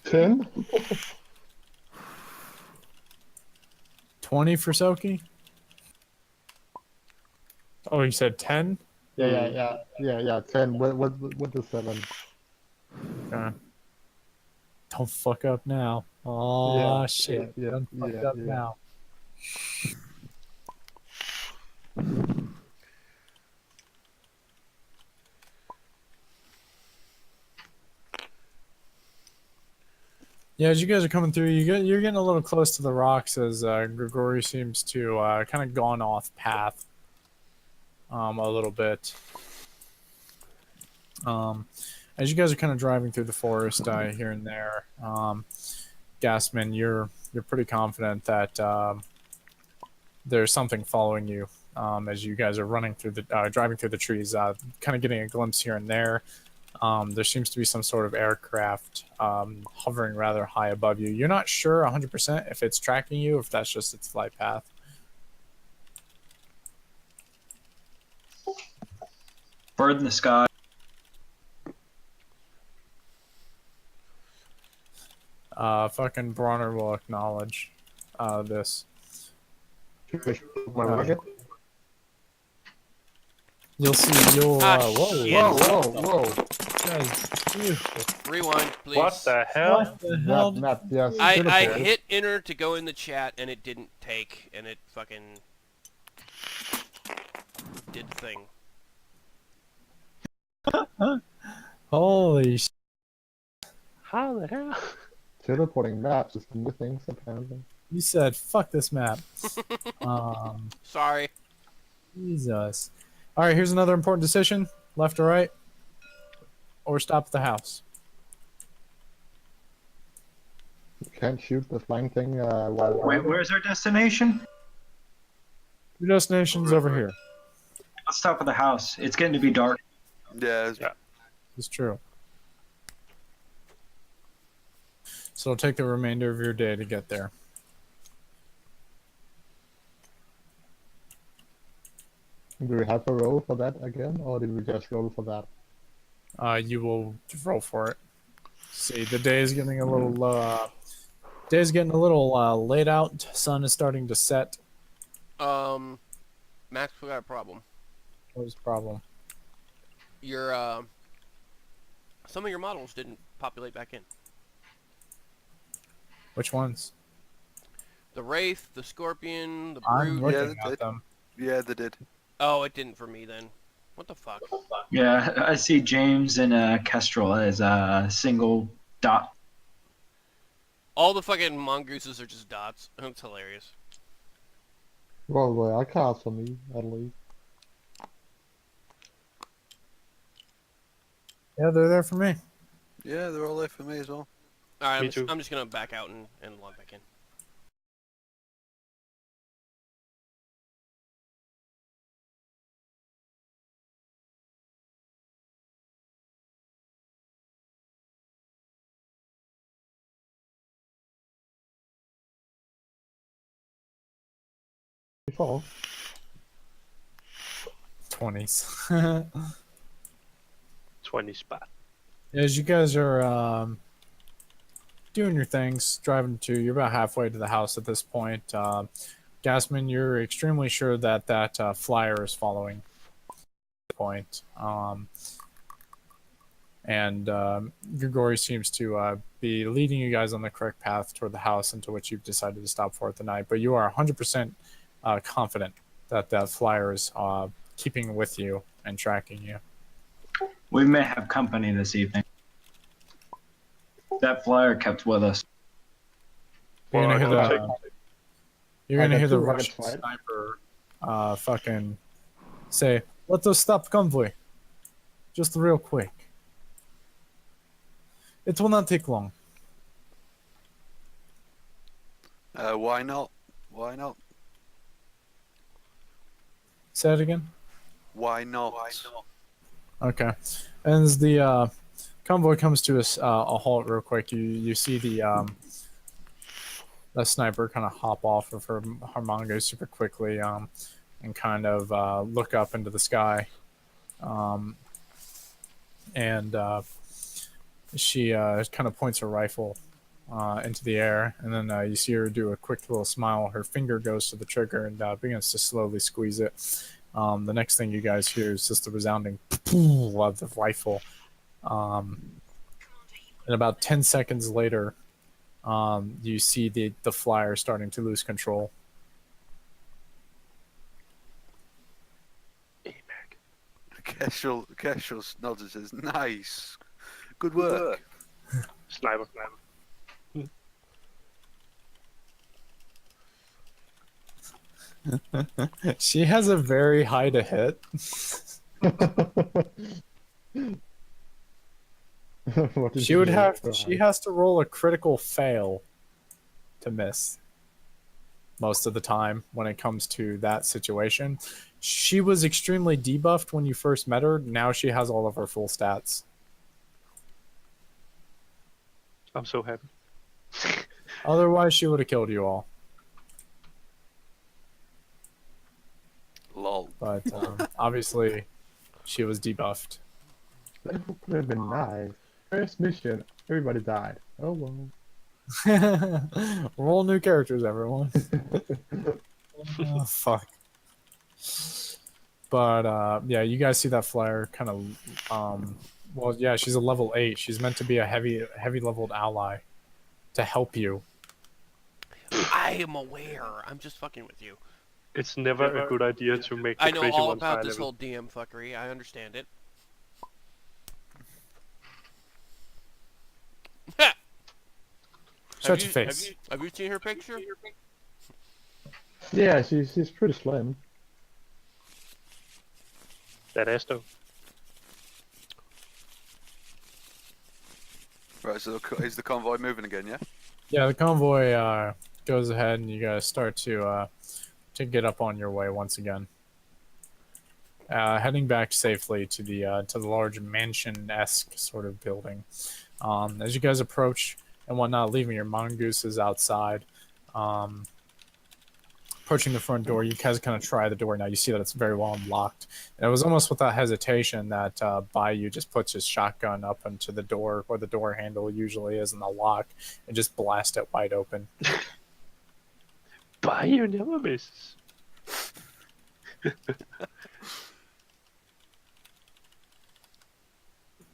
Ten? 20 for Soki. Oh, you said 10? Yeah. 10. What the 7? Okay. Don't fuck up now. Oh Yeah, shit! yeah, Don't fuck yeah, up yeah. now. Yeah, as you guys are coming through, you're getting a little close to the rocks as Grigori seems to kind of gone off path a little bit. As you guys are kind of driving through the forest here and there, Gassman, you're pretty confident that there's something following you as you guys are running through the driving through the trees, kind of getting a glimpse here and there. There seems to be some sort of aircraft hovering rather high above you. You're not sure 100% if it's tracking you, or if that's just its flight path. Bird in the sky. Fucking Bronner will acknowledge this. My rocket? You'll see. Whoa, shit. Whoa. guys, Rewind, please. What the hell? what the hell? Not just I teleport. hit enter to go in the chat and it didn't take, and it fucking did the thing. Holy sh! How the hell? Teleporting maps is new things apparently. You said fuck this map. Sorry. Jesus. All right, here's another important decision: left or right, or stop at the house. You can't shoot the flying thing while. Where's our destination? Your destination's over here. Let's stop at the house. It's getting to be dark. Yeah. Yeah. It's true. So it'll take the remainder of your day to get there. Do we have a roll for that again, or did we just roll for that? You will roll for it. See, the day is getting a little late out. Sun is starting to set. Max, we got a problem. What was the problem? Your some of your models didn't populate back in. Which ones? The Wraith, the Scorpion, the I'm Brute. looking at them. Yeah, they did. Oh, it didn't for me then. What the fuck? Yeah, I see James and Kestrel as a single dot. All the fucking mongooses are just dots. That's hilarious. Well, they are cards for me, at least. Yeah, they're there for me. Yeah, they're all there for me as well. Alright, Me too. I'm just gonna back out and log back in. Before. 20s. 20 spot. As you guys are doing your things, driving you're about halfway to the house at this point. Gasman, you're extremely sure that that flyer is following the point. And Grigori seems to be leading you guys on the correct path toward the house into which you've decided to stop for the night. But you are 100% confident that that flyer is keeping with you and tracking you. We may have company this evening. That flyer kept with us. You're gonna hear Well, the, two Russian rockets fired. sniper fucking say, "Let us stop convoy, just real quick. It will not take long." Why not? Why not? Say it again. Why not? Okay. And as the convoy comes to a halt real quick, you see the sniper kind of hop off of her mongoose super quickly and kind of look up into the sky. And she kind of points her rifle into the air, and then you see her do a quick little smile. Her finger goes to the trigger and begins to slowly squeeze it. The next thing you guys hear is just the resounding of the rifle. And about 10 seconds later, you see the flyer starting to lose control. Kestrel nods and says, "Nice, good work." Sniper. She has a very high to hit. What did She you would do? have. She has to roll a critical fail to miss. Most of the time, when it comes to that situation, she was extremely debuffed when you first met her. Now she has all of her full stats. I'm so happy. Otherwise, she would have killed you all. Lol. But obviously, she was debuffed. That would have been nice. First mission, everybody died. Oh well. We're all new characters, everyone. Oh, fuck. But yeah, you guys see that flyer kind of. Well, yeah, she's a level 8. She's meant to be a heavy leveled ally to help you. I am aware. I'm just fucking with you. It's never a good idea to make the I know crazy all ones about high this level. whole DM fuckery. I understand it. Shut your face. Have you seen her picture? Yeah, she's pretty slim. That ass though. Right, so is the convoy moving again? Yeah. Yeah, the convoy goes ahead, and you guys start to get up on your way once again. heading back safely to the large mansion-esque sort of building. As you guys approach and whatnot, leaving your mongooses outside, approaching the front door, you guys kind of try the door. Now you see that it's very well unlocked. And it was almost without hesitation that Bayou just puts his shotgun up into the door where the door handle usually is in the lock and just blast it wide open. Bayou never misses.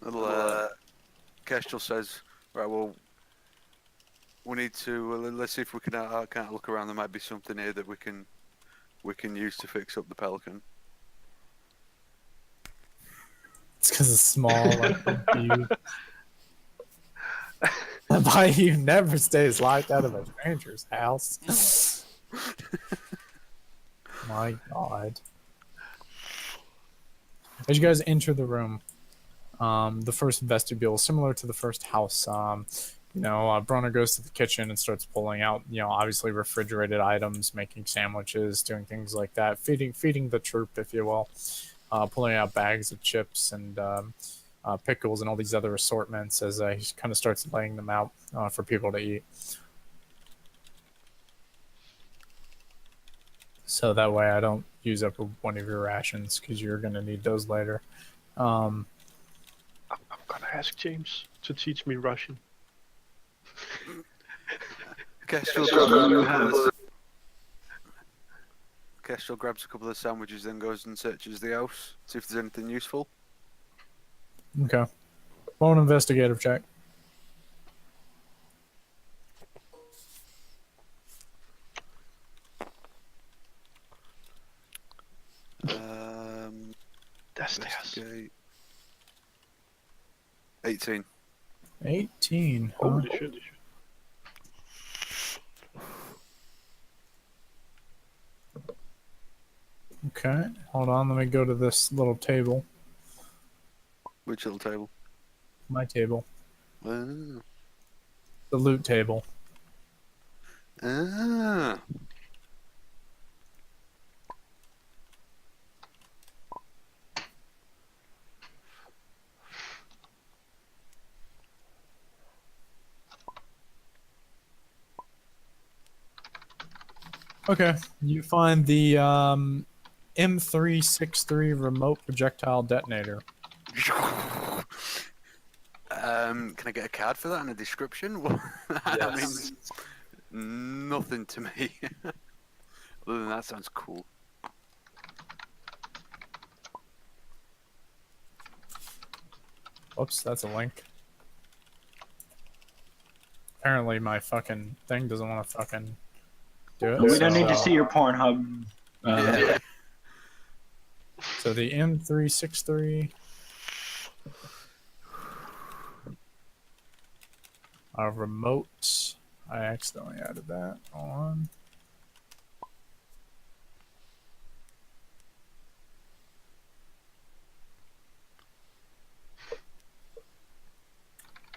Little Kestrel says, right, well, we need to let's see if we can kind of look around. There might be something here that we can use to fix up the Pelican. It's because it's small, like Bayou. Bayou never stays locked out of a stranger's house. My God. As you guys enter the room, the first vestibule, similar to the first house, Bronner goes to the kitchen and starts pulling out, obviously refrigerated items, making sandwiches, doing things like that, feeding the troop, if you will, pulling out bags of chips and pickles and all these other assortments as he kind of starts laying them out for people to eat. So that way I don't use up one of your rations because you're going to need those later. I'm gonna ask James to teach me Russian. Kestrel grabs a couple of sandwiches, then goes and searches the house, see if there's anything useful. Okay. Roll an investigative check. That's 18. 18. Huh? Holy shit. Okay. Hold on. Let me go to this little table. Which little table? My table. Ah. The loot table. Ah. Okay. You find the M363 remote projectile detonator. Can I get a card for that and a description? That Yes. means nothing to me. Other than that, sounds cool. Oops, that's a link. Apparently my fucking thing doesn't want to fucking do it. We don't need to see your Pornhub. Yeah. So the M363 remote. I accidentally added that on.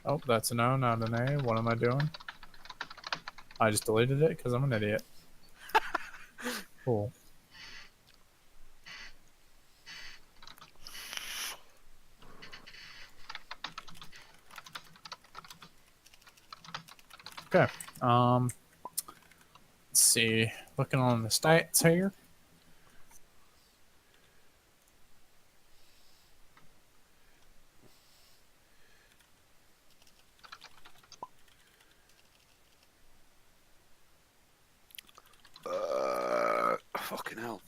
Oh, that's an O, not an A. What am I doing? I just deleted it because I'm an idiot. Cool. Okay. Let's see. Looking on the stats here. Fucking hell.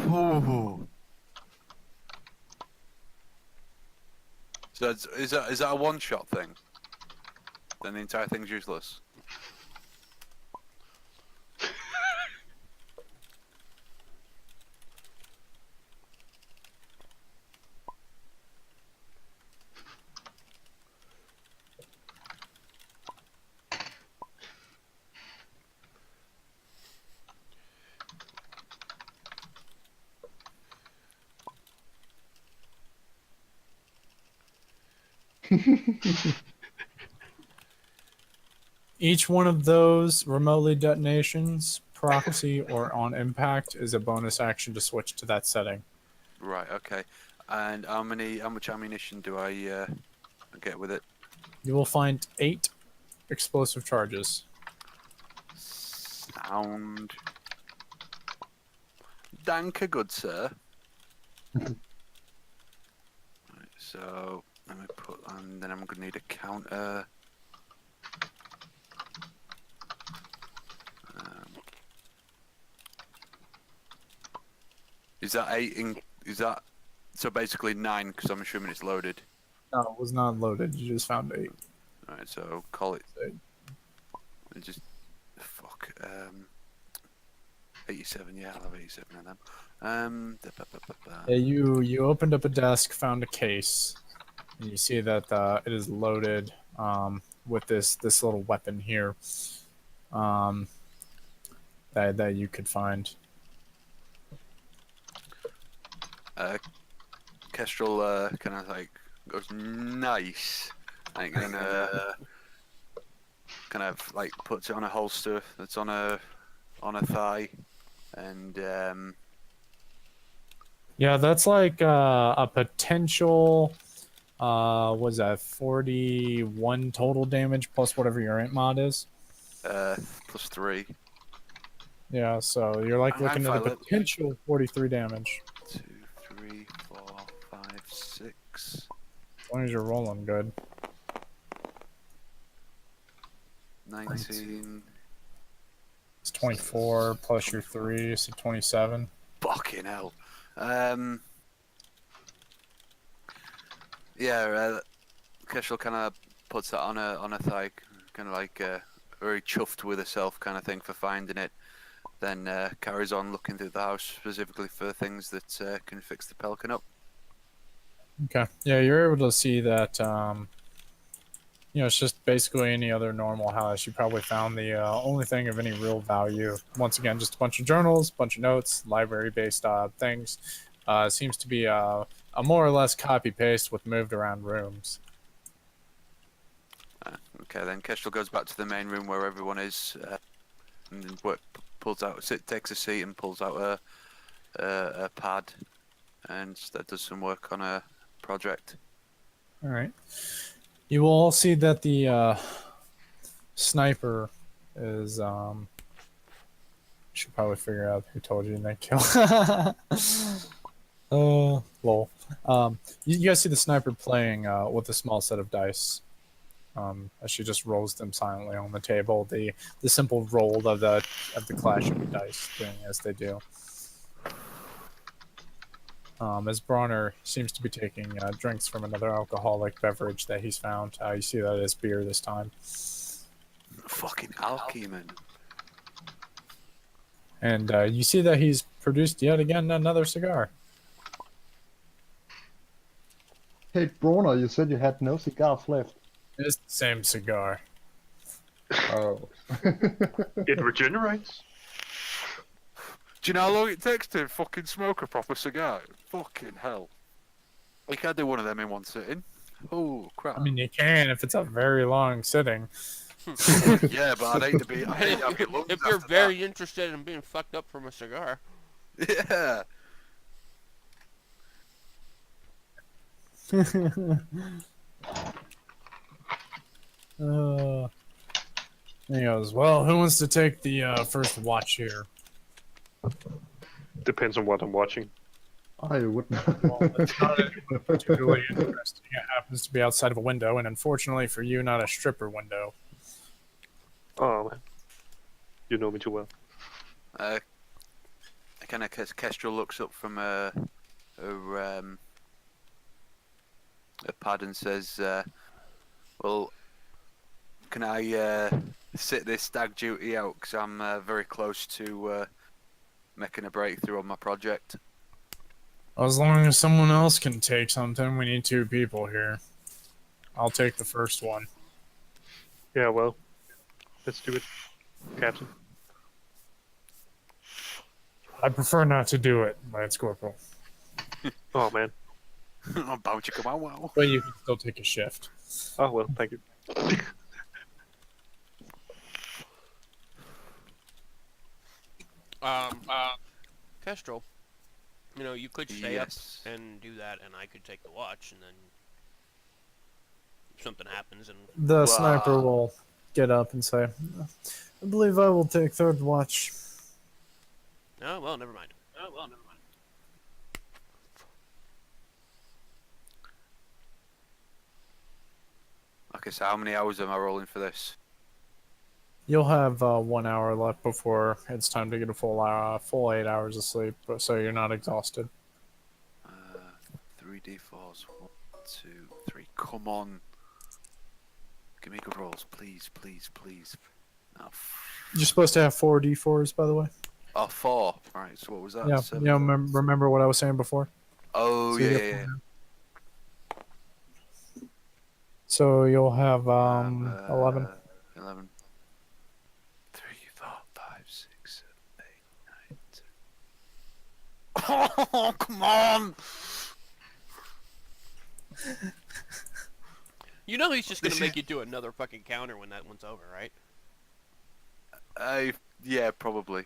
Ooh. So is that a one-shot thing? Then the entire thing's useless. Each one of those remotely detonations, proxy or on impact, is a bonus action to switch to that setting. Right. Okay. And how much ammunition do I get with it? You will find 8 explosive charges. Sound. Danke, good sir. Right, so let me put, and then I'm gonna need a counter. Is that 8 in? Is that so? Basically 9, because I'm assuming it's loaded. No, it was not loaded. You just found 8. Right. So call it. Eight. Just fuck. 87. Yeah, I'll have 87 of them. Yeah, you opened up a desk, found a case, and you see that it is loaded with this little weapon here that you could find. Kestrel kind of like goes nice, and then kind of like puts it on a holster that's on a thigh, and Yeah, that's like a potential. Was that 41 total damage plus whatever your int mod is? +3. Yeah, so you're like I'm looking at a fine. potential 43 damage. 2, 3, 4, 5, 6. As long as you're rolling good. 19. It's 24 plus your 3, so 27. Fucking hell. Yeah, Kestrel kind of puts that on a thigh, kind of like very chuffed with herself kind of thing for finding it. Then carries on looking through the house specifically for things that can fix the Pelican up. Okay. Yeah, you're able to see that, it's just basically any other normal house. You probably found the only thing of any real value. Once again, just a bunch of journals, bunch of notes, library-based things. Seems to be a more or less copy-paste with moved around rooms. Okay, then Kestrel goes back to the main room where everyone is, and then takes a seat and pulls out a pad, and does some work on a project. All right. You will all see that the sniper is. Should probably figure out who told you to kill. Lol. You guys see the sniper playing with a small set of dice. As she just rolls them silently on the table. The simple roll of the clash of the dice doing as they do. As Bronner seems to be taking drinks from another alcoholic beverage that he's found. You see that it's beer this time. Fucking alchemy. And you see that he's produced yet again another cigar. Hey, Bronner, you said you had no cigars left. It's the same cigar. Oh. It regenerates. Do you know how long it takes to fucking smoke a proper cigar? Fucking hell. You can't do one of them in one sitting. Oh, crap. I mean, you can if it's a very long sitting. Yeah, but I'd hate to be... If you're very interested in being fucked up from a cigar. Yeah. He goes, well, who wants to take the first watch here? Depends on what I'm watching. I wouldn't. Well, it's not particularly interesting. It happens to be outside of a window, and unfortunately for you, not a stripper window. Oh man, you know me too well. Kind of Kestrel looks up from a pad and says, well, can I sit this stag duty out, because I'm very close to making a breakthrough on my project. As long as someone else can take something, we need 2 people here. I'll take the first one. Yeah, well, let's do it, Captain. I prefer not to do it, Lance Corporal. Oh man, Bow chicka wow wow. but you can still take a shift. Oh well, thank you. Kestrel, you could stay Yes. up and do that, and I could take the watch, and then if something happens, and The sniper will get up and say, I believe I will take third watch. oh well, never mind. Okay, so how many hours am I rolling for this? You'll have 1 hour left before it's time to get a full 8 hours of sleep, so you're not exhausted. 3d4s. 1, 2, 3. Come on. Give me good rolls, please, please, please. Oh, You're supposed to have 4 d4s, by the way. oh 4. Right, so what was that? Yeah, 7? remember what I was saying before? Oh, So yeah, you yeah, get yeah. So you'll have 11. 11. 3, 4, 5, 6, 7, 8, 9, 10. Oh, come on! He's just gonna make you do another fucking counter when that one's over, right? Yeah, probably.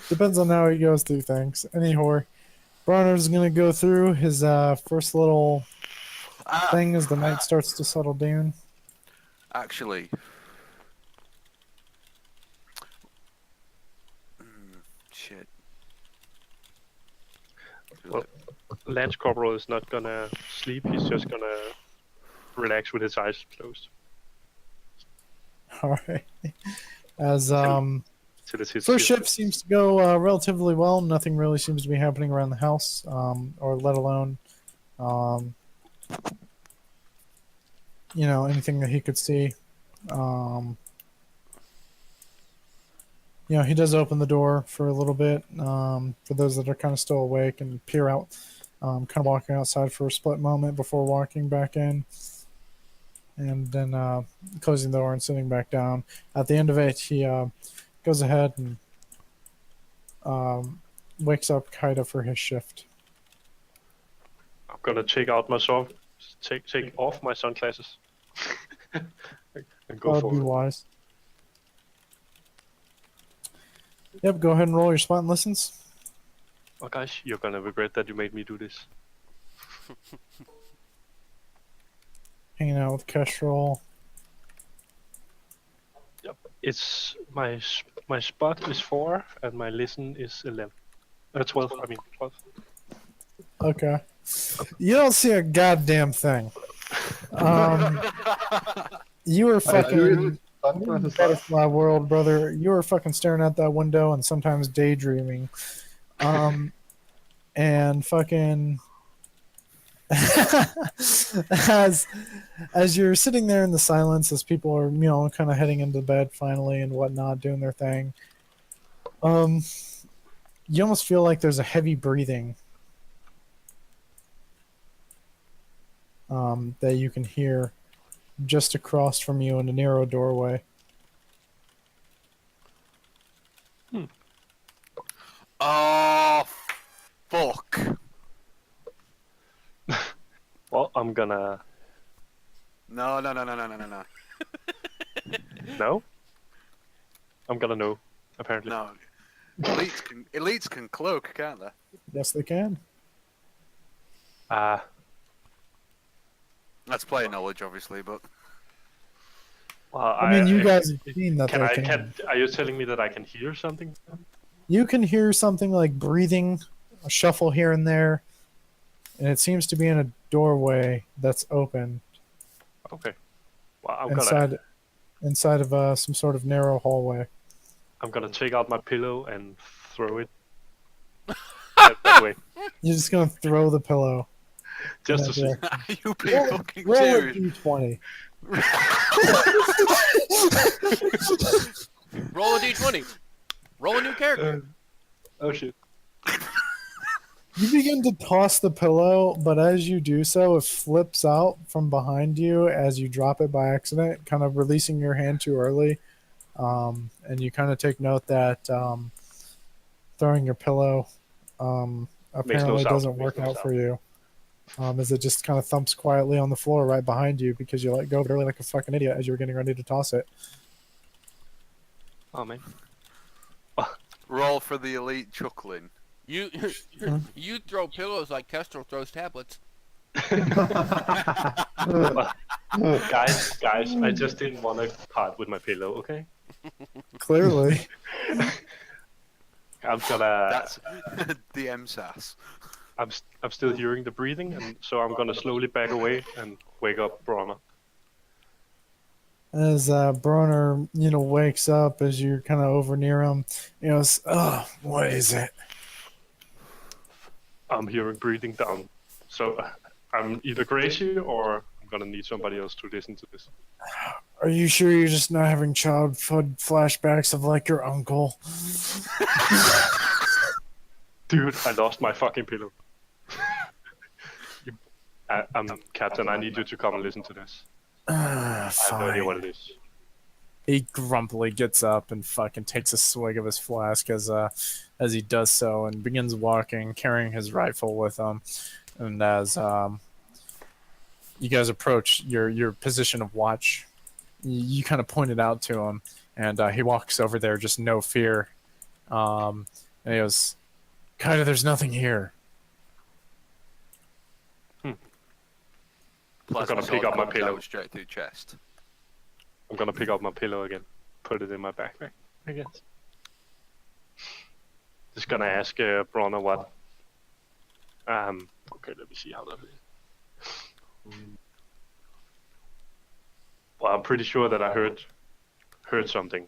Depends on how he goes through things. Anyhow, Bronner's gonna go through his first little thing as the night starts to settle down. Actually, shit. Well, Lance Corporal is not gonna sleep. He's just gonna relax with his eyes closed. All right. As Till it's his first shift. shift seems to go relatively well. Nothing really seems to be happening around the house, or let alone, anything that he could see. He does open the door for a little bit, for those that are kind of still awake, and peer out, kind of walking outside for a split moment before walking back in, and then closing the door and sitting back down. At the end of it, he goes ahead and wakes up Kaida for his shift. I'm gonna take out my take off my sunglasses, and go That would be forward. wise. Yep, go ahead and roll your spot and listens. Oh guys, you're gonna regret that you made me do this. Hanging out with Kestrel. Yep. It's my spot is 4 and my listen is 11. 12. I mean 12. Okay. You don't see a goddamn thing. You were fucking butterfly world, brother. You were fucking staring out that window and sometimes daydreaming. And fucking as you're sitting there in the silence, as people are, kind of heading into bed finally and whatnot, doing their thing. You almost feel like there's a heavy breathing that you can hear just across from you in a narrow doorway. Oh, fuck. Well, I'm gonna. No. No? I'm gonna know, apparently. No. Elites can cloak, can't they? Yes, they can. That's player knowledge, obviously, but... Well, I mean, you guys have seen that they can. Are you telling me that I can hear something? You can hear something like breathing, a shuffle here and there, and it seems to be in a doorway that's open Okay. Well, inside of some sort of narrow hallway. I'm gonna take out my pillow and throw it that way. You're just gonna throw the pillow. Just to see. Are you being fucking Roll a serious? d20. Roll a d20. Roll a new character. Oh shit. You begin to toss the pillow, but as you do so, it flips out from behind you as you drop it by accident, kind of releasing your hand too early. And you kind of take note that throwing your pillow apparently doesn't work out for you. As it just kind of thumps quietly on the floor right behind you because you let go of it early like a fucking idiot as you were getting ready to toss it. Oh man. Roll for the elite chuckling. You throw pillows like Kestrel throws tablets. Guys, I just didn't want to part with my pillow, okay? Clearly. I'm gonna. That's the MSAS. I'm still hearing the breathing, and so I'm gonna slowly back away and wake up Bronner. As Bronner, wakes up as you're kind of over near him, he goes, "Oh, what is it?" I'm hearing breathing down, so I'm either crazy or I'm gonna need somebody else to listen to this. Are you sure you're just not having childhood flashbacks of like your uncle? Dude, I lost my fucking pillow. I'm Captain. I need you to come and listen to this. I have no idea what it is. He grumpily gets up and fucking takes a swig of his flask as he does so, and begins walking, carrying his rifle with him. And as you guys approach your position of watch, you kind of point it out to him, and he walks over there, just no fear. And he goes, "Kaida, there's nothing here." I'm gonna pick up my pillow. Straight through chest. I'm gonna pick up my pillow again, put it in my backpack, I guess. Just gonna ask Bronner what. Okay, let me see how that is. Well, I'm pretty sure that I heard something.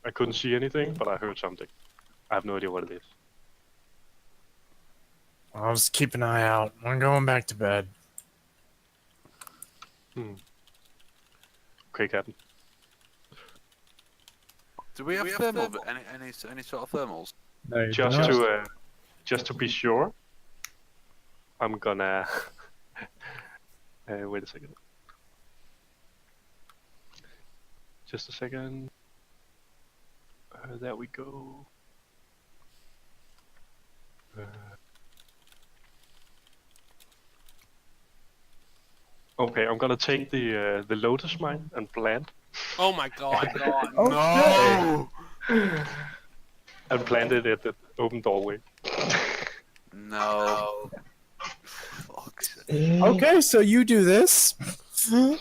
I couldn't see anything, but I heard something. I have no idea what it is. I'll just keep an eye out. I'm going back to bed. Okay, Captain. Do we have thermal? Any sort of thermals? No, Just to be sure, I'm gonna wait a second. Just a second. There we go. Okay, I'm gonna take the lotus mine and plant. Oh my god. No! And plant it at the open doorway. No. Fuck's sake. Okay, so you do this. And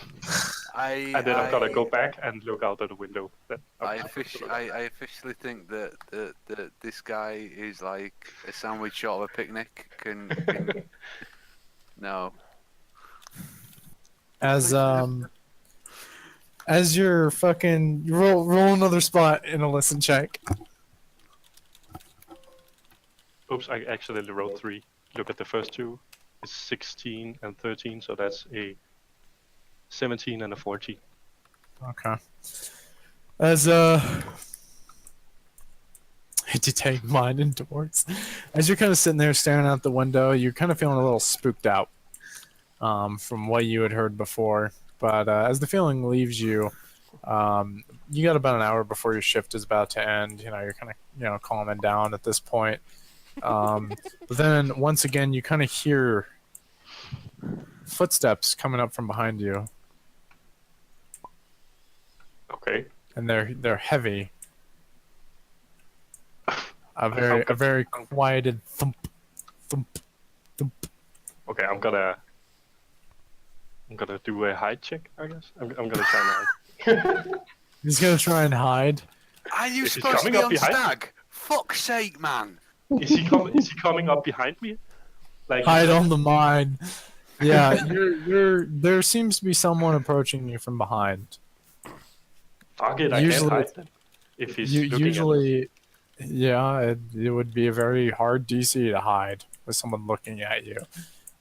then I'm gonna go back and look out of the window. I officially think that this guy is like a sandwich short of a picnic. No. As you're fucking roll another spot in a listen check. Oops, I accidentally wrote 3. Look at the first two. It's 16 and 13, so that's a 17 and a 14. Okay. As detect mind indoors. As you're kind of sitting there staring out the window, you're kind of feeling a little spooked out from what you had heard before. But as the feeling leaves you, you got about an hour before your shift is about to end. You're kind of calming down at this point. But then once again, you kind of hear footsteps coming up from behind you. Okay. And they're heavy. A very quieted thump, thump, thump. Okay, I'm gonna do a hide check, I guess. I'm gonna try and hide. He's gonna try and hide. Are you Is he supposed to coming be up on behind me? stag? Fuck's sake, man! Is he coming up behind me? Like Hide on the mine. Yeah, there seems to be someone approaching you from behind. Fuck it, I Usually- can't hide then. If he's looking Usually, yeah, it would be a very hard DC to hide with someone looking at you.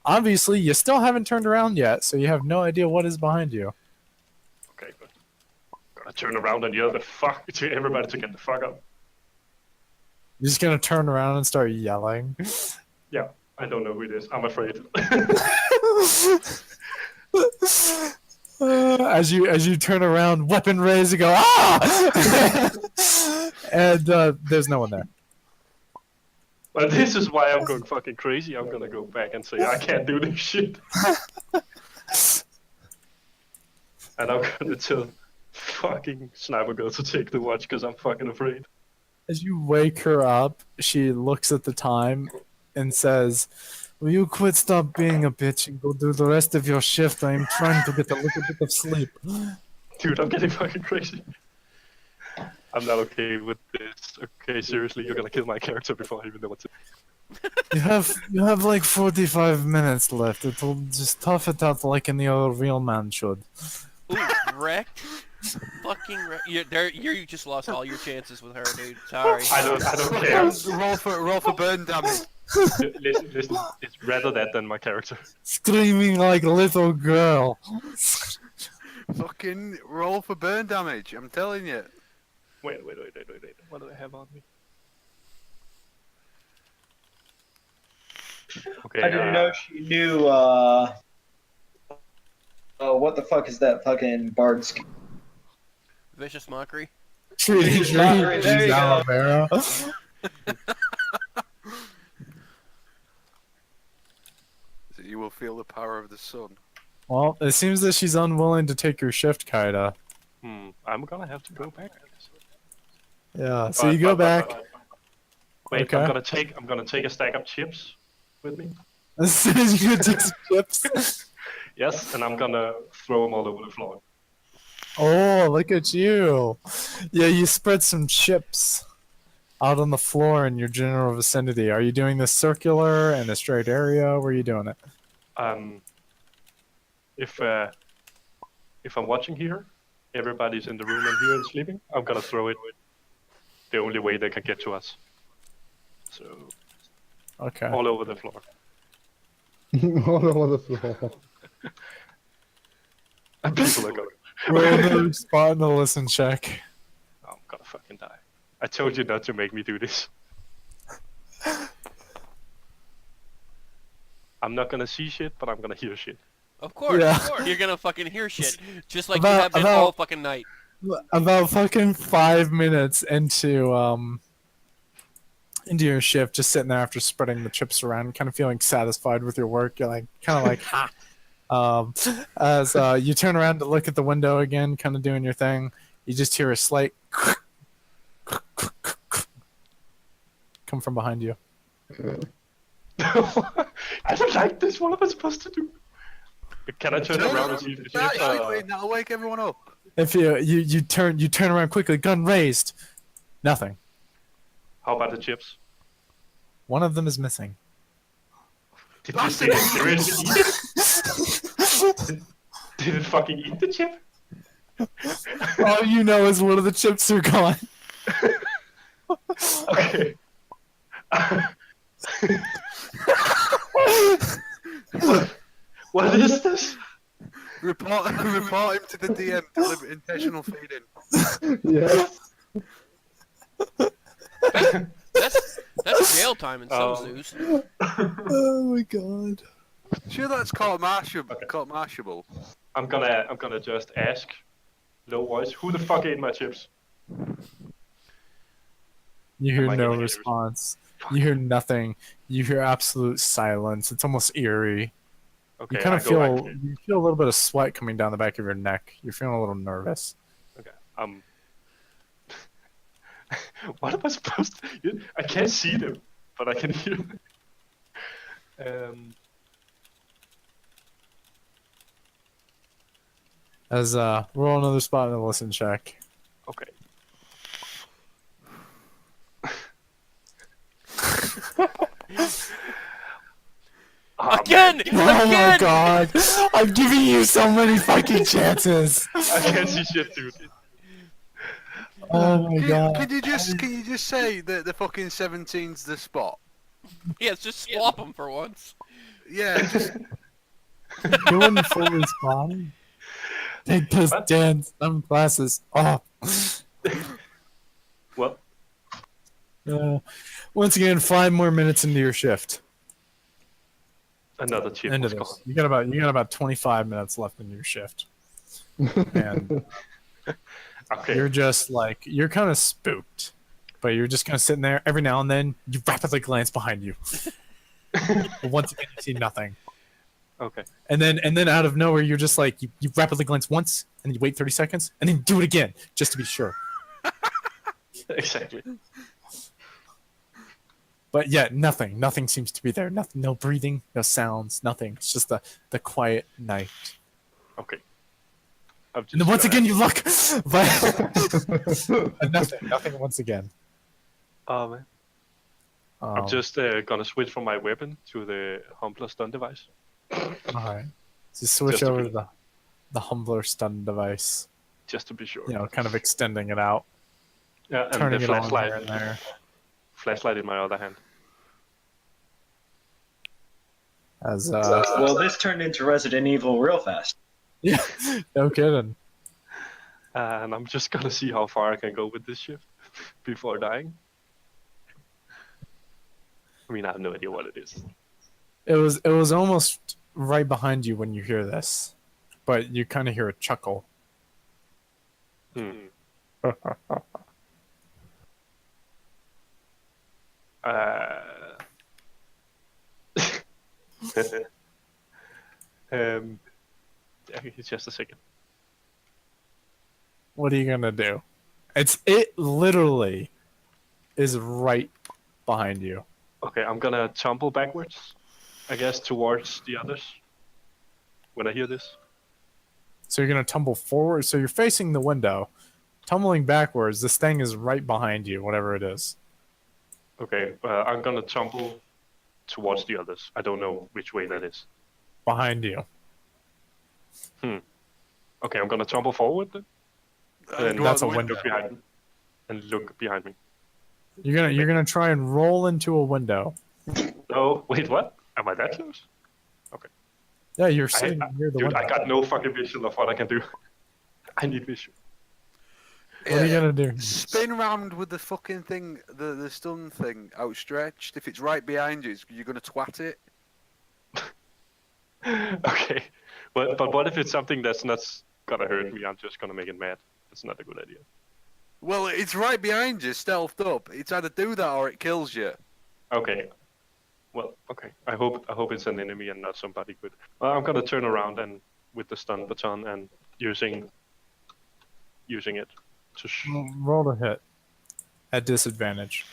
Obviously, you still haven't turned around yet, so you have no idea what is behind you. at me. Okay, but I'm gonna turn around and yell the fuck to everybody to get the fuck up. You're just gonna turn around and start yelling. Yeah, I don't know who it is. I'm afraid. As you turn around, weapon raised, you go ah, and there's no one there. Well, this is why I'm going fucking crazy. I'm gonna go back and say I can't do this shit. And I'm gonna tell fucking Sniper Girl to take the watch because I'm fucking afraid. As you wake her up, she looks at the time and says, "Will you quit stop being a bitch and go do the rest of your shift? I am trying to get a little bit of sleep." Dude, I'm getting fucking crazy. I'm not okay with this. Okay, seriously, you're gonna kill my character before I even know what to do. You have like 45 minutes left. It'll just tough it out like any other real man should. Ooh, wrecked. Fucking wrecked. You just lost all your chances with her, dude. Sorry. I don't care. Roll for burn damage. Listen, it's rather that than my character. Screaming like a little girl. Fucking roll for burn damage. I'm telling you. Wait. What do I have on me? Okay. I didn't know she knew. What the fuck is that fucking bard's? Vicious mockery. Treating There you go. Alavera. You will feel the power of the sun. Well, it seems that she's unwilling to take your shift, Kaida. I'm gonna have to go back. Yeah, so you go back. Wait, Okay. I'm gonna take a stack of chips with me. As soon as you take some chips. Yes, and I'm gonna throw them all over the floor. Oh, look at you. Yeah, you spread some chips out on the floor in your general vicinity. Are you doing this circular in a straight area? Where are you doing it? If I'm watching here, everybody's in the room and here and sleeping, I'm gonna throw it the only way they can get to us. So, Okay. all over the floor. All over the floor. And people are going, Roll another spot in the listen check. I'm gonna fucking die. I told you not to make me do this. I'm not gonna see shit, but I'm gonna hear shit. Of course, Yeah. of course. You're gonna fucking hear shit. Just like you About- have been about- all fucking night. About fucking 5 minutes into your shift, just sitting there after spreading the chips around, kind of feeling satisfied with your work. You're like, kind of like, ha. As you turn around to look at the window again, kind of doing your thing, you just hear a slight come from behind you. I don't like this. What am I supposed to do? Can I turn around and see if the chips are... That'll wake everyone up. If you turn around quickly, gun raised, nothing. How about the chips? One of them is missing. Did you say seriously eat it? Did it fucking eat the chip? All you know is one of the chips are gone. Okay. What is this? Report him to the DM. Deliberate intentional feeding. Yes. That's jail time in some zoos. Oh my god. Sure, that's court-martialable. I'm gonna just ask, low voice, who the fuck ate my chips? You hear Am I no getting response. You hear nothing. You hear absolute silence. It's almost eerie. Okay, You kind I of go feel back. you feel a little bit of sweat coming down the back of your neck. You're feeling a little nervous. Okay. What am I supposed to? I can't see them, but I can hear them. As roll another spot in the listen check. Okay. Again! Oh my Again! god! I'm giving you so many fucking chances. I can't see shit, dude. Oh my god. Can you just say that the fucking 17's the spot? Yes, just swap them for once. Yeah, just You wouldn't fully spawn. Take those What? damn sunglasses off. What? Once again, 5 more minutes into your shift. Another chip Into was this. gone. You got about 25 minutes left in your shift. And Okay. you're just like, you're kind of spooked but you're just kind of sitting there. Every now and then, you rapidly glance behind you. But once again, you see nothing. Okay. And then out of nowhere, you're just like, you rapidly glance once, and then you wait 30 seconds, and then do it again, just to be sure. Exactly. But yeah, nothing. Nothing seems to be there. Nothing. No breathing, no sounds, nothing. It's just the quiet night. Okay. And then once again, you look, but nothing once again. Oh man. I'm just gonna switch from my weapon to the humbler stun device. Alright. So switch Just to over be- to the humbler stun device. Just to be sure. You know, kind of extending it out, Yeah, and turning the it on flashlight. here and there. Flashlight in my other hand. As Well, this turned into Resident Evil real fast. yeah, no kidding. And I'm just gonna see how far I can go with this shift before dying. I mean, I have no idea what it is. It was almost right behind you when you hear this, but you kind of hear a chuckle. Hmm. It's just a second. What are you gonna do? It literally is right behind you. Okay, I'm gonna tumble backwards, I guess, towards the others when I hear this. So you're gonna tumble forward. So you're facing the window, tumbling backwards. This thing is right behind you, whatever it is. Okay, I'm gonna tumble towards the others. I don't know which way that is. Behind you. Okay, I'm gonna tumble forward then. And That's a look window. behind me. And look behind me. You're gonna try and roll into a window. Oh, wait, what? Am I that close? Yeah, you're sitting near the Dude, window. I got no fucking vision of what I can do. I need vision. What are you gonna do? Spin round with the fucking thing, the stun thing outstretched. If it's right behind you, you're gonna twat it. Okay, but what if it's something that's not gonna hurt me? I'm just gonna make it mad. That's not a good idea. Well, it's right behind you, stealthed up. It's either do that or it kills you. Okay. Well, okay. I hope it's an enemy and not somebody good. Well, I'm gonna turn around and with the stun baton and using it to. Roll to hit. At disadvantage.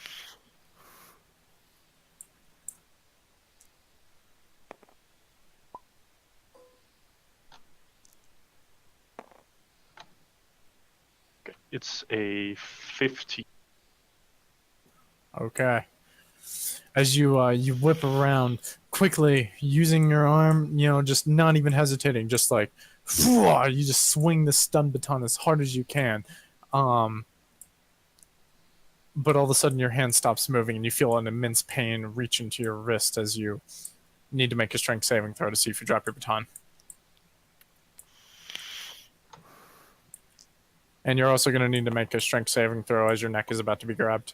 Okay. It's a 50. Okay. As you whip around quickly, using your arm, just not even hesitating, just like, you just swing the stun baton as hard as you can. But all of a sudden your hand stops moving and you feel an immense pain reach into your wrist as you need to make a strength saving throw to see if you drop your baton. And you're also going to need to make a strength saving throw as your neck is about to be grabbed.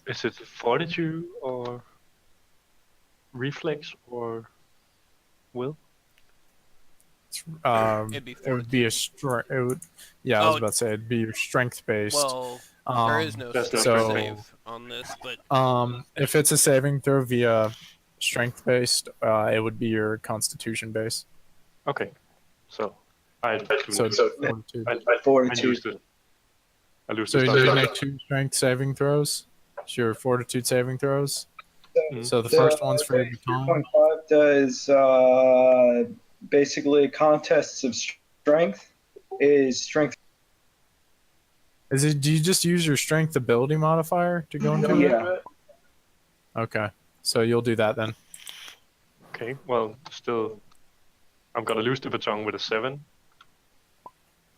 Is it fortitude or reflex or will? It'd be It would be a strength. I was about to say it'd be your strength based. Well, there is no That's no strength so- save on this, but If it's a saving throw via strength based, it would be your constitution base. Okay. So I So fortitude. Fortitude. I lose So the you stun. make 2 strength saving throws. It's your fortitude saving throws. Mhm. So the first one's for your baton. 3.5 does basically contests of strength. Is strength. Do you just use your strength ability modifier to go into it? Yeah. Okay. So you'll do that then. Okay. Well, still, I'm gonna lose the baton with a 7.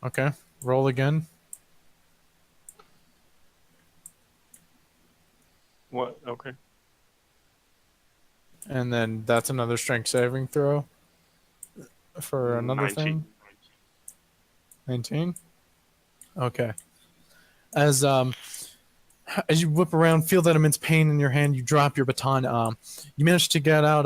Okay. Roll again. What? Okay. And then that's another strength saving throw for another 19. thing. 19. Okay. As you whip around, feel that immense pain in your hand, you drop your baton. You manage to get out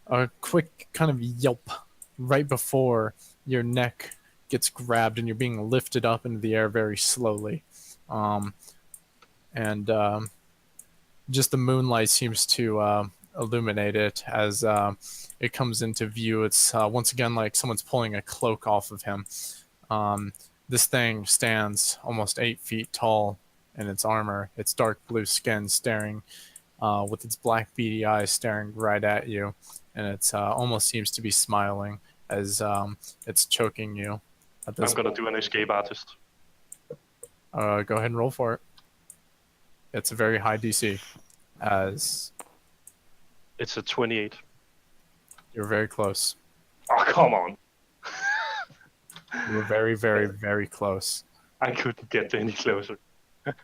a quick kind of yelp right before your neck gets grabbed and you're being lifted up into the air very slowly. and just the moonlight seems to illuminate it as it comes into view. It's once again like someone's pulling a cloak off of him. This thing stands almost 8 feet tall in its armor. Its dark blue skin staring with its black beady eyes staring right at you, and it's almost seems to be smiling as it's choking you. At this I'm gonna do an escape artist. Go ahead and roll for it. It's a very high DC, as It's a 28. you're very close. Oh, come on. You were very, very, very close. I couldn't get any closer.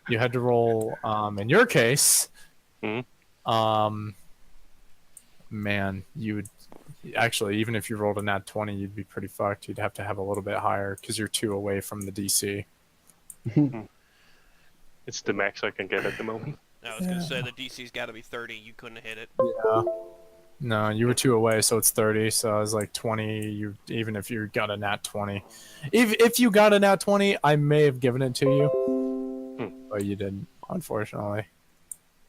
You had to roll, in your case, Mhm. man, you would actually, even if you rolled a nat 20, you'd be pretty fucked. You'd have to have a little bit higher because you're 2 away from the DC. It's the max I can get at the moment. I was gonna say the DC's got to be 30. You couldn't hit it. Yeah. No, you were 2 away, so it's 30. So I was like 20. You even if you got a nat 20, if you got a nat 20, I may have given it to you, but you didn't, unfortunately.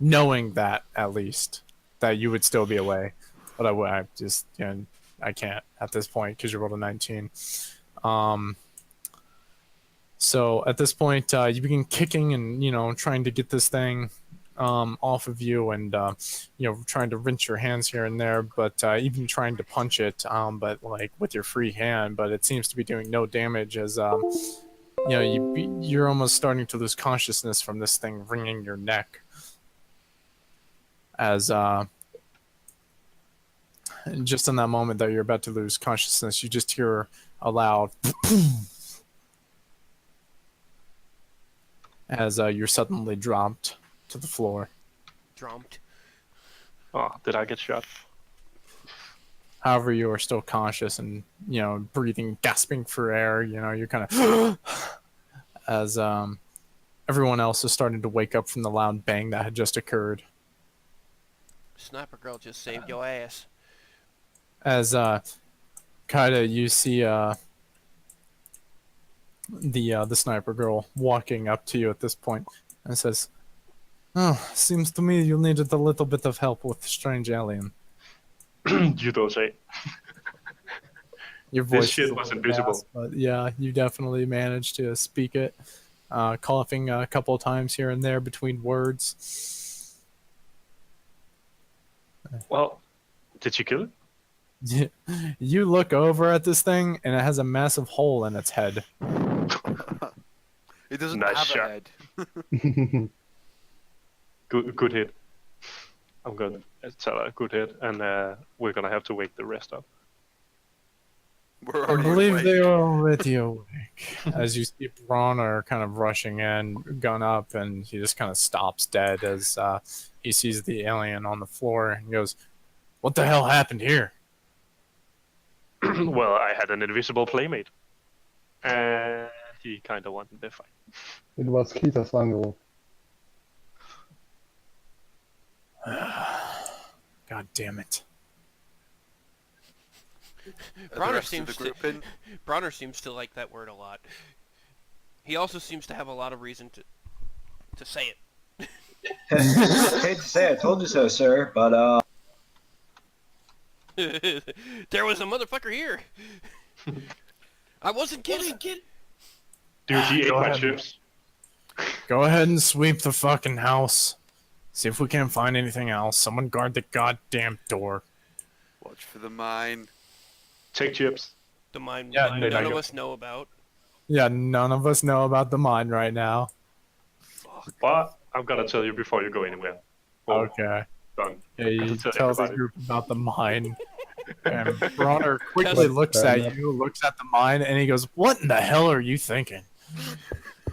Knowing that at least that you would still be away, but I just I can't at this point because you rolled a 19. So at this point, you begin kicking and trying to get this thing off of you, and trying to wrench your hands here and there, but even trying to punch it, but like with your free hand, but it seems to be doing no damage as you're almost starting to lose consciousness from this thing wringing your neck. As just in that moment that you're about to lose consciousness, you just hear a loud as you're suddenly dropped to the floor. Dropped. Oh, did I get shot? However, you are still conscious and breathing, gasping for air. You're kind of as everyone else is starting to wake up from the loud bang that had just occurred. Sniper girl just saved your ass. As Kaida, you see the sniper girl walking up to you at this point and says, "Oh, seems to me you needed a little bit of help with the strange alien." You don't say. Your voice This shit is a was little invisible. fast, but yeah, you definitely managed to speak it, coughing a couple of times here and there between words. Well, did you kill it? You look over at this thing, and it has a massive hole in its head. It doesn't Nice have shot. a head. Good hit. I'm gonna tell her good hit, and we're gonna have to wake the rest up. We're I already believe awake. they are already awake. As you see Bronner kind of rushing in, gun up, and he just kind of stops dead as he sees the alien on the floor and goes, "What the hell happened here?" Well, I had an invisible playmate, and he kind of wanted the fight. It was Kita's uncle. God damn it. The Bronner rest of the seems to group in. Bronner seems to like that word a lot. He also seems to have a lot of reason to say it. Hate to say I told you so, sir, but There was a motherfucker here. I wasn't kidding. Dude, he ate Go my ahead. chips. Go ahead and sweep the fucking house. See if we can't find anything else. Someone guard the goddamn door. Watch for the mine. Take chips. The mine Yeah, none there you of go. us know about. Yeah, none of us know about the mine right now. But I'm gonna tell you before you go anywhere. Oh, Okay. done. Yeah, you Gotta tell tell the everybody. group about the mine. And Bronner quickly looks at you, looks at the mine, and he goes, "What in the hell are you thinking?"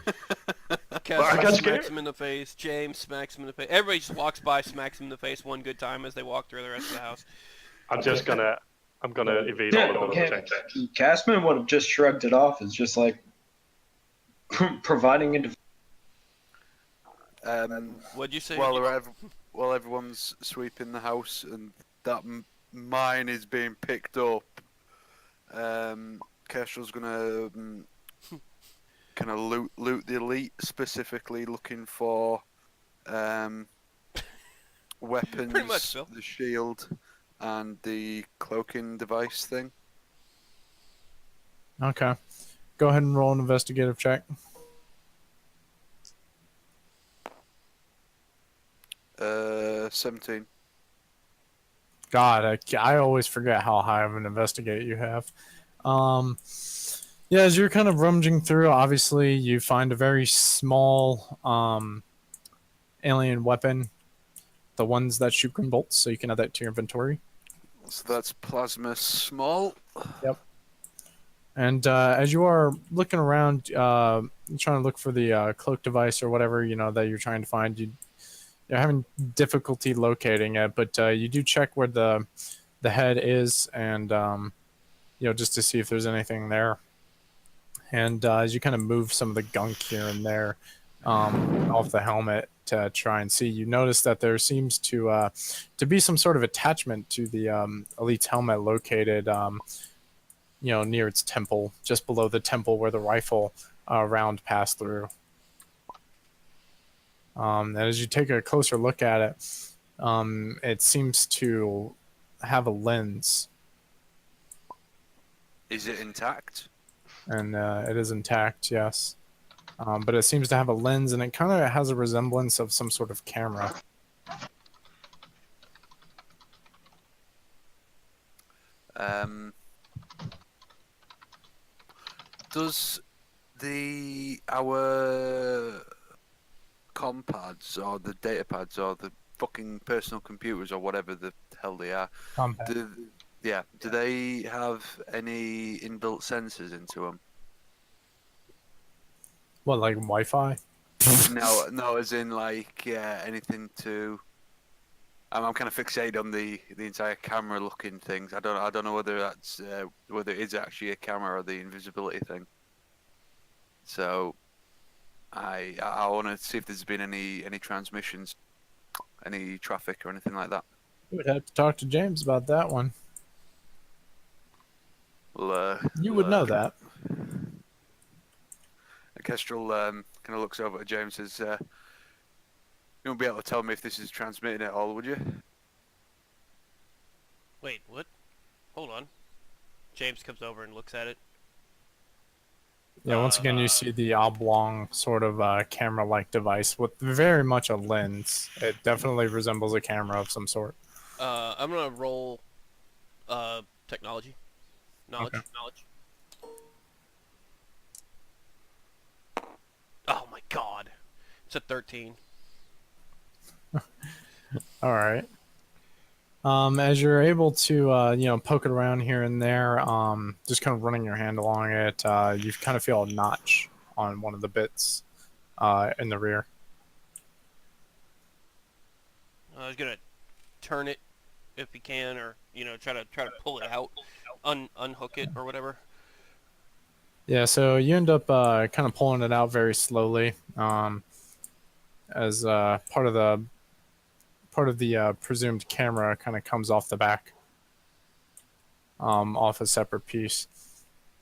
I Kessler got smacks scared. him in the face. James smacks him in the face. Everybody just walks by, smacks him in the face one good time as they walk through the rest of the house. I'm gonna evade all of those attacks. Castman would have just shrugged it off as just like providing it. What'd you say? While everyone's sweeping the house and that mine is being picked up, Kestrel's gonna kind of loot the elite, specifically looking for weapons, Pretty much, Phil. the shield, and the cloaking device thing. Okay. Go ahead and roll an investigative check. 17. God, I always forget how high of an investigate you have. Yeah, as you're kind of rummaging through, obviously you find a very small alien weapon, the ones that shoot green bolts, so you can add that to your inventory. So that's plasma small. Yep. And as you are looking around, trying to look for the cloak device or whatever that you're trying to find, you're having difficulty locating it, but you do check where the head is, and just to see if there's anything there. And as you kind of move some of the gunk here and there off the helmet to try and see, you notice that there seems to be some sort of attachment to the elite's helmet located near its temple, just below the temple where the rifle round passed through. And as you take a closer look at it, it seems to have a lens. Is it intact? And it is intact, yes. But it seems to have a lens, and it kind of has a resemblance of some sort of camera. Does our compads or the data pads or the fucking personal computers or whatever the hell they are, do they have any inbuilt sensors into them? What, like Wi-Fi? No, as in like anything to. I'm kind of fixated on the entire camera looking things. I don't know whether that's whether it is actually a camera or the invisibility thing. So I want to see if there's been any transmissions, any traffic or anything like that. You would have to talk to James about that one. Well, you would know that. Kestrel kind of looks over at James and says, "You won't be able to tell me if this is transmitting at all, would you?" Wait, what? Hold on. James comes over and looks at it. Yeah, once again, you see the oblong sort of camera-like device with very much a lens. It definitely resembles a camera of some sort. I'm gonna roll technology. Knowledge. Okay. Knowledge. Oh my god. It's a 13. All right. As you're able to, poke it around here and there, just kind of running your hand along it, you kind of feel a notch on one of the bits in the rear. I was gonna turn it if he can, or try to pull it out, unhook it or whatever. Yeah, so you end up kind of pulling it out very slowly, as part of the presumed camera kind of comes off the back, off a separate piece.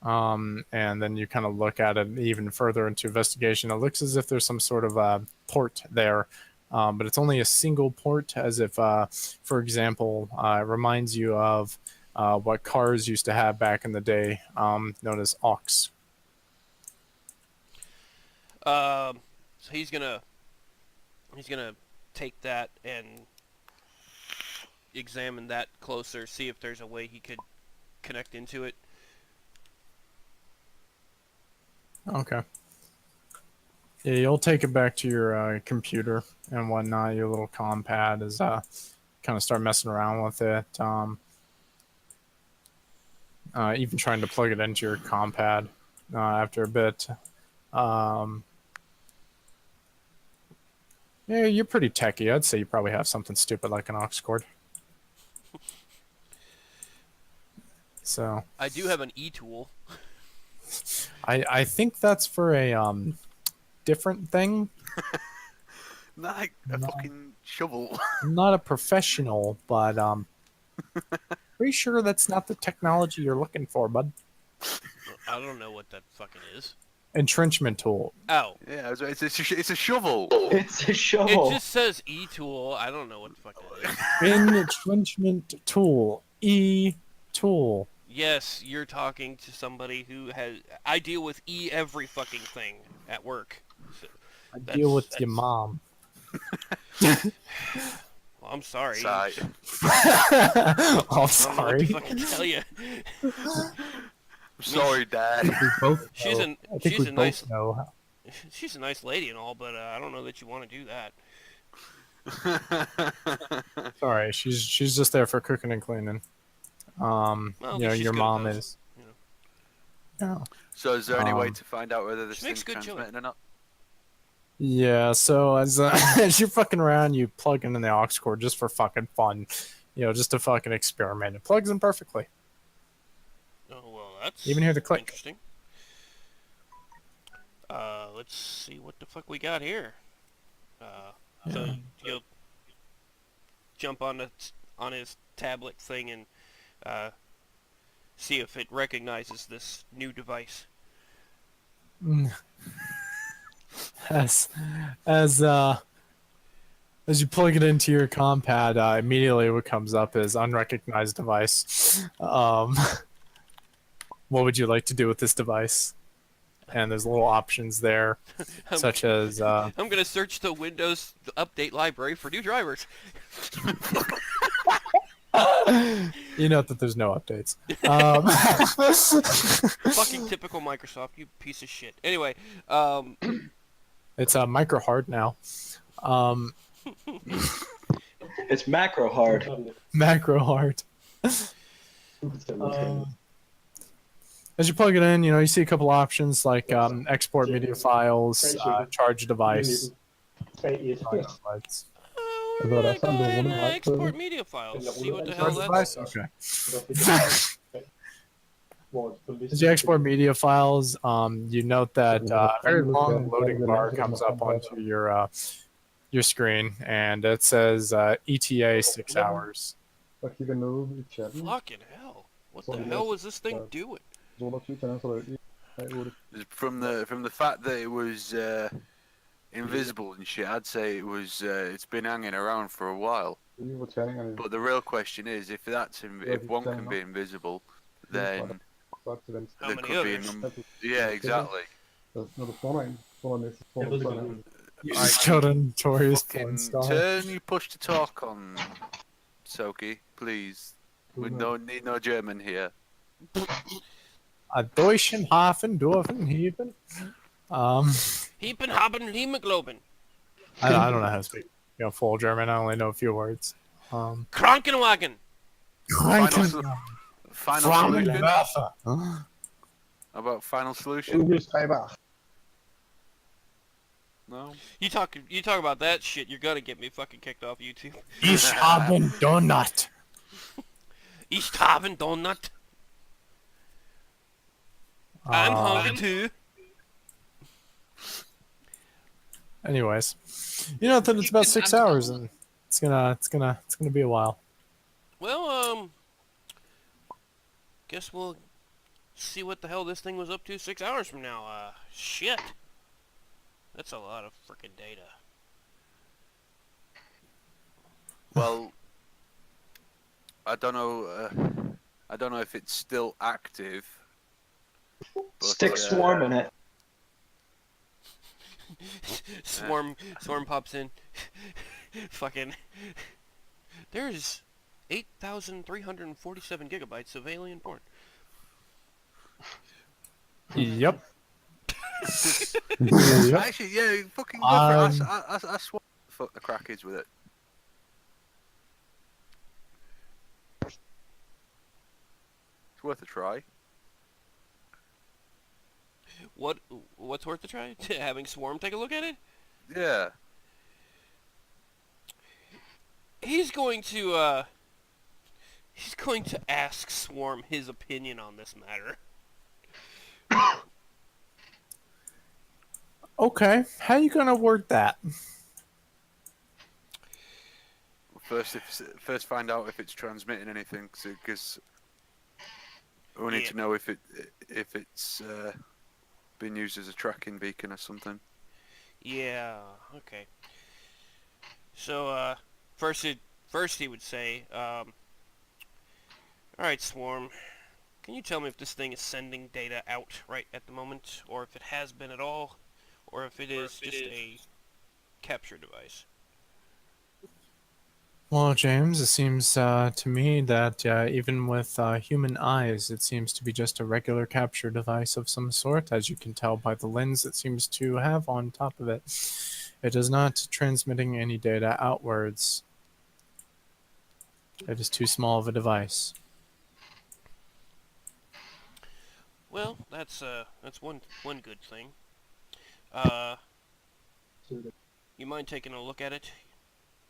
And then you kind of look at it even further into investigation. It looks as if there's some sort of port there, but it's only a single port, as if, for example, it reminds you of what cars used to have back in the day, known as aux. So he's gonna take that and examine that closer, see if there's a way he could connect into it. Okay. Yeah, you'll take it back to your computer and whatnot. Your little comm pad is kind of start messing around with it. Even trying to plug it into your comm pad after a bit. Yeah, you're pretty techie. I'd say you probably have something stupid like an aux cord. So I do have an e-tool. I think that's for a different thing. Not like a fucking shovel. I'm not a professional, but pretty sure that's not the technology you're looking for, bud. I don't know what that fucking is. entrenchment tool. Oh. Yeah, it's a shovel. It's a It shovel. just says E-tool. I don't know what the fuck that is. Entrenchment tool. E-tool. Yes, you're talking to somebody who has... I deal with every fucking thing at work. So I deal with your that's- mom. Well, I'm sorry. Sigh. I'm I don't know what to sorry. fucking tell you. Sorry, Dad. We both She's know. I think she's we a both nice know. she's a nice lady and all, but I don't know that you want to do that. Sorry, she's just there for cooking and cleaning. Well, at You know, least she's your good at mom those, is. you know. Yeah. So is there any way Um, to find out whether this she makes thing's good chili. transmitting or not? Yeah, so as as you're fucking around, you plug in the aux cord just for fucking fun, you know, just to fucking experiment. It plugs in perfectly. Oh well, that's Even hear the click. interesting. Let's see what the fuck we got here. So Yeah. you'll jump on his tablet thing and see if it recognizes this new device. As you plug it into your compad, immediately what comes up is unrecognized device. What would you like to do with this device? And there's little options there, I'm- such as I'm gonna search the Windows update library for new drivers. you note that there's no updates. Fucking typical Microsoft, you piece of shit. Anyway, It's micro hard now. It's macro hard. Macro hard. As you plug it in, you know, you see a couple options like export media files, charge device. Lights. Also, we're das gonna haben go wir ahead ohne and Weite- export media files. See what the hell Charge that's. device? Okay. As you export media files, you note that a very long loading bar comes up onto your screen, and it says ETA 6 hours. Og kigger ned i chatten. Fucking hell! What the hell was this thing doing? Så der typ, så er der 1, 3, 8. From the fact that it was invisible and shit, I'd say it was it's been hanging around for a while. Lige hvor terningerne But the real question is, if one can be invisible, then godt til venstre. How there many could be a others? number. Yeah, exactly. Så når du spawner ind, spawner næste, spawner ind. You just killed a notorious porn Fucking star. turn you push to talk on, Soki, please. We don't need no German here. A Deutschen Hafen, Dorfen, Heben. Heapin' hoppin' hemoglobin. I don't know how to speak full German. I only know a few words. Krankenwagen. Final solution? How about final solution? Udgivsstræber. No? You talk about that shit, you're gonna get me fucking kicked off YouTube. Ich habe Donut. Ich haben Donut. I'm hungry too. Anyways, you know that it's about 6 hours, and it's gonna be a while. Well, guess we'll see what the hell this thing was up to 6 hours from now. Shit. That's a lot of frickin' data. Well, I don't know if it's still active. But, Stick swarm in it. Swarm pops in. Fucking. There's 8,347 gigabytes of alien porn. Yep. Actually, yeah, fucking go for it. I swear what the fuck the crack is with it. It's worth a try. What's worth a try? Having Swarm take a look at it? Yeah. He's going to ask Swarm his opinion on this matter. Okay, how you gonna word that? First find out if it's transmitting anything, because we need Yeah. to know if it's been used as a tracking beacon or something. Yeah. Okay. So first he would say, all right, Swarm. Can you tell me if this thing is sending data out right at the moment, or if it has been at all, or if it is just a capture device? Well, James, it seems to me that even with human eyes, it seems to be just a regular capture device of some sort, as you can tell by the lens it seems to have on top of it. It is not transmitting any data outwards. It is too small of a device. Well, that's one good thing. Uh, you mind taking a look at it?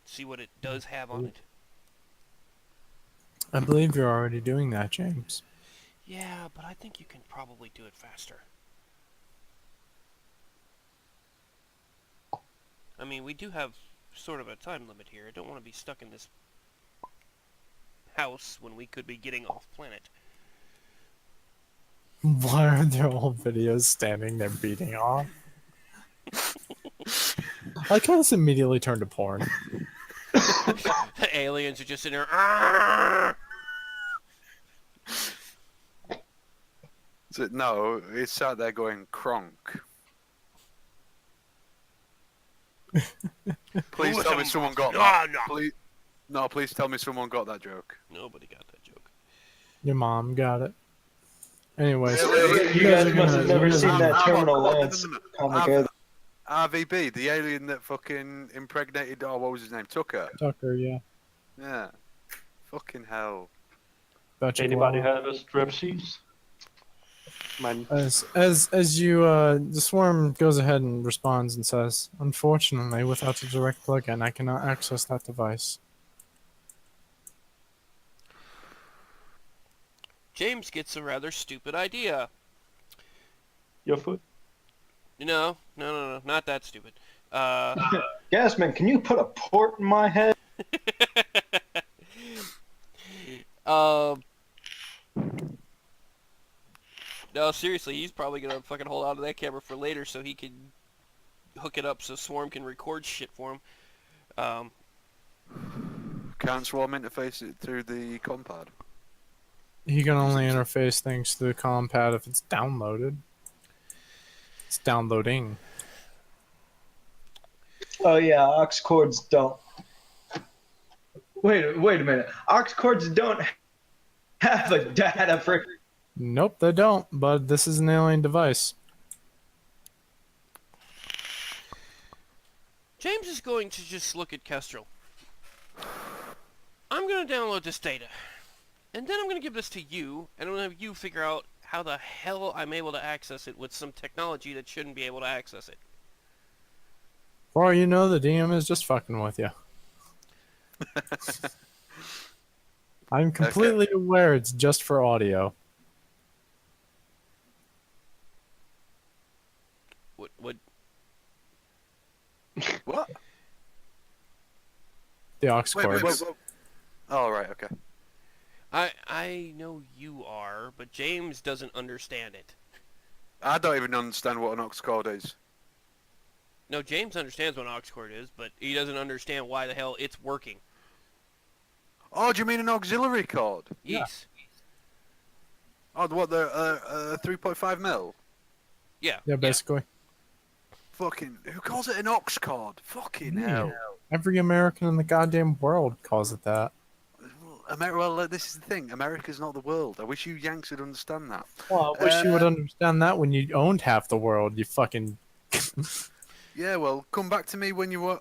See what it does have on it? I believe you're already doing that, James. Yeah, but I think you can probably do it faster. I mean, we do have sort of a time limit here. I don't want to be stuck in this house when we could be getting off planet. Why are there all videos standing there beating off? I kind of immediately turned to porn. The aliens are just in there. "Arrgh!" No, it's sat there going Kronk. Please tell me someone got that. No. Please tell me someone got that joke. Nobody got that joke. Your mom got it. Anyways, You guys must have never seen that Terminal Lance comic either. RVB, the alien that fucking impregnated, what was his name? Tucker. Tucker, yeah. Yeah. Fucking hell. Anybody have a strepsils? Man, As you the swarm goes ahead and responds and says, "Unfortunately, without a direct plug-in, I cannot access that device." James gets a rather stupid idea. your foot. No, not that stupid. Gasman, can you put a port in my head? No, seriously, he's probably gonna fucking hold on to that camera for later so he can hook it up so Swarm can record shit for him. Can't Swarm interface it through the compad? He can only interface things to the compad if it's downloaded. It's downloading. Oh yeah, aux cords don't. Wait a minute. Aux cords don't have a data for. Nope, they don't, but this is an alien device. James is going to just look at Kestrel. I'm gonna download this data, and then I'm gonna give this to you, and I'm gonna have you figure out how the hell I'm able to access it with some technology that shouldn't be able to access it. For all you know, the DM is just fucking with you. I'm completely aware it's just for audio. What? What? The aux Wait, cords. Oh, right, okay. I know you are, but James doesn't understand it. I don't even understand what an aux cord is. No, James understands what an aux cord is, but he doesn't understand why the hell it's working. Oh, do you mean an auxiliary cord? Yes. Oh, what, the 3.5 mil? Yeah. Yeah, basically. Fucking, who calls it an aux cord? Fucking hell. Every American in the goddamn world calls it that. Well, this is the thing. America's not the world. I wish you Yanks would understand that. Well, I wish you would understand that when you owned half the world, you fucking... Yeah, well, come back to me when you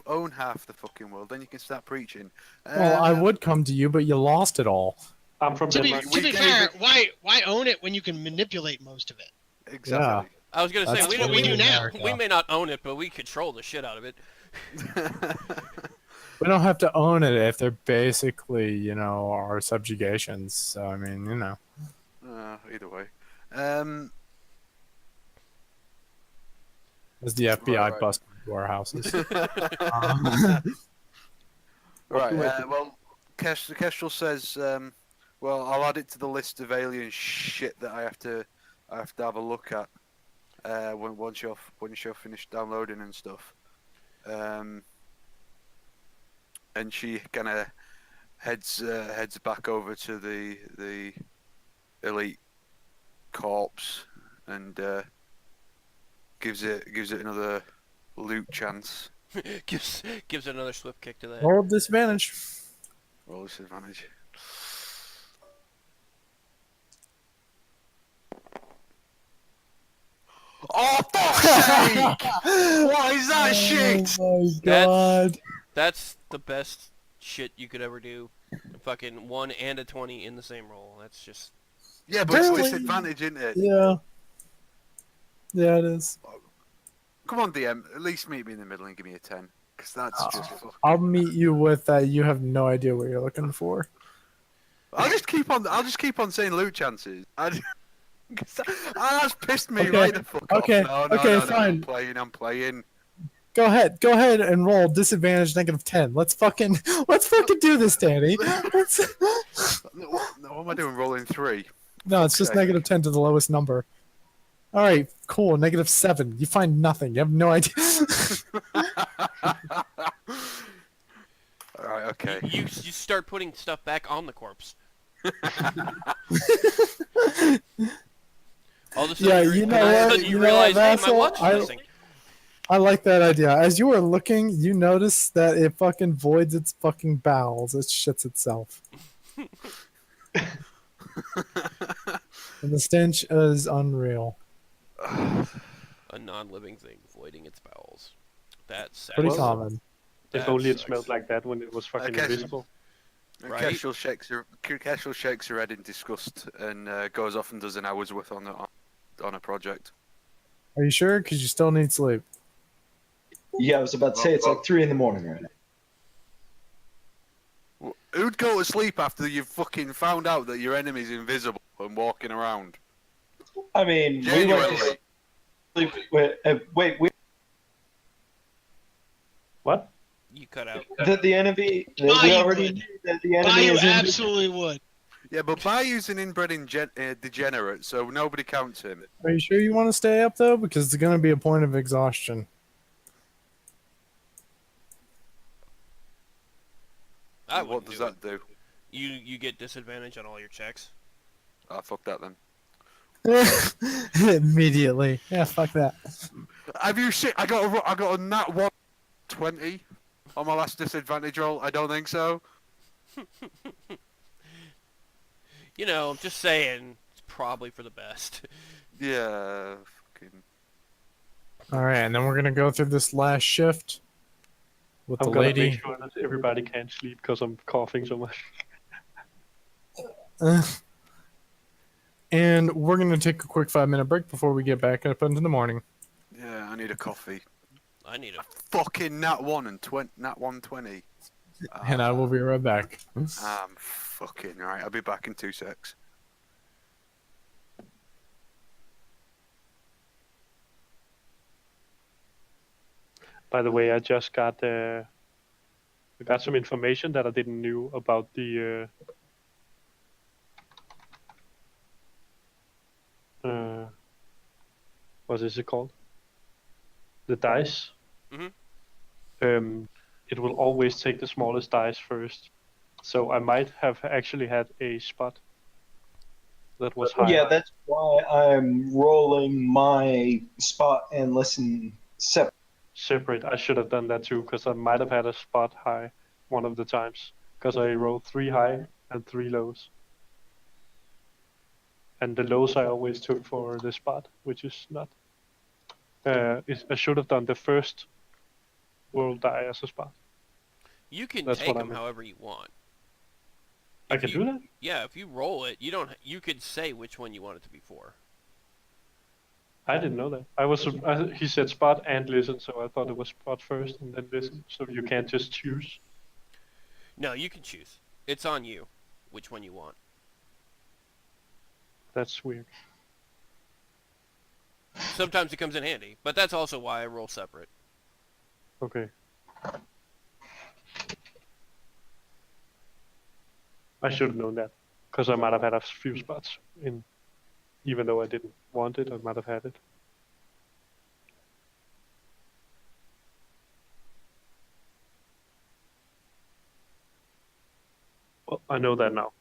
own half the fucking world, then you can start preaching. Well, I would come to you, but you lost it all. I'm from To be, Denmark. to be fair, why own it when you can manipulate most of it? Exactly. I was gonna say That's we what we do now. America. We may not own it, but we control the shit out of it. We don't have to own it if they're basically, you know, our subjugations. So, I mean, you know. Either way. As the FBI Right. busted into our houses. Right. Well, Kestrel says, well, I'll add it to the list of alien shit that I have to have a look at. once you're finished downloading and stuff. And she kind of heads back over to the elite corpse and gives it another loot chance. gives it another swift kick to the head. Roll disadvantage. Roll disadvantage. Oh, fuck's sake! What is that shit? Oh my god. That's the best shit you could ever do. A fucking 1 and a 20 in the same roll. That's just... Yeah, but it's Really? disadvantage, isn't it? Yeah. Yeah, it is. Come on, DM. At least meet me in the middle and give me a 10. Because that's just fucking... I'll meet you with that. You have no idea what you're looking for. I'll just keep on saying loot chances. That's pissed me Okay, right the fuck okay, off. No, okay, no, fine. I'm playing. Go ahead and roll disadvantage -10. Let's fucking do this, Danny. What am I doing? Rolling 3? No, it's just sake. -10 to the lowest number. All right, cool. -7. You find nothing. You have no idea. Alright, okay. You start putting stuff back on the corpse. All of a sudden, Yeah, you you know what? You You know realize, what, hey, my Vassal? watch is missing. I like that idea. As you were looking, you notice that it fucking voids its fucking bowels. It shits itself. And the stench is unreal. A non-living thing voiding its bowels. That's sad. Pretty Well, common. If That only it sucks. smelled like that when it was fucking guess- invisible. Right? Casual shakes her head in disgust and goes off and does an hour's worth on a project. Are you sure? Because you still need sleep. Yeah, I was about to say it's like 3 in the morning right now. Who'd go to sleep after you've fucking found out that your enemy's invisible and walking around? I mean, we Genuinely. went to sleep. Wait, What? You cut out. the enemy. We Bayou already would. knew that the enemy Bayou is in. absolutely would. Yeah, but Bayou's an inbred degenerate, so nobody counts him. Are you sure you want to stay up though? Because it's going to be a point of exhaustion. I What wouldn't does do that it. do? You get disadvantage on all your checks. Ah, fuck that then. Immediately. Yeah, fuck that. Have you seen? I got a nat 120 on my last disadvantage roll. I don't think so. You know, I'm just saying, it's probably for the best. Yeah, fucking. All right, and then we're going to go through this last shift with I'm the gonna lady. make sure that everybody can't sleep because I'm coughing so much. And we're going to take a quick 5-minute break before we get back up into the morning. Yeah, I need a coffee. I need a... Fucking nat 120. And I will be right back. I'm fucking right. I'll be back in 2 secs. By the way, I just got some information that I didn't knew about the what is it called? The dice. Mhm. It will always take the smallest dice first. So I might have actually had a spot that was high. Yeah, that's why I'm rolling my spot and listen separate. Separate. I should have done that too, because I might have had a spot high one of the times, because I rolled 3 high and 3 lows. And the lows I always took for the spot, which is not. I should have done the first world die as a spot. You can That's take what I them meant. however you want. I If can you- do that? Yeah, if you roll it, you could say which one you want it to be for. I didn't know that. He said spot and listen, so I thought it was spot first and then listen. So you can't just choose. No, you can choose. It's on you, which one you want. That's weird. Sometimes it comes in handy, but that's also why I roll separate. Okay. I should have known that, because I might have had a few spots in, even though I didn't want it, I might have had it. Oh, I know that now.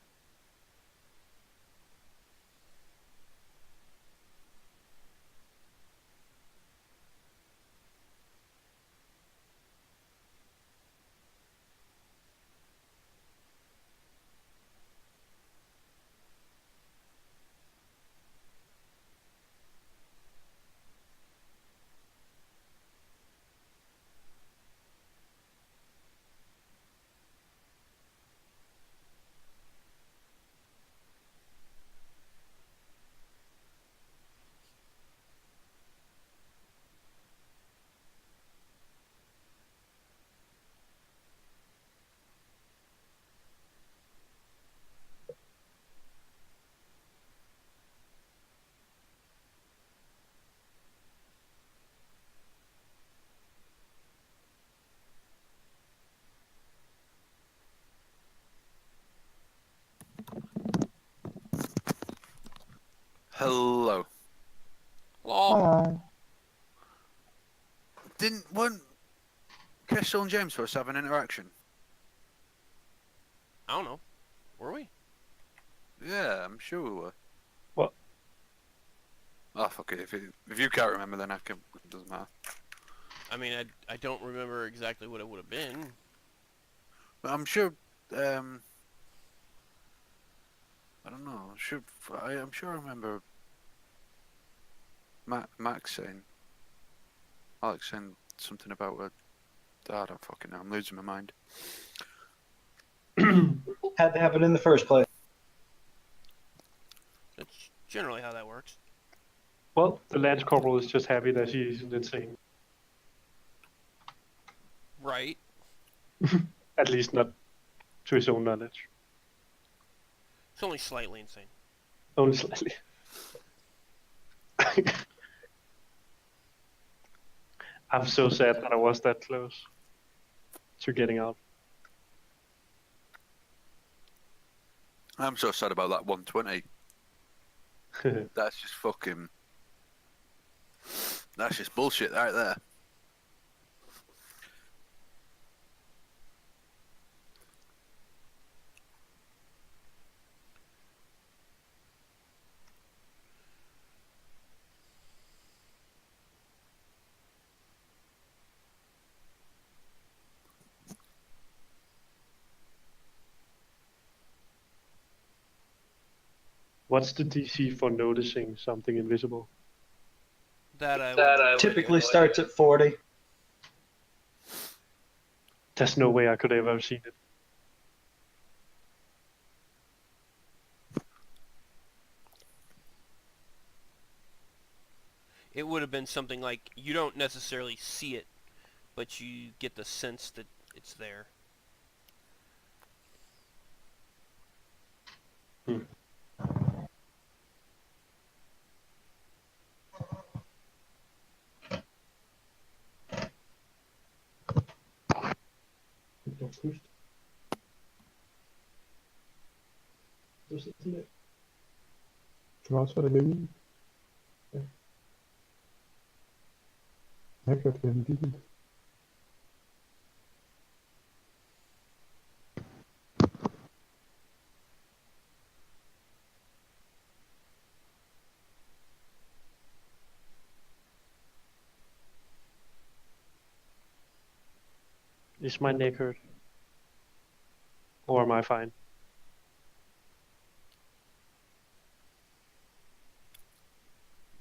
Hello. Lol. Hi. Weren't Crystal and James supposed to have an interaction? I don't know. Were we? Yeah, I'm sure we were. What? Oh, fuck it. If you can't remember, then I can. It doesn't matter. I mean, I don't remember exactly what it would have been. But I'm sure. I don't know. I'm sure I remember. Max saying. Alex saying something about a. I don't fucking know. I'm losing my mind. Had to have it in the first place. That's generally how that works. Well, the Lance Corporal is just happy that he's insane. Right. At least not to his own knowledge. It's only slightly insane. Only slightly. I'm so sad that I was that close to getting out. I'm so sad about that 120. That's just fucking. That's just bullshit right there. What's the DC for noticing something invisible? That I would Typically starts at 40. There's no way I could ever have seen it. It would have been something like you don't necessarily see it, but you get the sense that it's there. Was var det lige? Jeg kørte gennem bilen. Is my neck hurt? Or am I fine?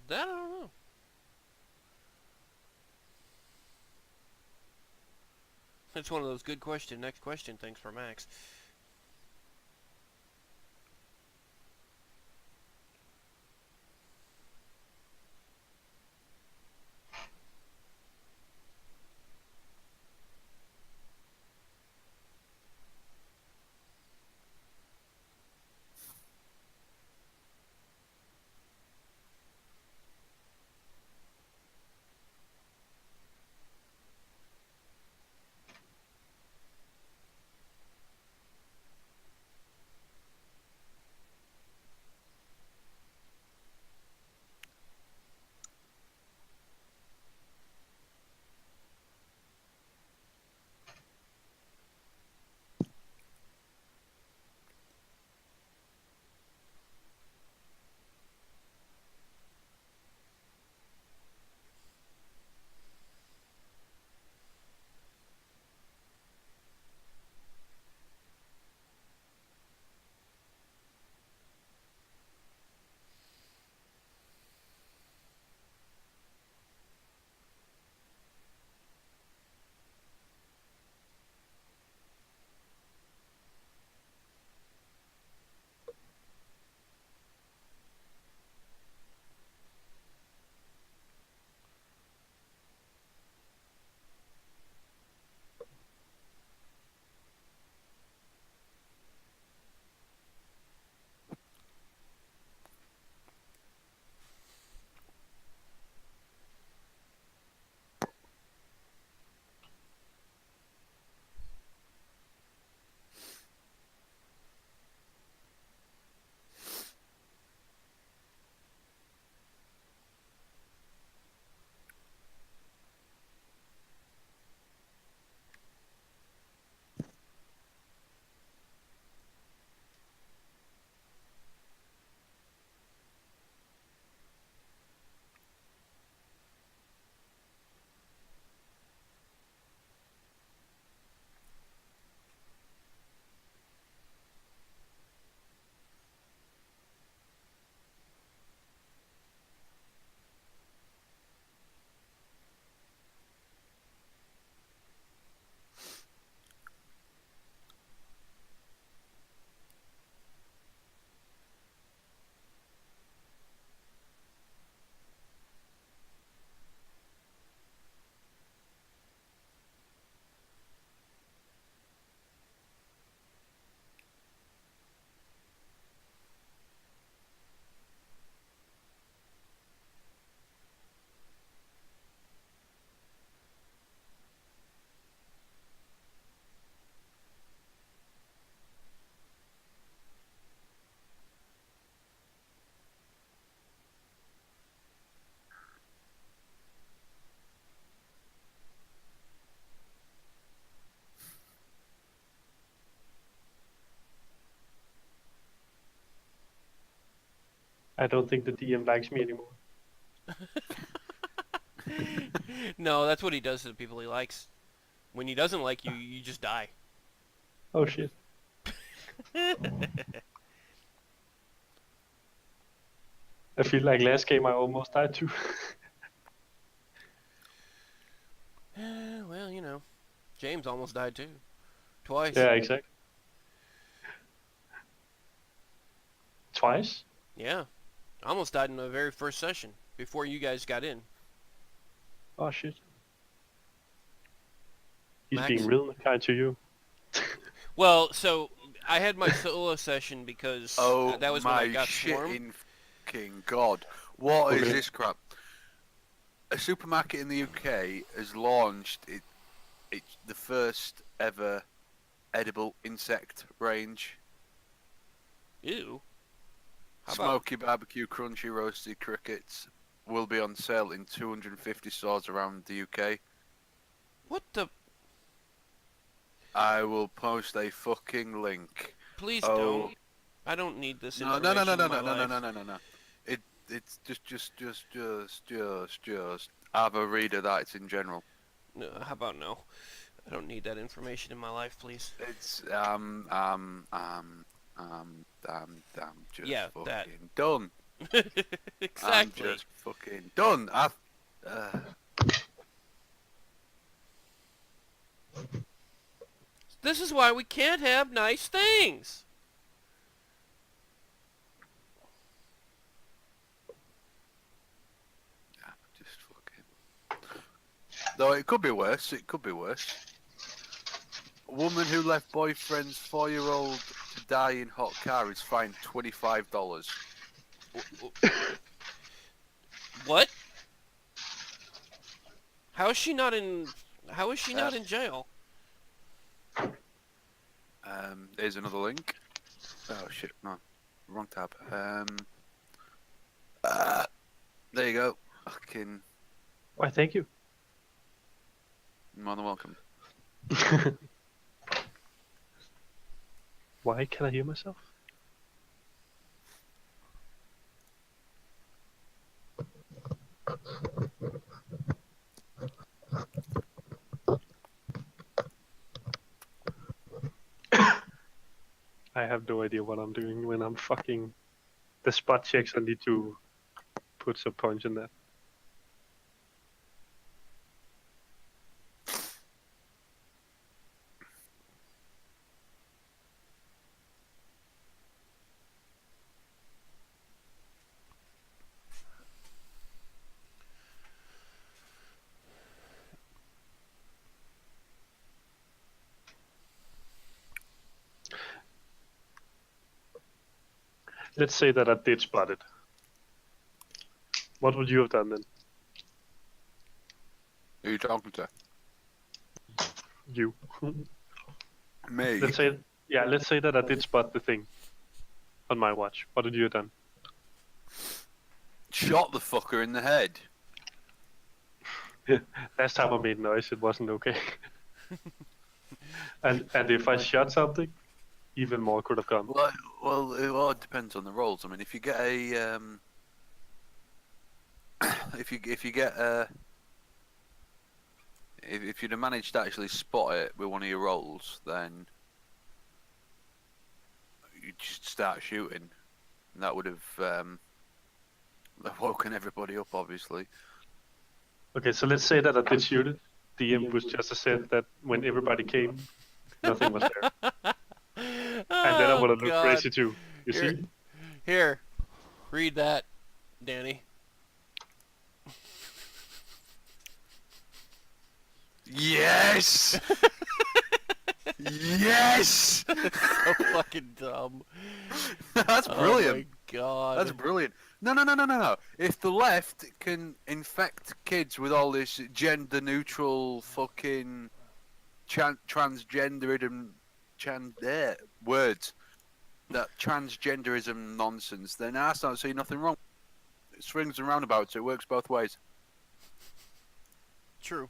That I don't know. That's one of those good question, next question things for Max. I don't think the DM likes me anymore. No, that's what he does to the people he likes. When he doesn't like you, you just die. Oh shit. I feel like last game I almost died too. Well, you know, James almost died too. Twice. Yeah, exactly. Twice? Yeah. Almost died in the very first session before you guys got in. Oh shit. He's Max? being real kind to you. Well, so I had my solo session because Oh that was when I my got swarmed. shitting fucking god! What is Okay. this crap? A supermarket in the UK has launched it's the first ever edible insect range. Ew. How about Smoky barbecue, crunchy roasted crickets will be on sale in 250 stores around the UK. what the? I will post a fucking link. Please Oh. don't. I don't need this No, information no, no, no, in my no, no, no, life. no, no, no, no. It's just. Have a read of that. It's in general. No, how about no? I don't need that information in my life, please. It's just Yeah, fucking that. done. Exactly. I'm just fucking done. This is why we can't have nice things. Just fucking. Though it could be worse. It could be worse. A woman who left boyfriend's 4-year-old to die in hot car is fined $25. What? How is she not in? How is she not in jail? Here's another link. Oh shit, no, wrong tab. There you go. Fucking Why, thank you. more than welcome. Why can I hear myself? I have no idea what I'm doing when I'm fucking the spot checks. I need to put some punch in that. Let's say that I did spot it. What would you have done then? Who are you talking to? You. Me. Let's say that I did spot the thing on my watch. What would you have done? Shot the fucker in the head. Last time I made noise, it wasn't okay. and if I shot something, even more could have gone. Well, it depends on the rolls. I mean, if you get a if you get a if you'd have managed to actually spot it with one of your rolls, then you just start shooting, and that would have woken everybody up, obviously. Okay, so let's say that I did shoot it. The imp was just said that when everybody came, nothing was there. And then I would have looked crazy too. You see? Here, read that, Danny. Yes. Yes. So fucking dumb. That's brilliant. Oh my god. That's brilliant. No. If the left can infect kids with all this gender neutral fucking transgenderism words, that transgenderism nonsense, then I don't see nothing wrong. It swings and roundabouts. It works both ways. True.